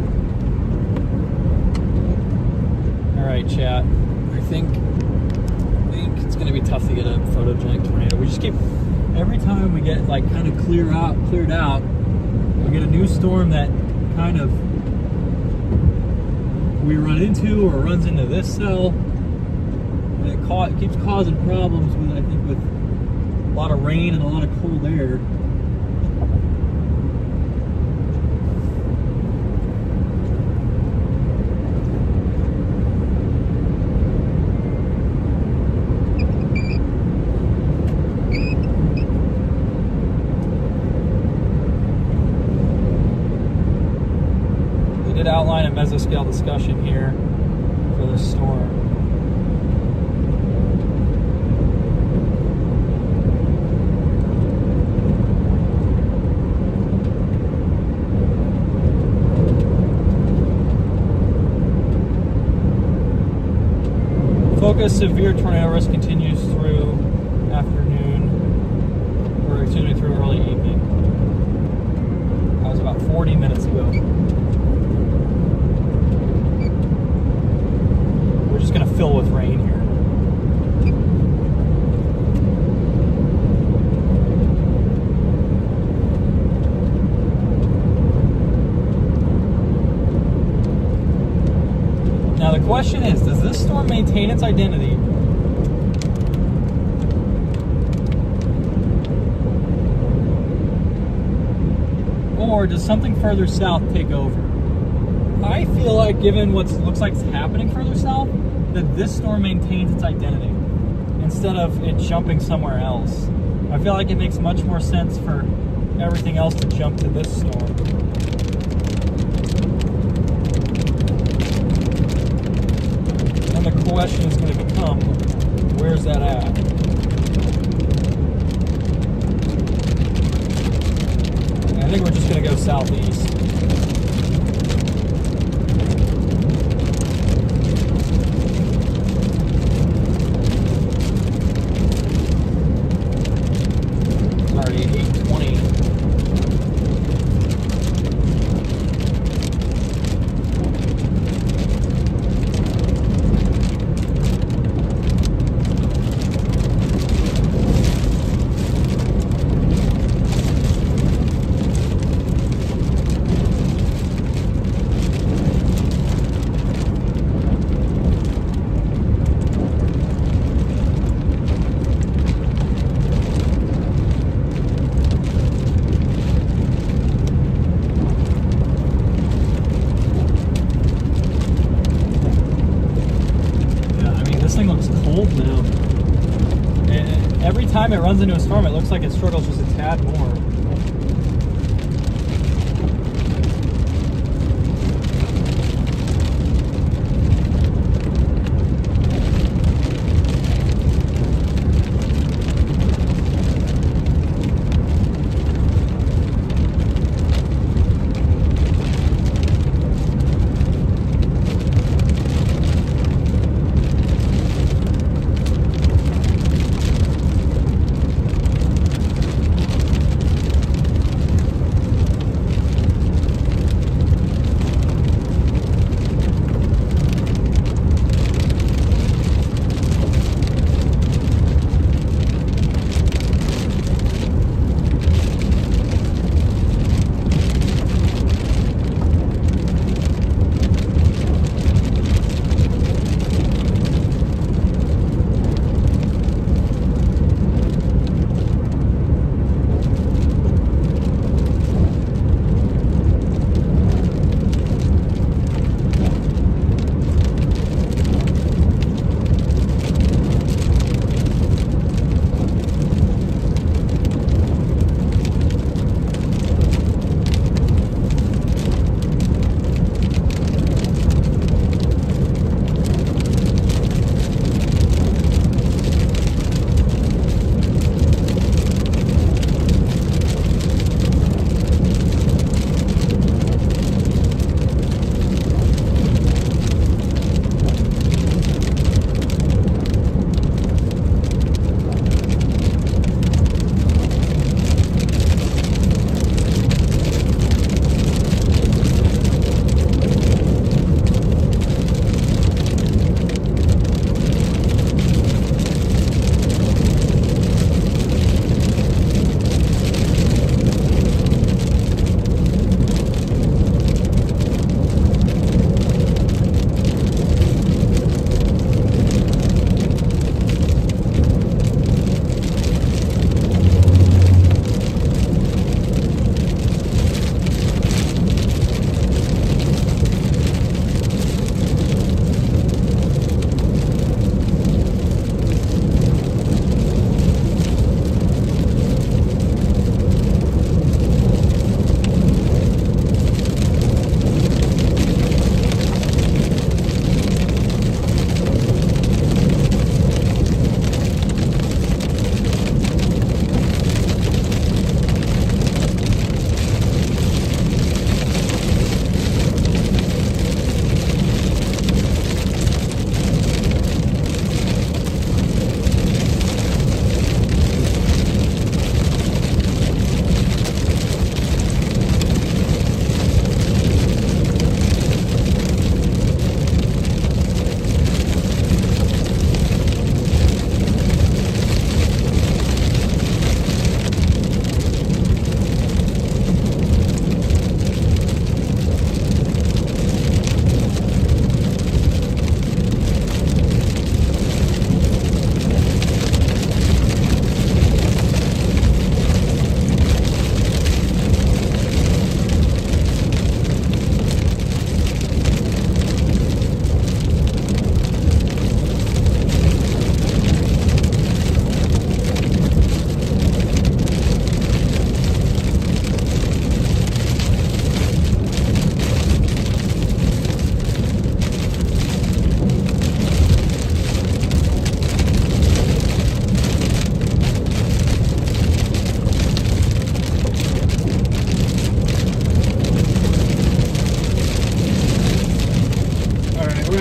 Alright, chat. I think it's going to be tough to get a photogenic tornado. We just keep, every time we get like kind of cleared out, we get a new storm that kind of we run into or runs into this cell, and it keeps causing problems with, I think, with a lot of rain and a lot of cold air. Outline a mesoscale discussion here for this storm. Focus severe tornado risk continues through afternoon, or excuse me, through early evening. That was about 40 minutes ago. Just going to fill with rain here. Now the question is, does this storm maintain its identity? Or does something further south take over? I feel like, given what looks like it's happening further south, that this storm maintains its identity instead of it jumping somewhere else. I feel like it makes much more sense for everything else to jump to this storm. And the question is going to become, where's that at? I think we're just going to go southeast. runs into a storm, it looks like it struggles just a tad more.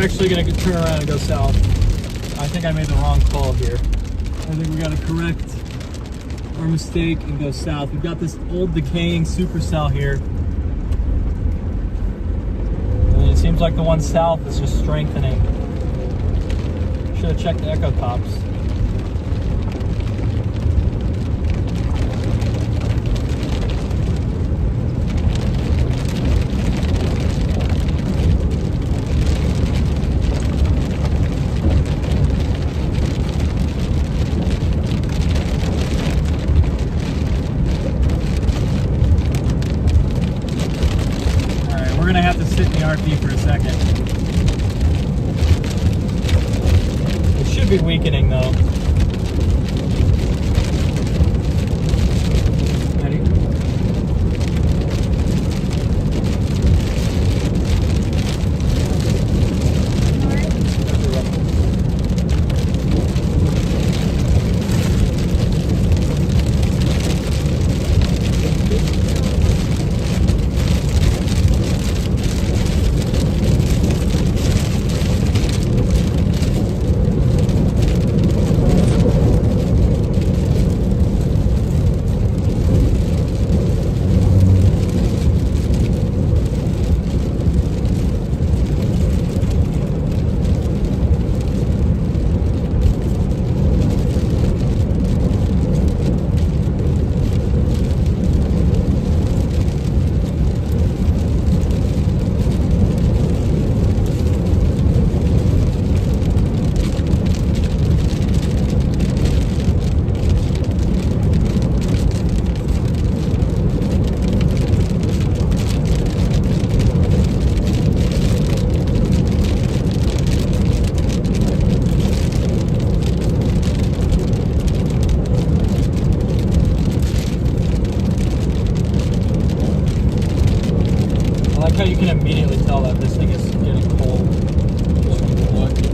we're actually going to turn around and go south. I think I made the wrong call here. I think we got to correct our mistake and go south. We've got this old decaying supercell here. And it seems like the one south is just strengthening. Should have checked the echo tops. We're gonna have to sit in the RP for a second. It should be weakening though. how you can immediately tell that this thing is getting cold just from the look.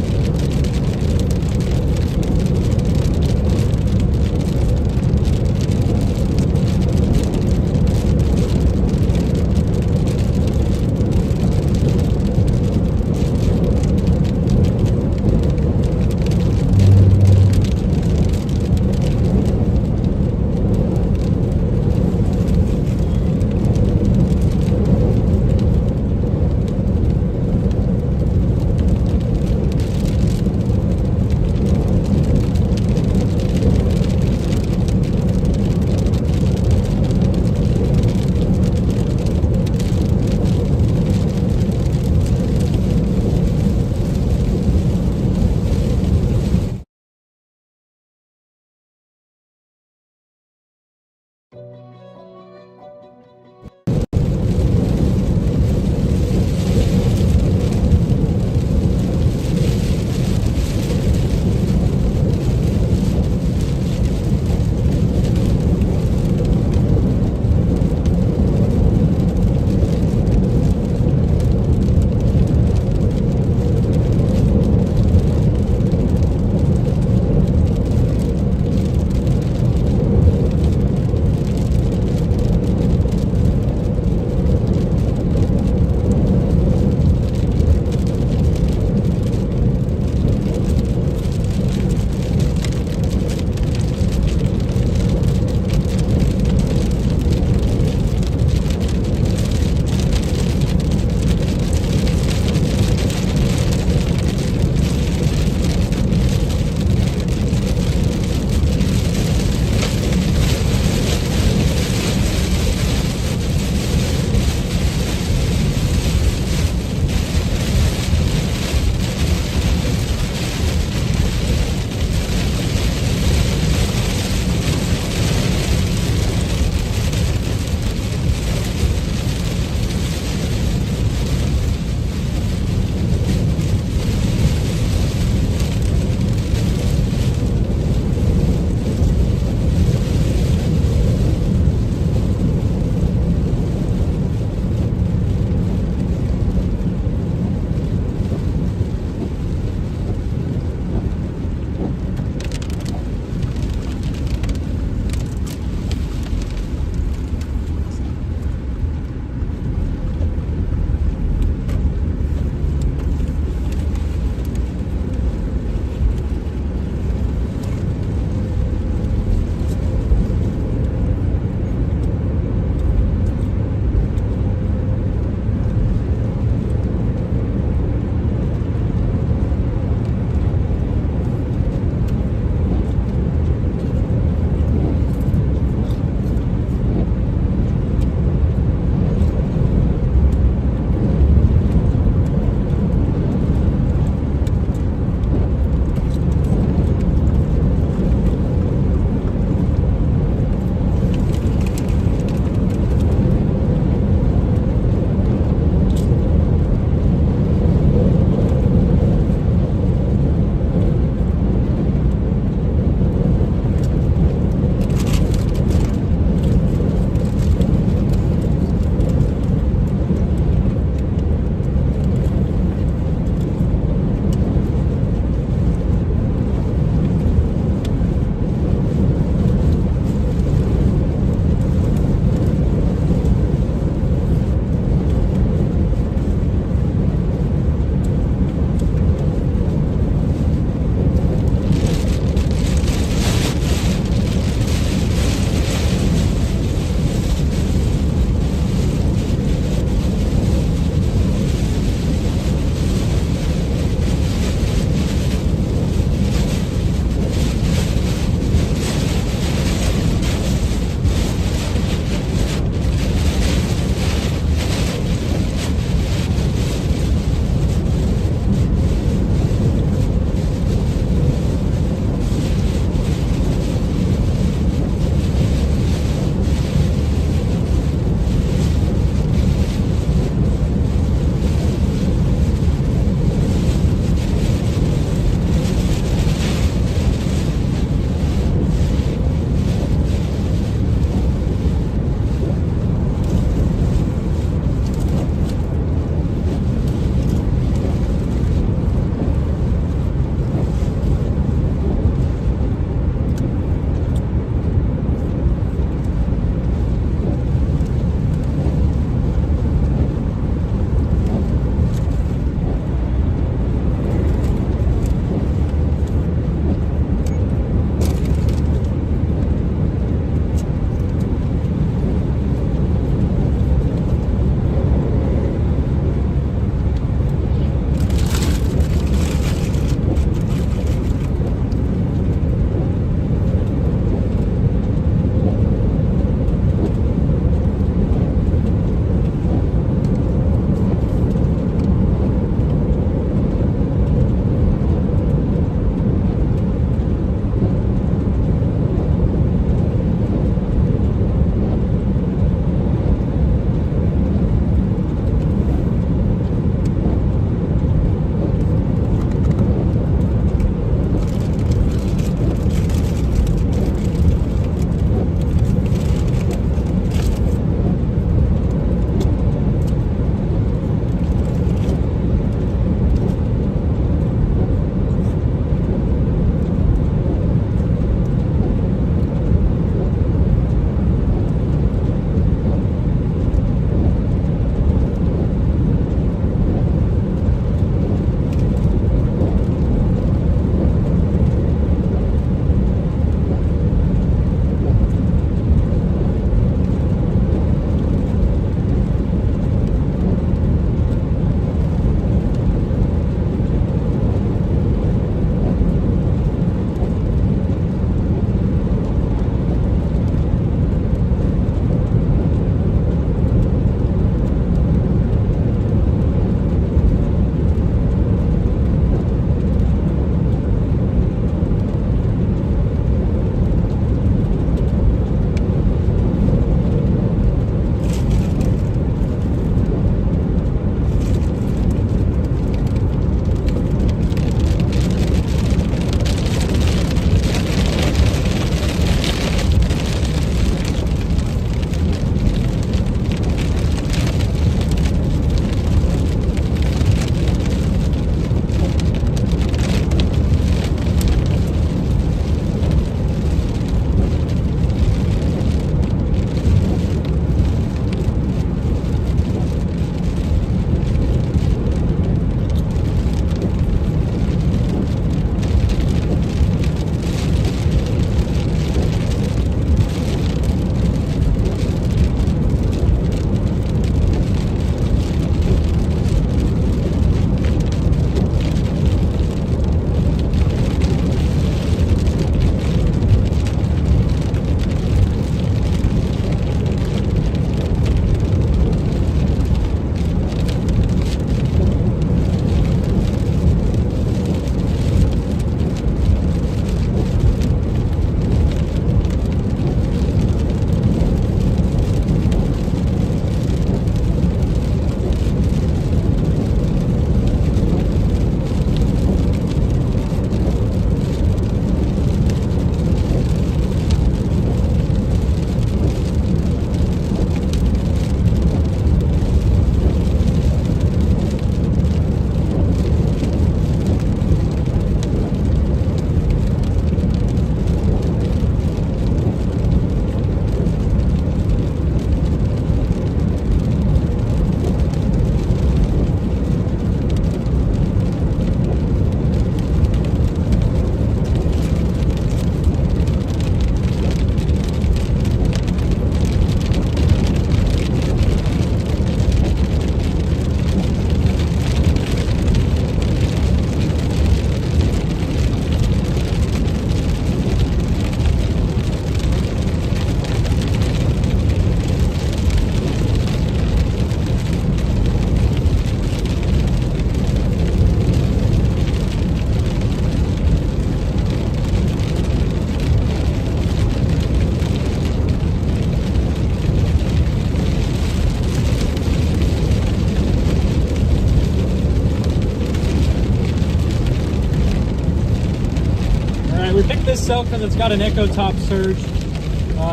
cell because it's got an echo top surge.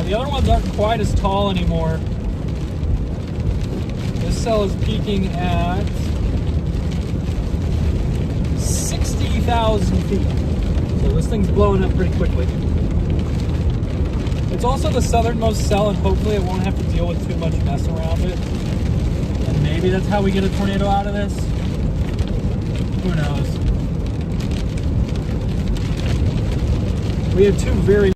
The other ones aren't quite as tall anymore. This cell is peaking at 60,000 feet. So this thing's blowing up pretty quickly. It's also the southernmost cell, and hopefully it won't have to deal with too much mess around it. And maybe that's how we get a tornado out of this. Who knows? We have two very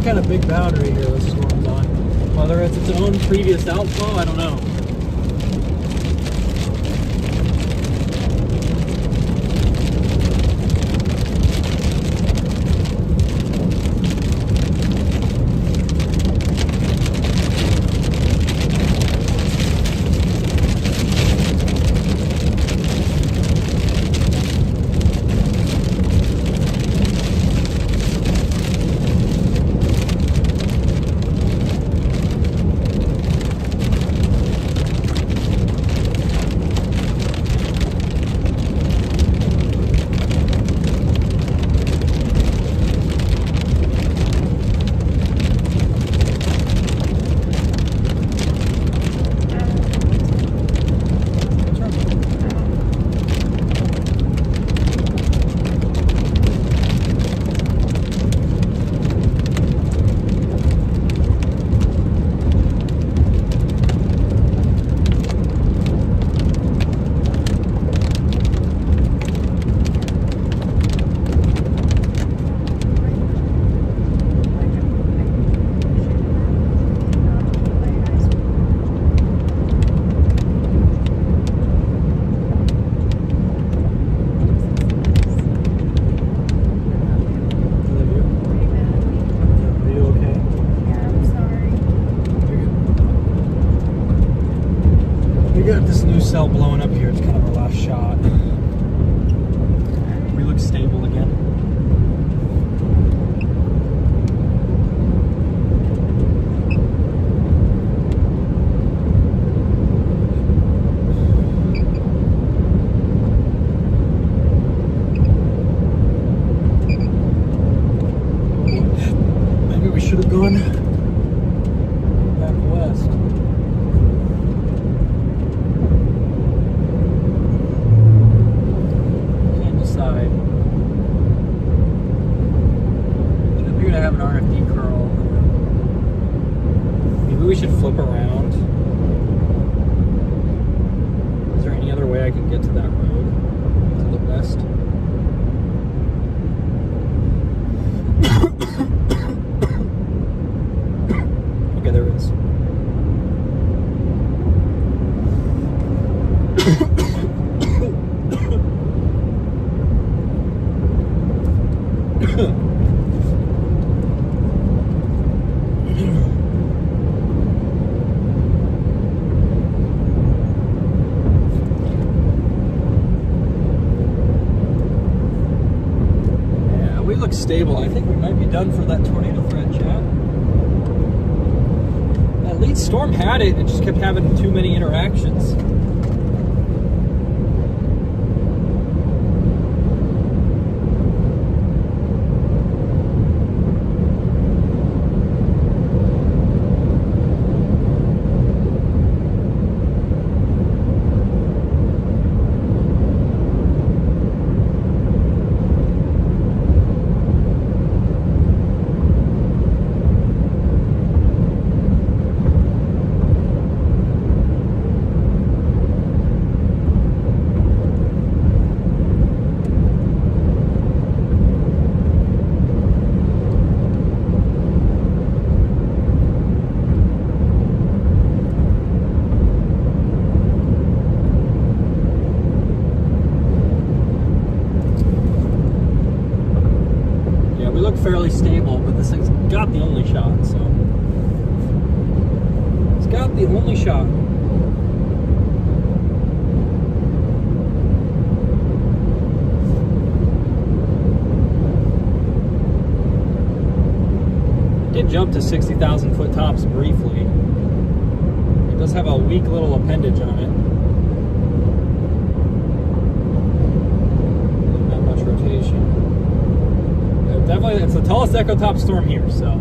kind of big boundary here this storm's on. Whether it's its own previous outflow, I don't know. Cell blowing up here. It's kind of our last shot. We look stable again. Maybe we should have gone back west. Have an RFD curl. Maybe we should flip around. Is there any other way I can get to that road to the west? Okay, there it is. Stable. I think we might be done for that tornado threat, chat. That lead storm had it. It just kept having too many interactions. fairly stable, but this thing's got the only shot, so. It's got the only shot. Did jump to 60,000 foot tops briefly. It does have a weak little appendage on it. Not much rotation. Definitely, it's the tallest echo top storm here, so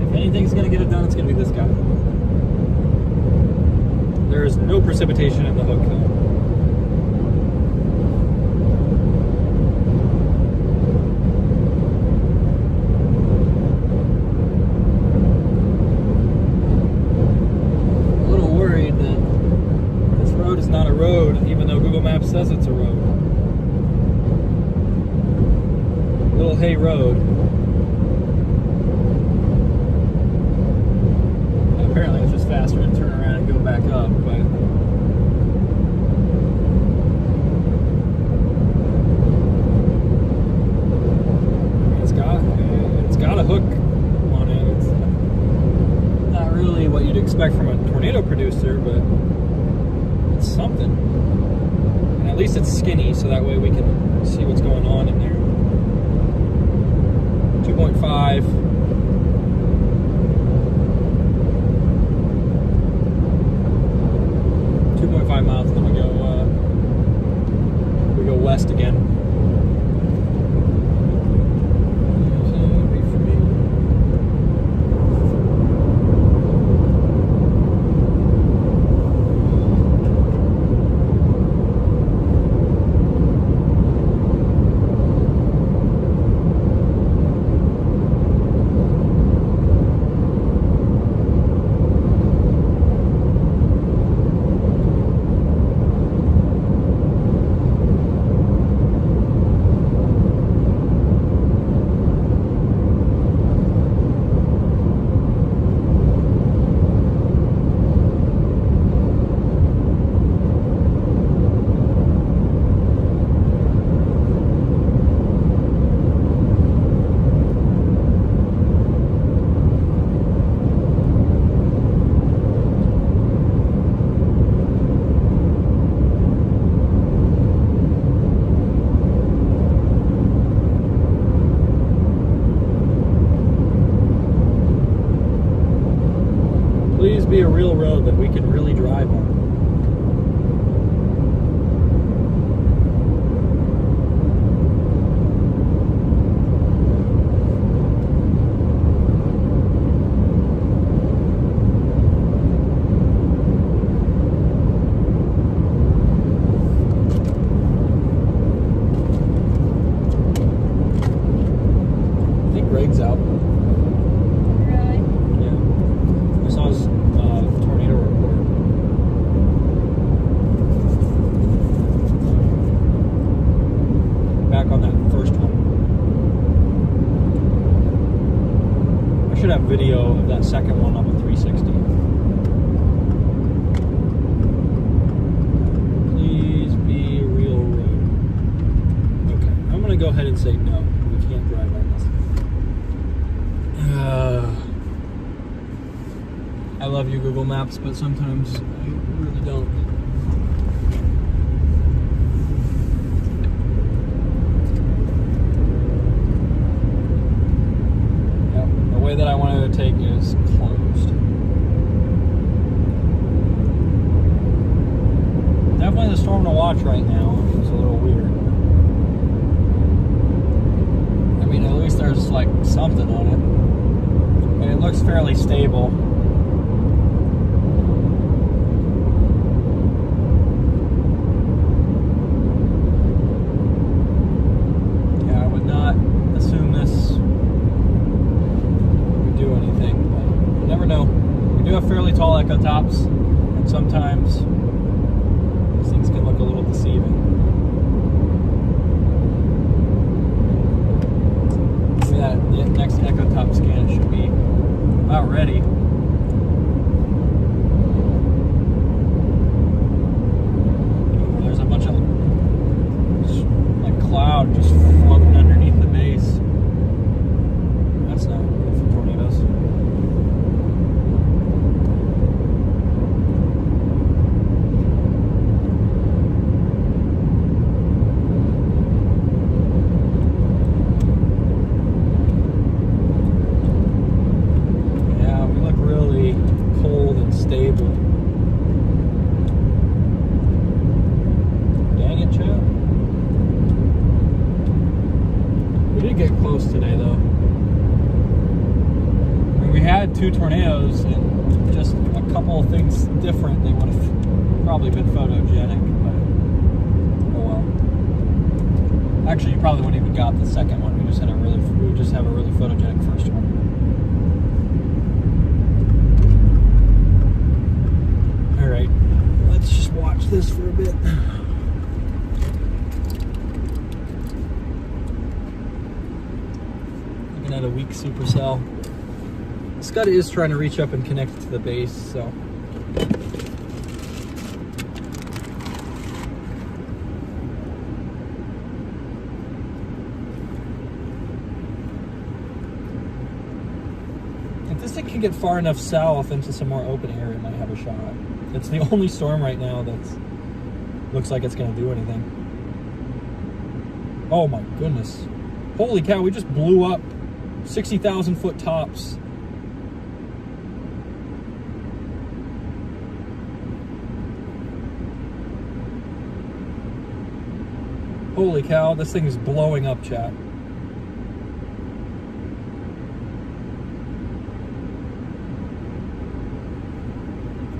if anything's going to get it done, it's going to be this guy. There is no precipitation in the hook, though. Even though Google Maps says it's a road. Little hay road. And apparently it's just faster to turn around and go back up, but it's got a hook on it. It's not really what you'd expect from a tornado producer, but it's something. And at least it's skinny, so that way we can see what's going on in there. 2.5. miles, and then we go west again. Please be a real road that we can really drive on. I think Greg's out. Should have video of that second one on the 360. Please be a real road. Okay, I'm gonna go ahead and say no. We can't drive on this. I love you, Google Maps, but sometimes I really don't. That I wanted to take is closed. Definitely the storm to watch right now. It's a little weird. I mean, at least there's like something on it. But it looks fairly stable. Yeah, I would not assume this do anything, but you never know. We do have fairly tall echo tops, and sometimes these things can look a little deceiving. Maybe that next echo top scan should be about ready. There's a bunch of like cloud just floating underneath the base. tornadoes today, though. I mean, we had 2 tornadoes, and just a couple of things different. They would have probably been photogenic, but oh well. Actually, you probably wouldn't even got the second one. We just have a really photogenic first one. All right, let's just watch this for a bit. Looking at a weak supercell. Scud is trying to reach up and connect to the base, so. If this thing can get far enough south into some more open air, it might have a shot. It's the only storm right now that's looks like it's going to do anything. Oh my goodness. Holy cow, we just blew up 60,000 foot tops. Holy cow, this thing is blowing up, chat.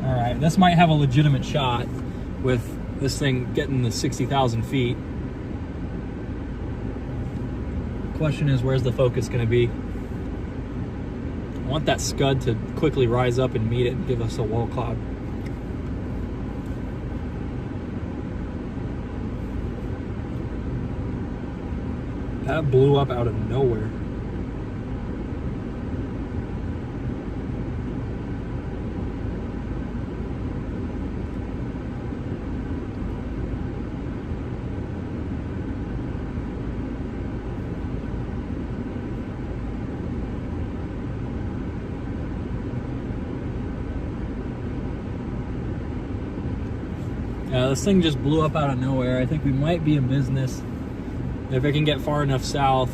Alright, this might have a legitimate shot with this thing getting the 60,000 feet. Question is, where's the focus going to be? I want that Scud to quickly rise up and meet it and give us a wall cloud. That blew up out of nowhere. Yeah, this thing just blew up out of nowhere. I think we might be in business if it can get far enough south.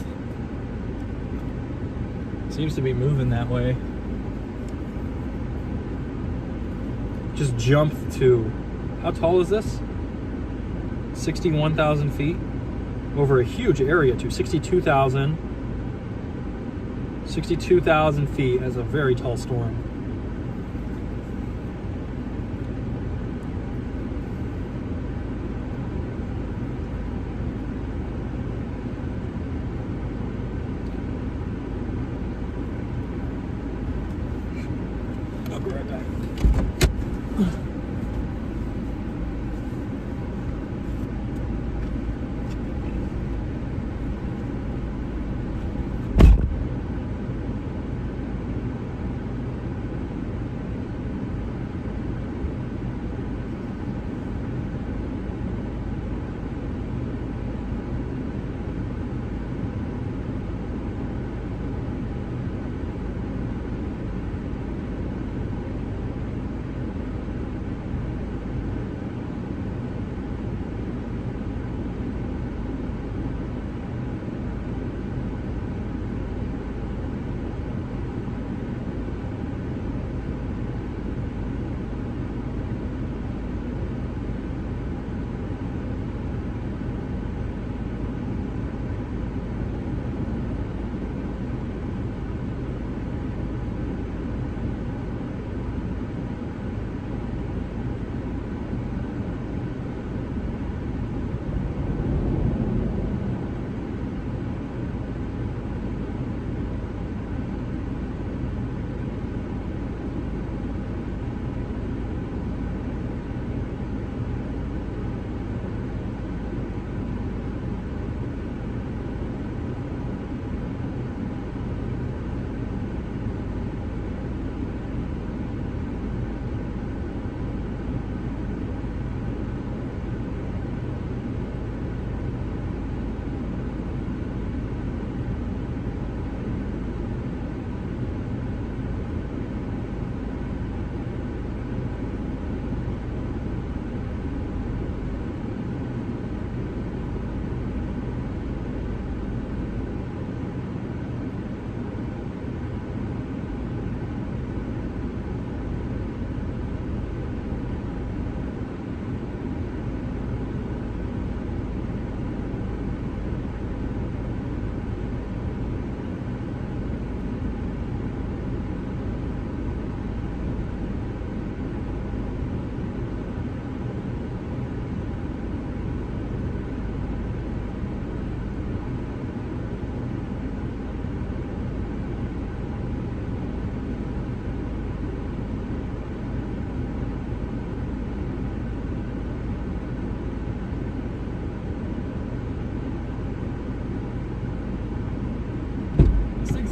Seems to be moving that way. Just jumped to, how tall is this? 61,000 feet over a huge area too. 62,000 feet as a very tall storm. I'll be right back.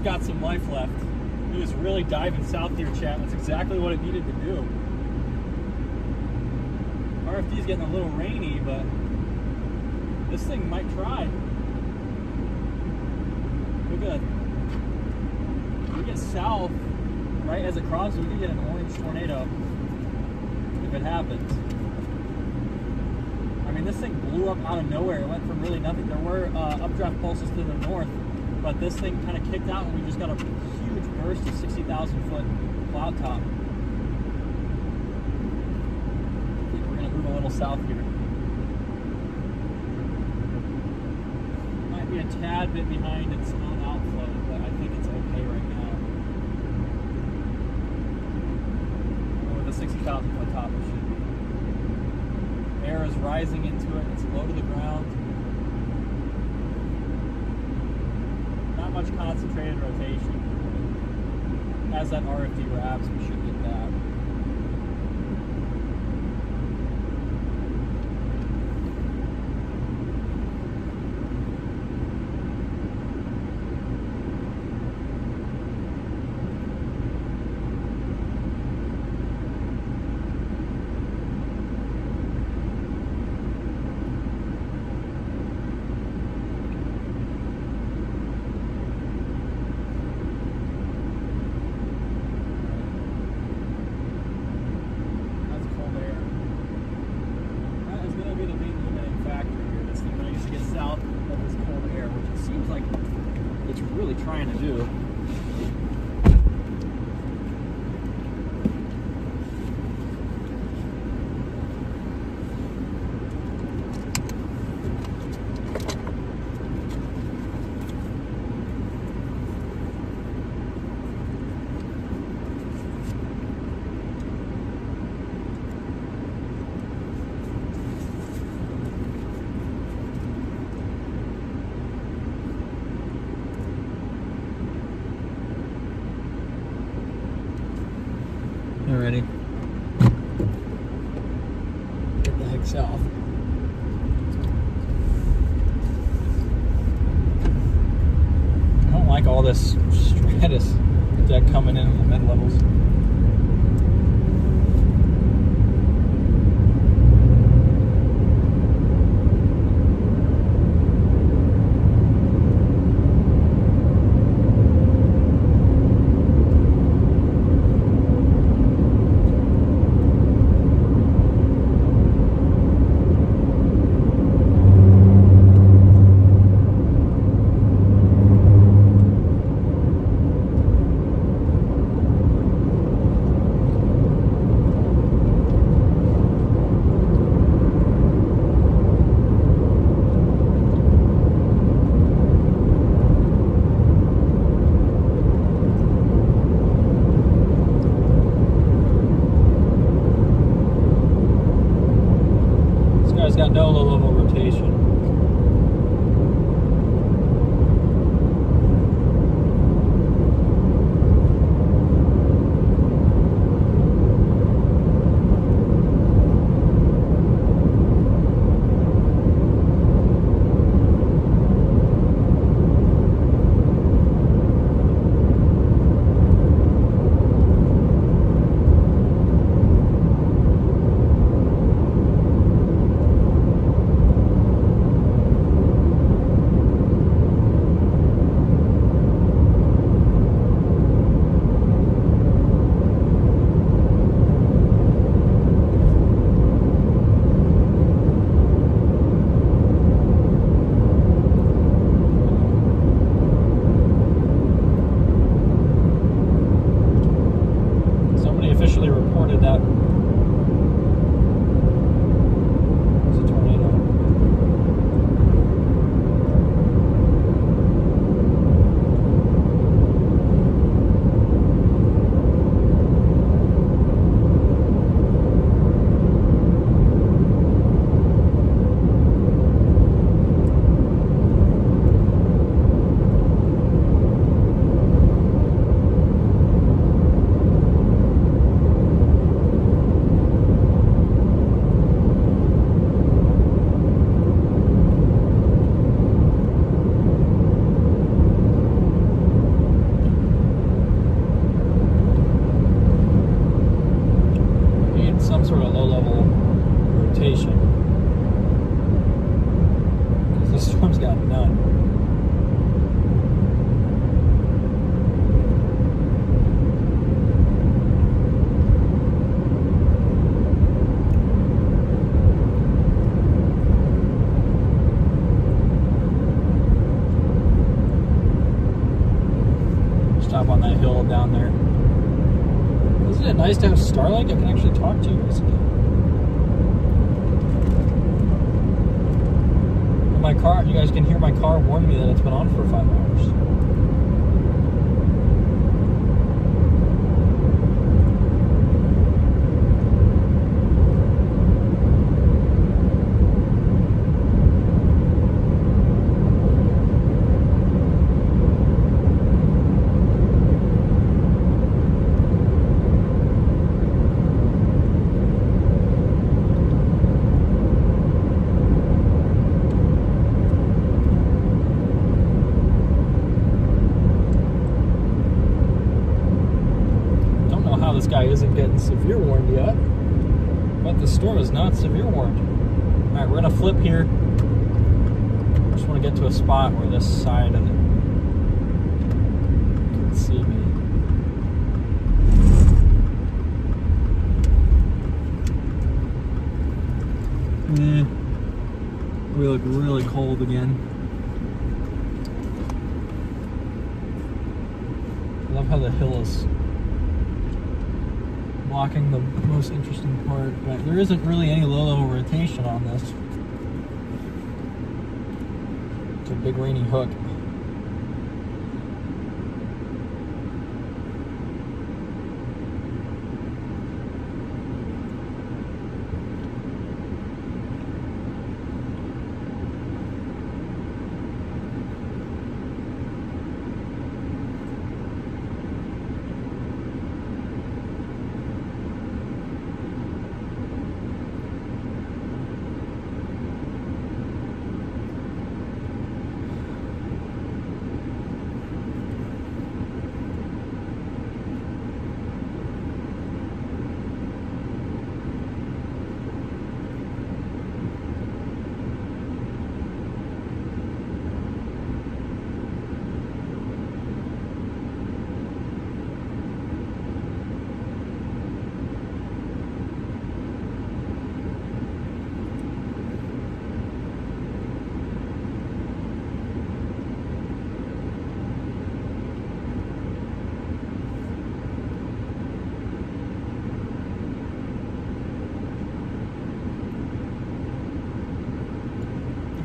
got some life left. He was really diving south here, chat. That's exactly what it needed to do. RFD's getting a little rainy, but this thing might try. Look at that. We get south, right as it crosses, we could get an orange tornado if it happens. I mean, this thing blew up out of nowhere. It went from really nothing. There were updraft pulses to the north, but this thing kind of kicked out and we just got a huge burst of 60,000 foot cloud top. I think we're going to move a little south here. Might be a tad bit behind its own outflow, but I think it's okay right now. With a 60,000 foot top, it should be. Air is rising into it. It's low to the ground. Not much concentrated rotation. As that RFD wraps, we should get that. Trying to do. Ready? Get the heck south. I don't like all this stratus deck coming in the mid levels. on that hill down there. Isn't it nice to have Starlink? I can actually talk to you guys again. My car, you guys can hear my car warn me that it's been on for 5 hours. This guy isn't getting severe warned yet, but the storm is not severe warned. All right, we're gonna flip here. Just want to get to a spot where this side of it can see me. We look really cold again. I love how the hill is blocking the most interesting part, but there isn't really any low-level rotation on this. It's a big rainy hook.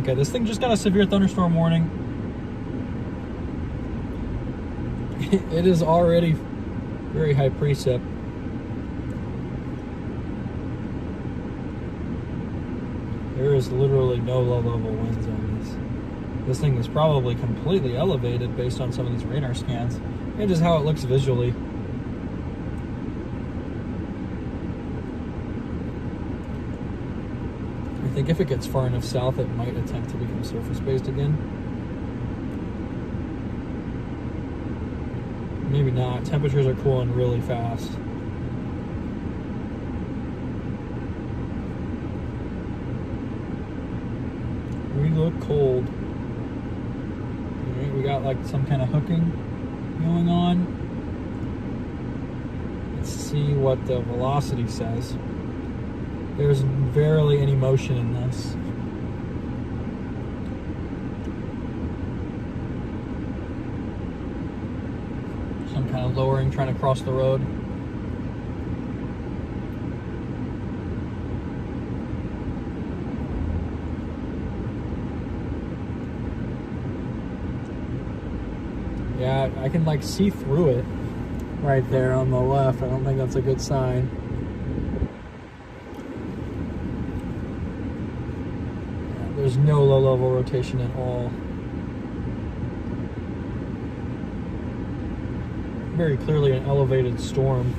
Okay, this thing just got a severe thunderstorm warning. It is already very high precip. There is literally no low-level winds on this. This thing is probably completely elevated based on some of these radar scans and just how it looks visually. I think if it gets far enough south, it might attempt to become surface-based again. Maybe not. Temperatures are cooling really fast. We look cold. Alright, we got like some kind of hooking going on. Let's see what the velocity says. There's barely any motion in this. Some kind of lowering, trying to cross the road. Yeah, I can like see through it right there on the left. I don't think that's a good sign. There's no low-level rotation at all. Very clearly an elevated storm.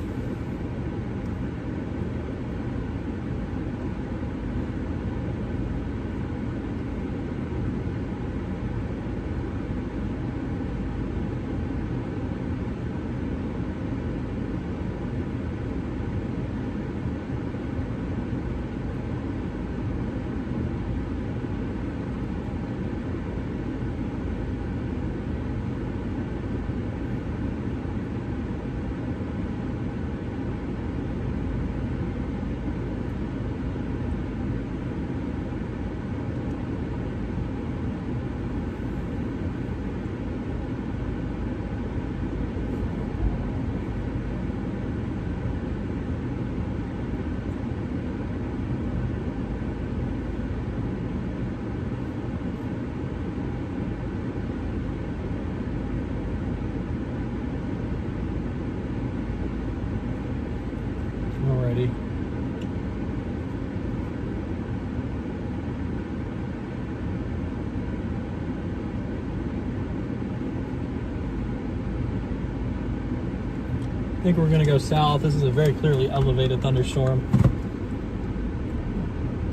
I think we're gonna go south. This is a very clearly elevated thunderstorm.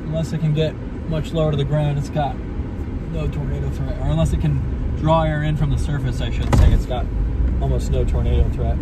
Unless it can get much lower to the ground, it's got no tornado threat. Or unless it can draw air in from the surface, I should say, it's got almost no tornado threat.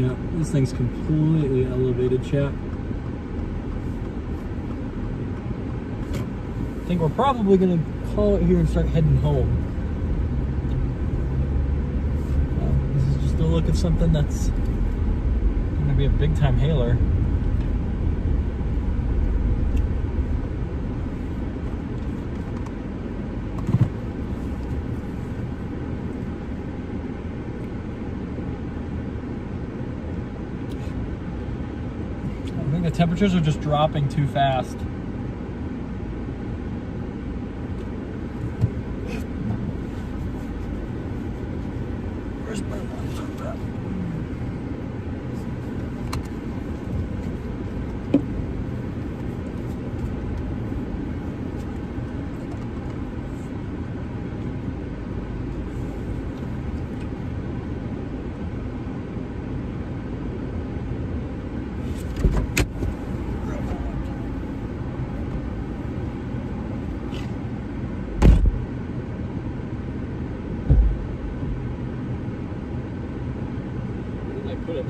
Yeah, this thing's completely elevated, chat. I think we're probably gonna call it here and start heading home. This is just a look at something that's gonna be a big time hailer. I think the temperatures are just dropping too fast. Where's my laptop at? Put it.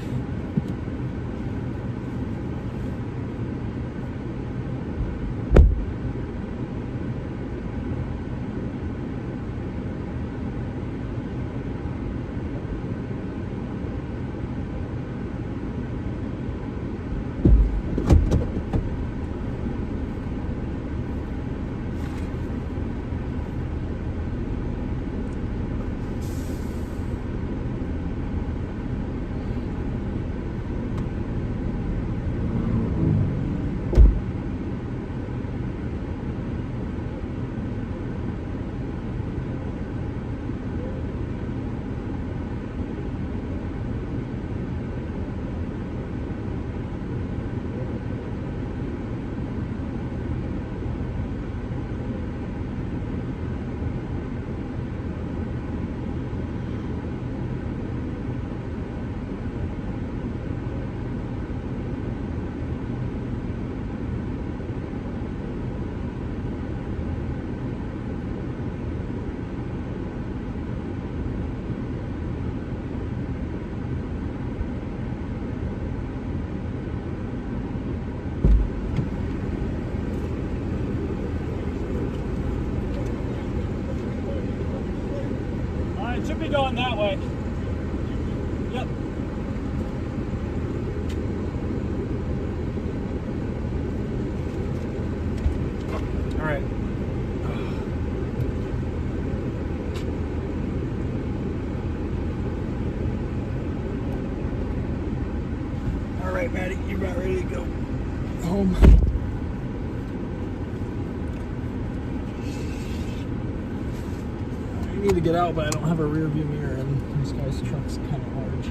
It should be going that way. Yep. All right. All right, Maddie, you about ready to go home? I need to get out, but I don't have a rear view mirror, and this guy's truck's kind of large.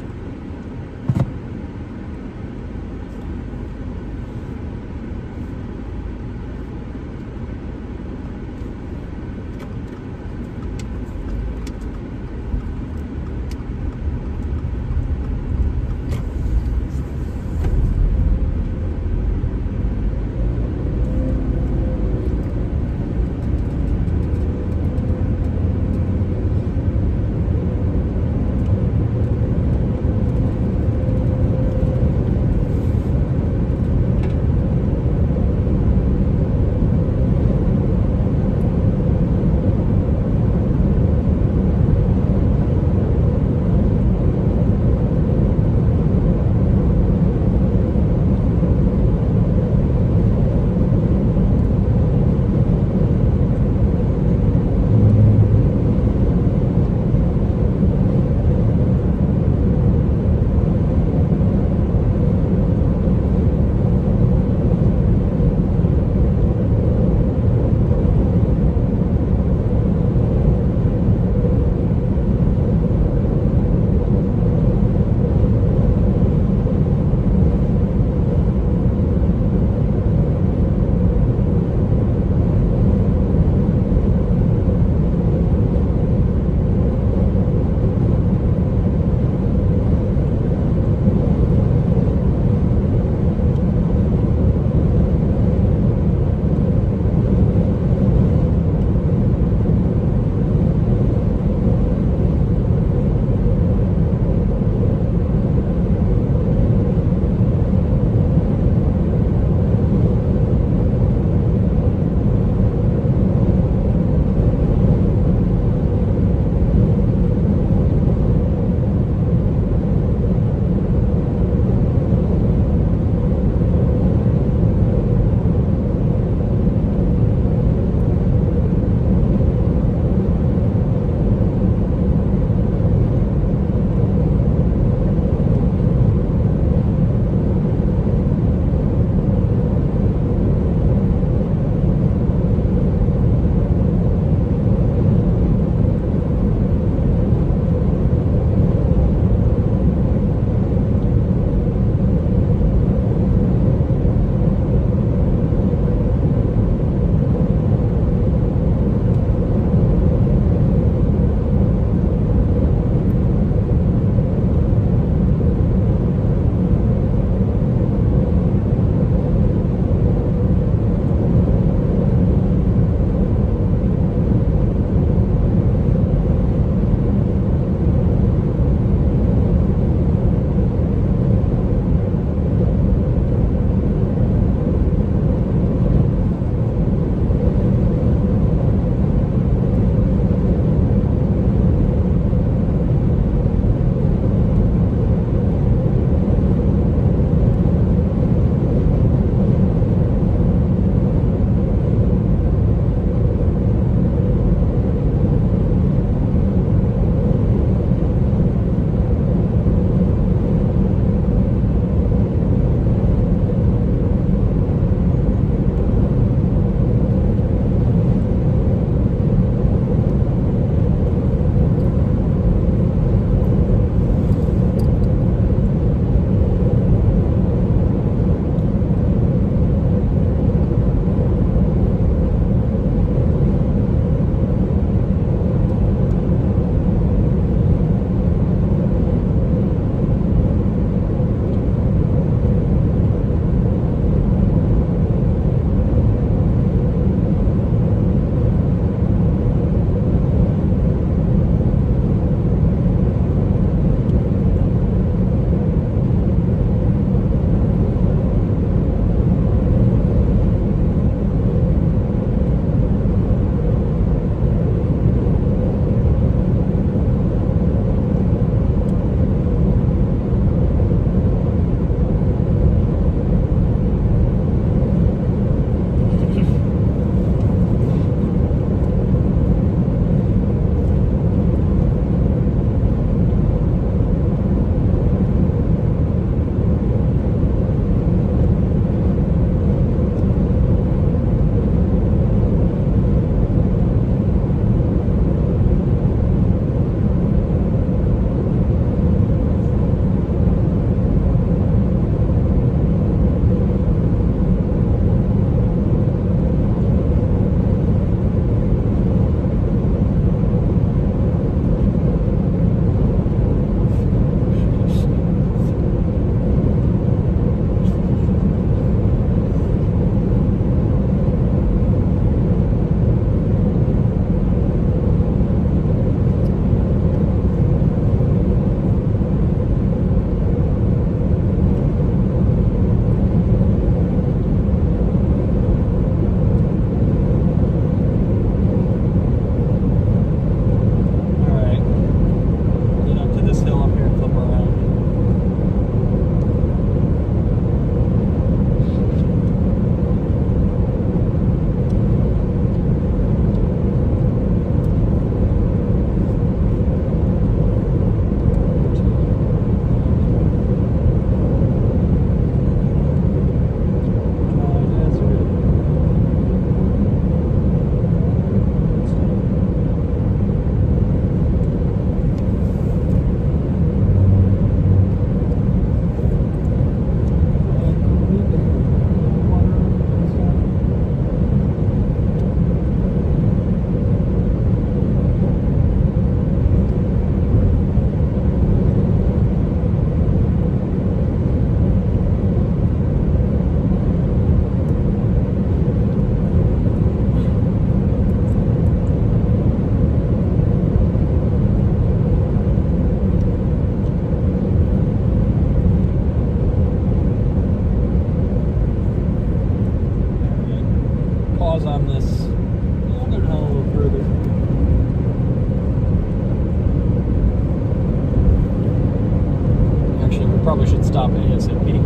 probably should stop ASAP.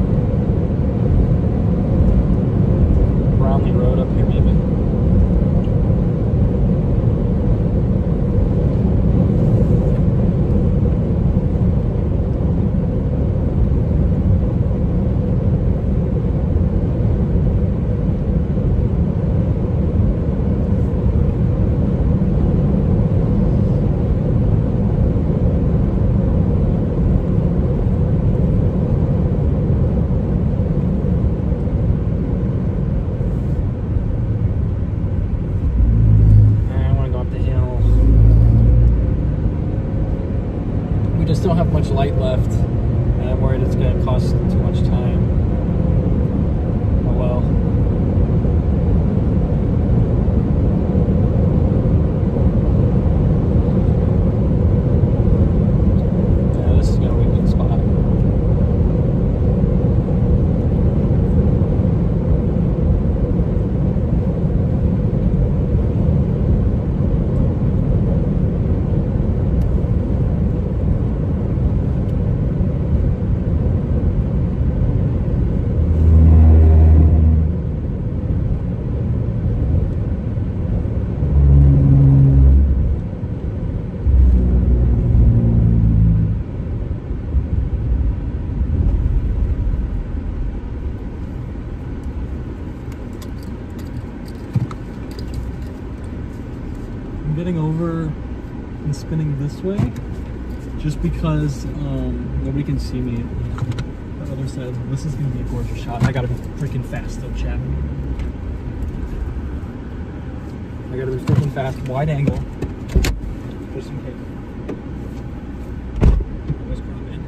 Brownlee Road up here, maybe. Don't have much light left, and I'm worried it's going to cost too much time. Oh well. Yeah, this is going to be a good spot. Getting over and spinning this way just because nobody can see me on the other side. This is going to be a gorgeous shot. I got to be freaking fast though, chat. I got to be freaking fast. Wide angle. Just in case. Always crop in.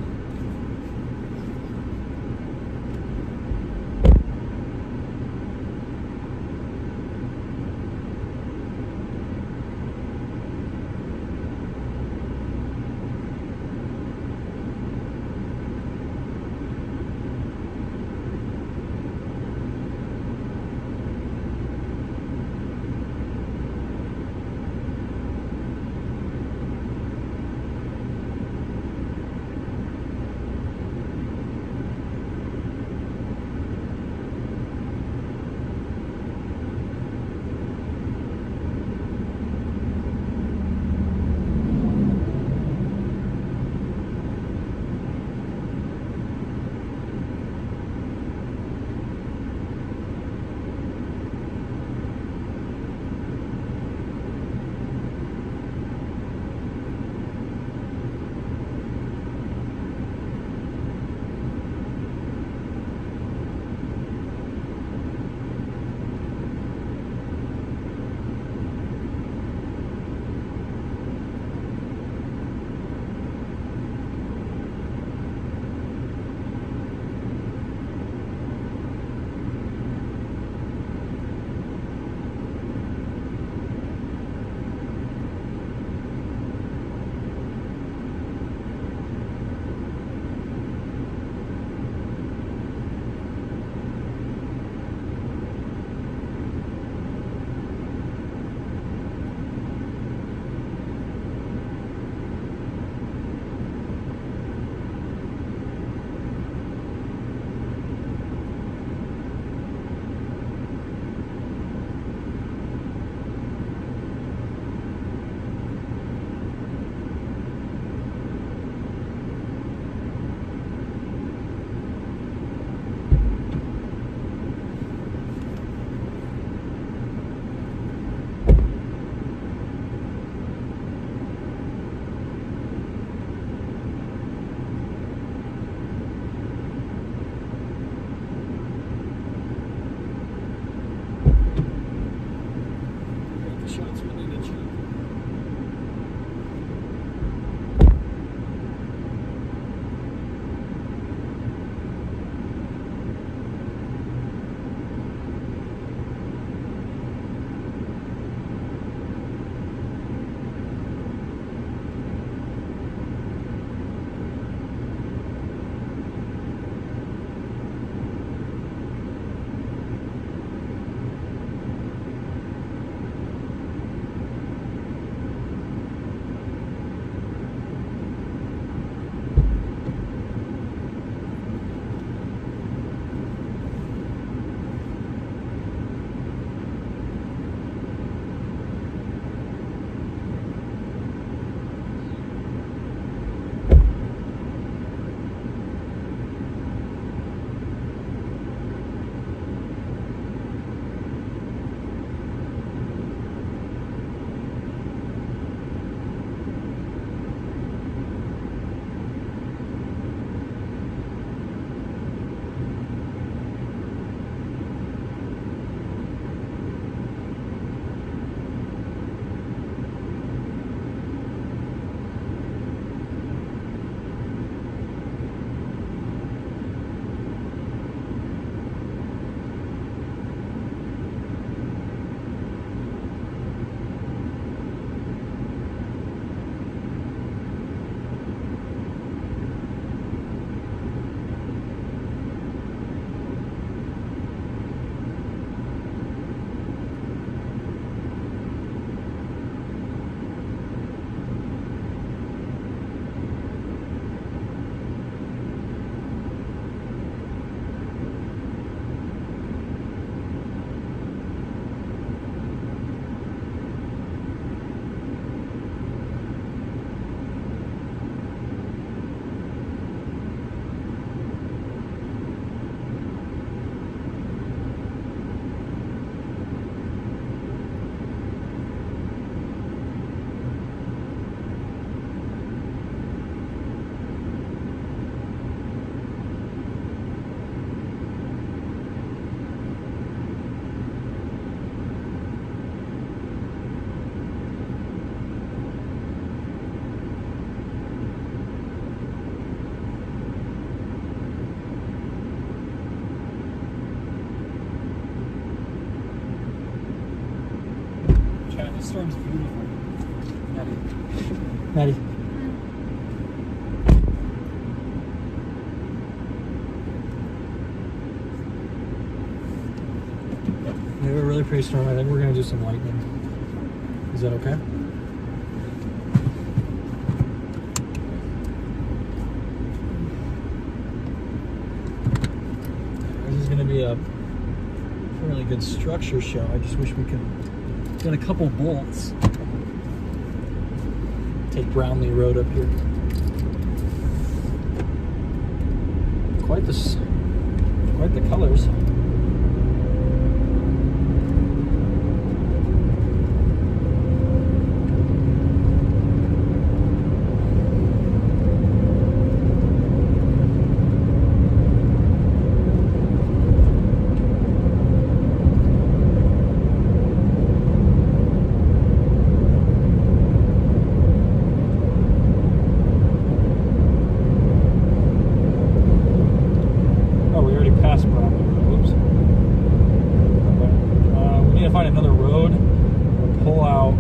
Maddie. We have a really pretty storm. I think we're going to do some lightning. Is that okay? This is going to be a fairly good structure show. I just wish we could get a couple bolts. Take Brownlee Road up here. Quite the colors. Find another road. We'll pull out.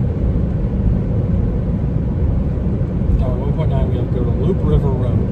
At 1.9, we have to go to Loop River Road.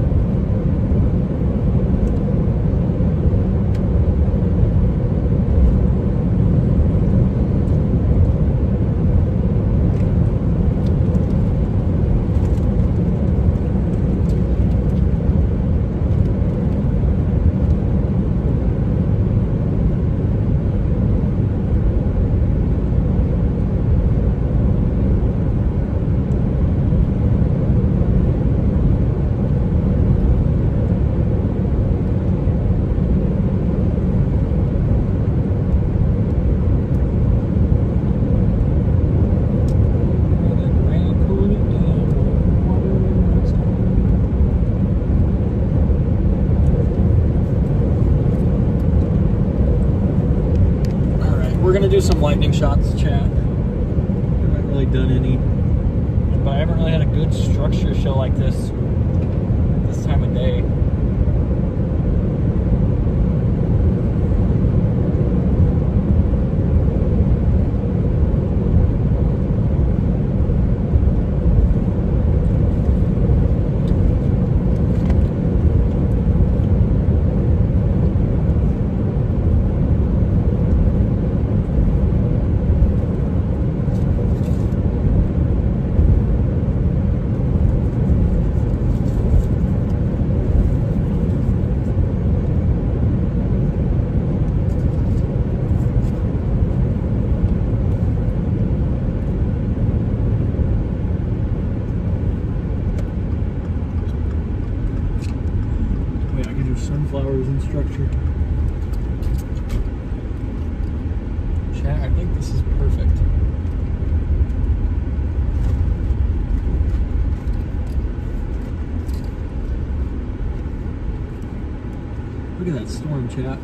We're gonna do some lightning shots, chat. I haven't really done any, but I haven't really had a good structure show like this time of day. Sunflowers and structure. Chat, I think this is perfect. Look at that storm, chat.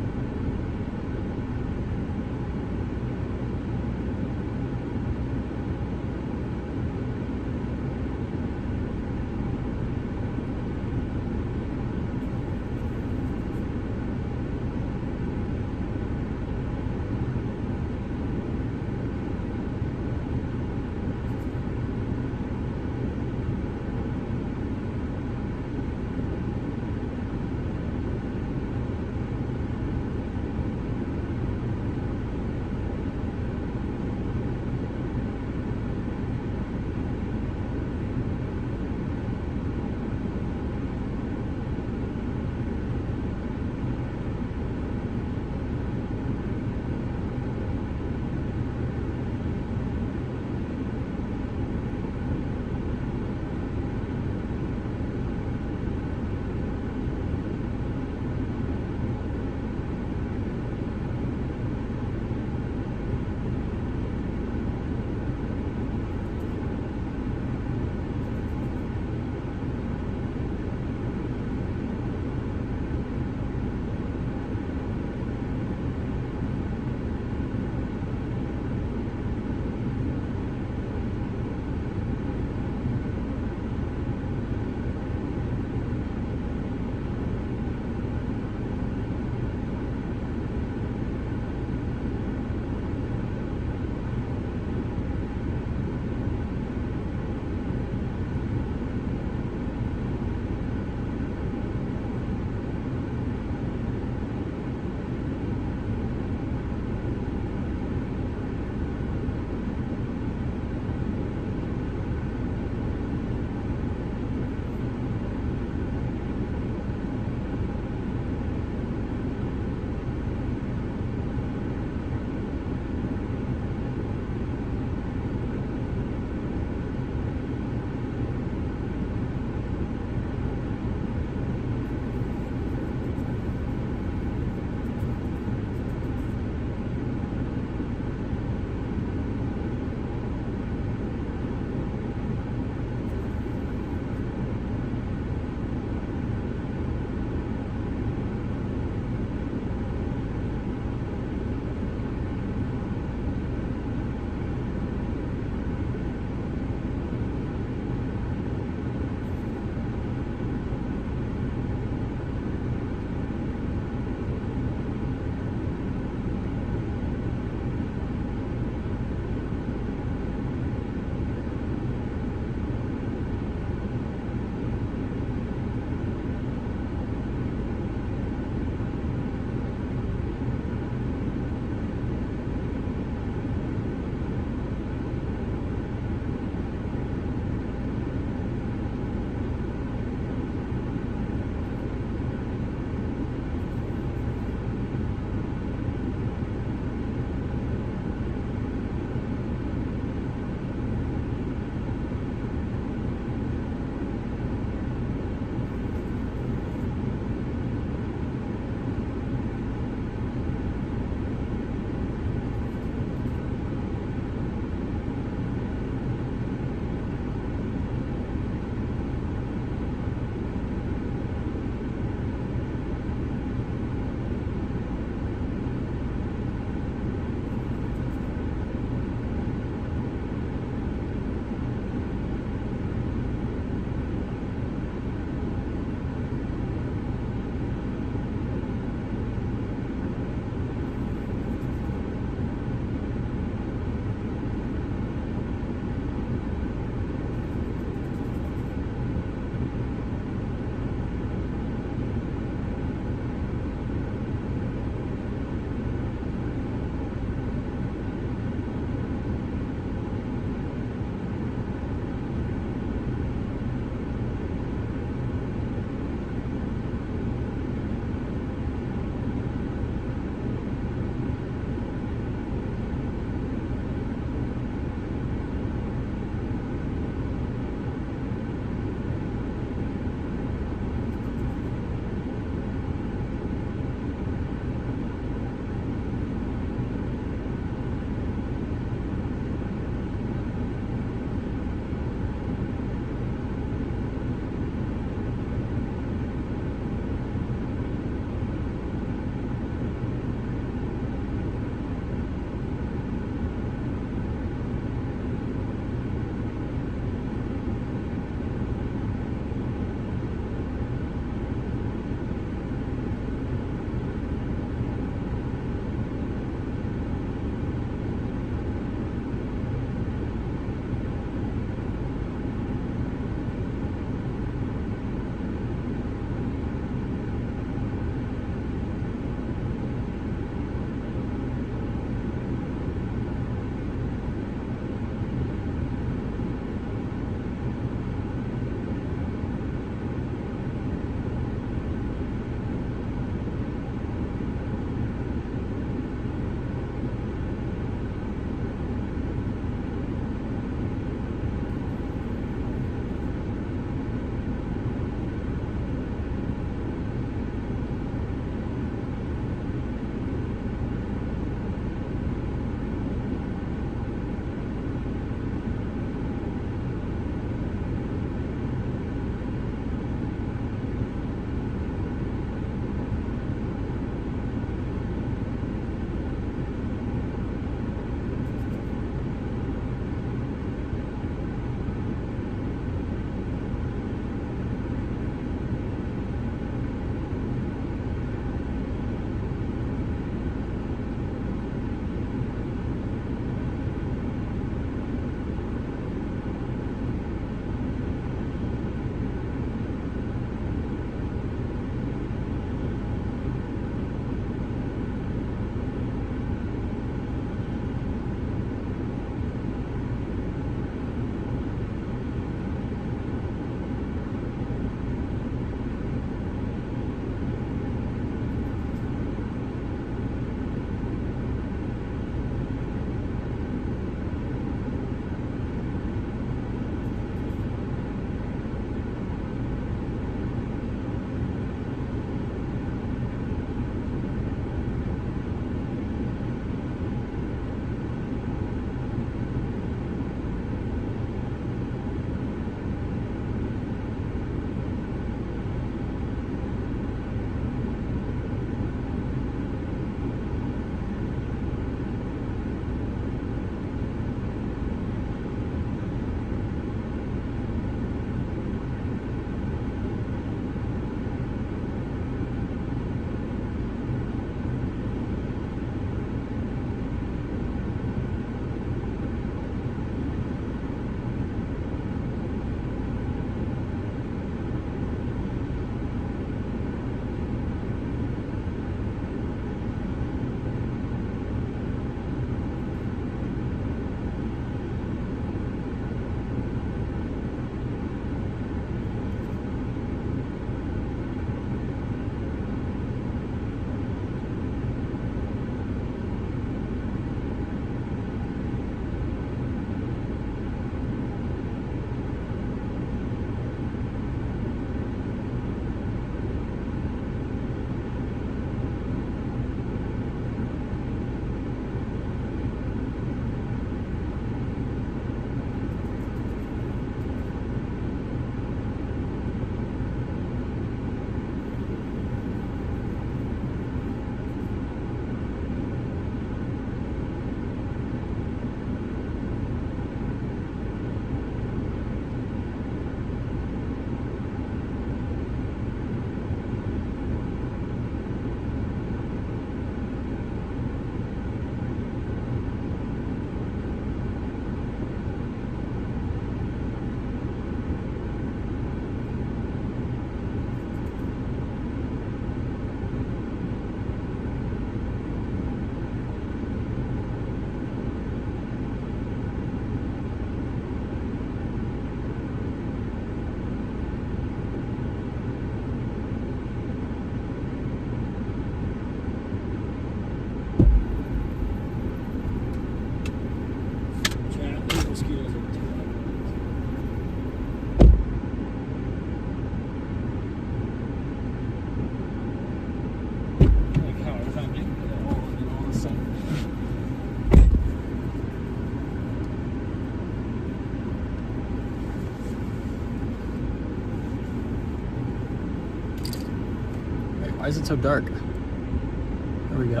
Why is it so dark? There we go.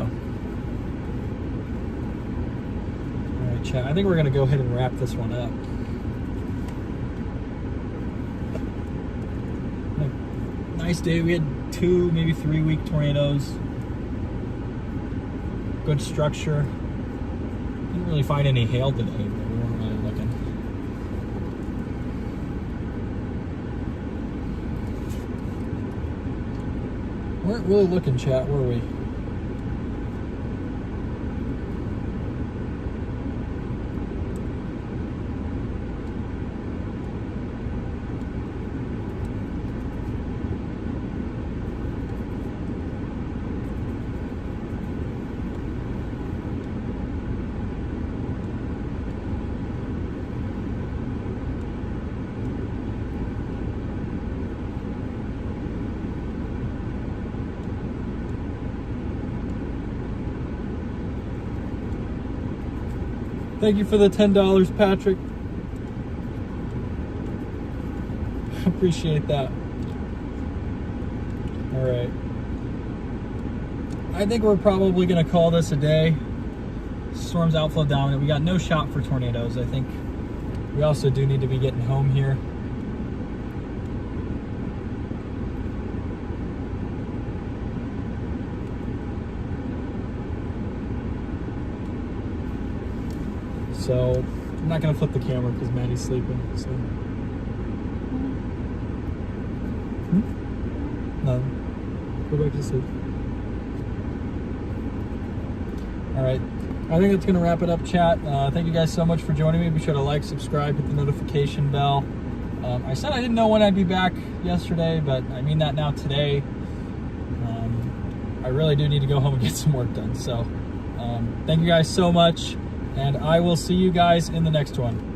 All right, chat. I think we're gonna go ahead and wrap this one up. Nice day. We had 2, maybe 3 week tornadoes. Good structure. Didn't really find any hail today, but we weren't really looking. Weren't really looking, chat, were we? Thank you for the $10, Patrick. Appreciate that. All right. I think we're probably going to call this a day. Storm's outflow dominant. We got no shot for tornadoes. I think we also do need to be getting home here. So I'm not gonna flip the camera because Maddie's sleeping. So no, go back to sleep. All right, I think that's gonna wrap it up, chat. Thank you guys so much for joining me. Be sure to like, subscribe, hit the notification bell. I said I didn't know when I'd be back yesterday, but I mean that now today. I really do need to go home and get some work done. So thank you guys so much. And I will see you guys in the next one.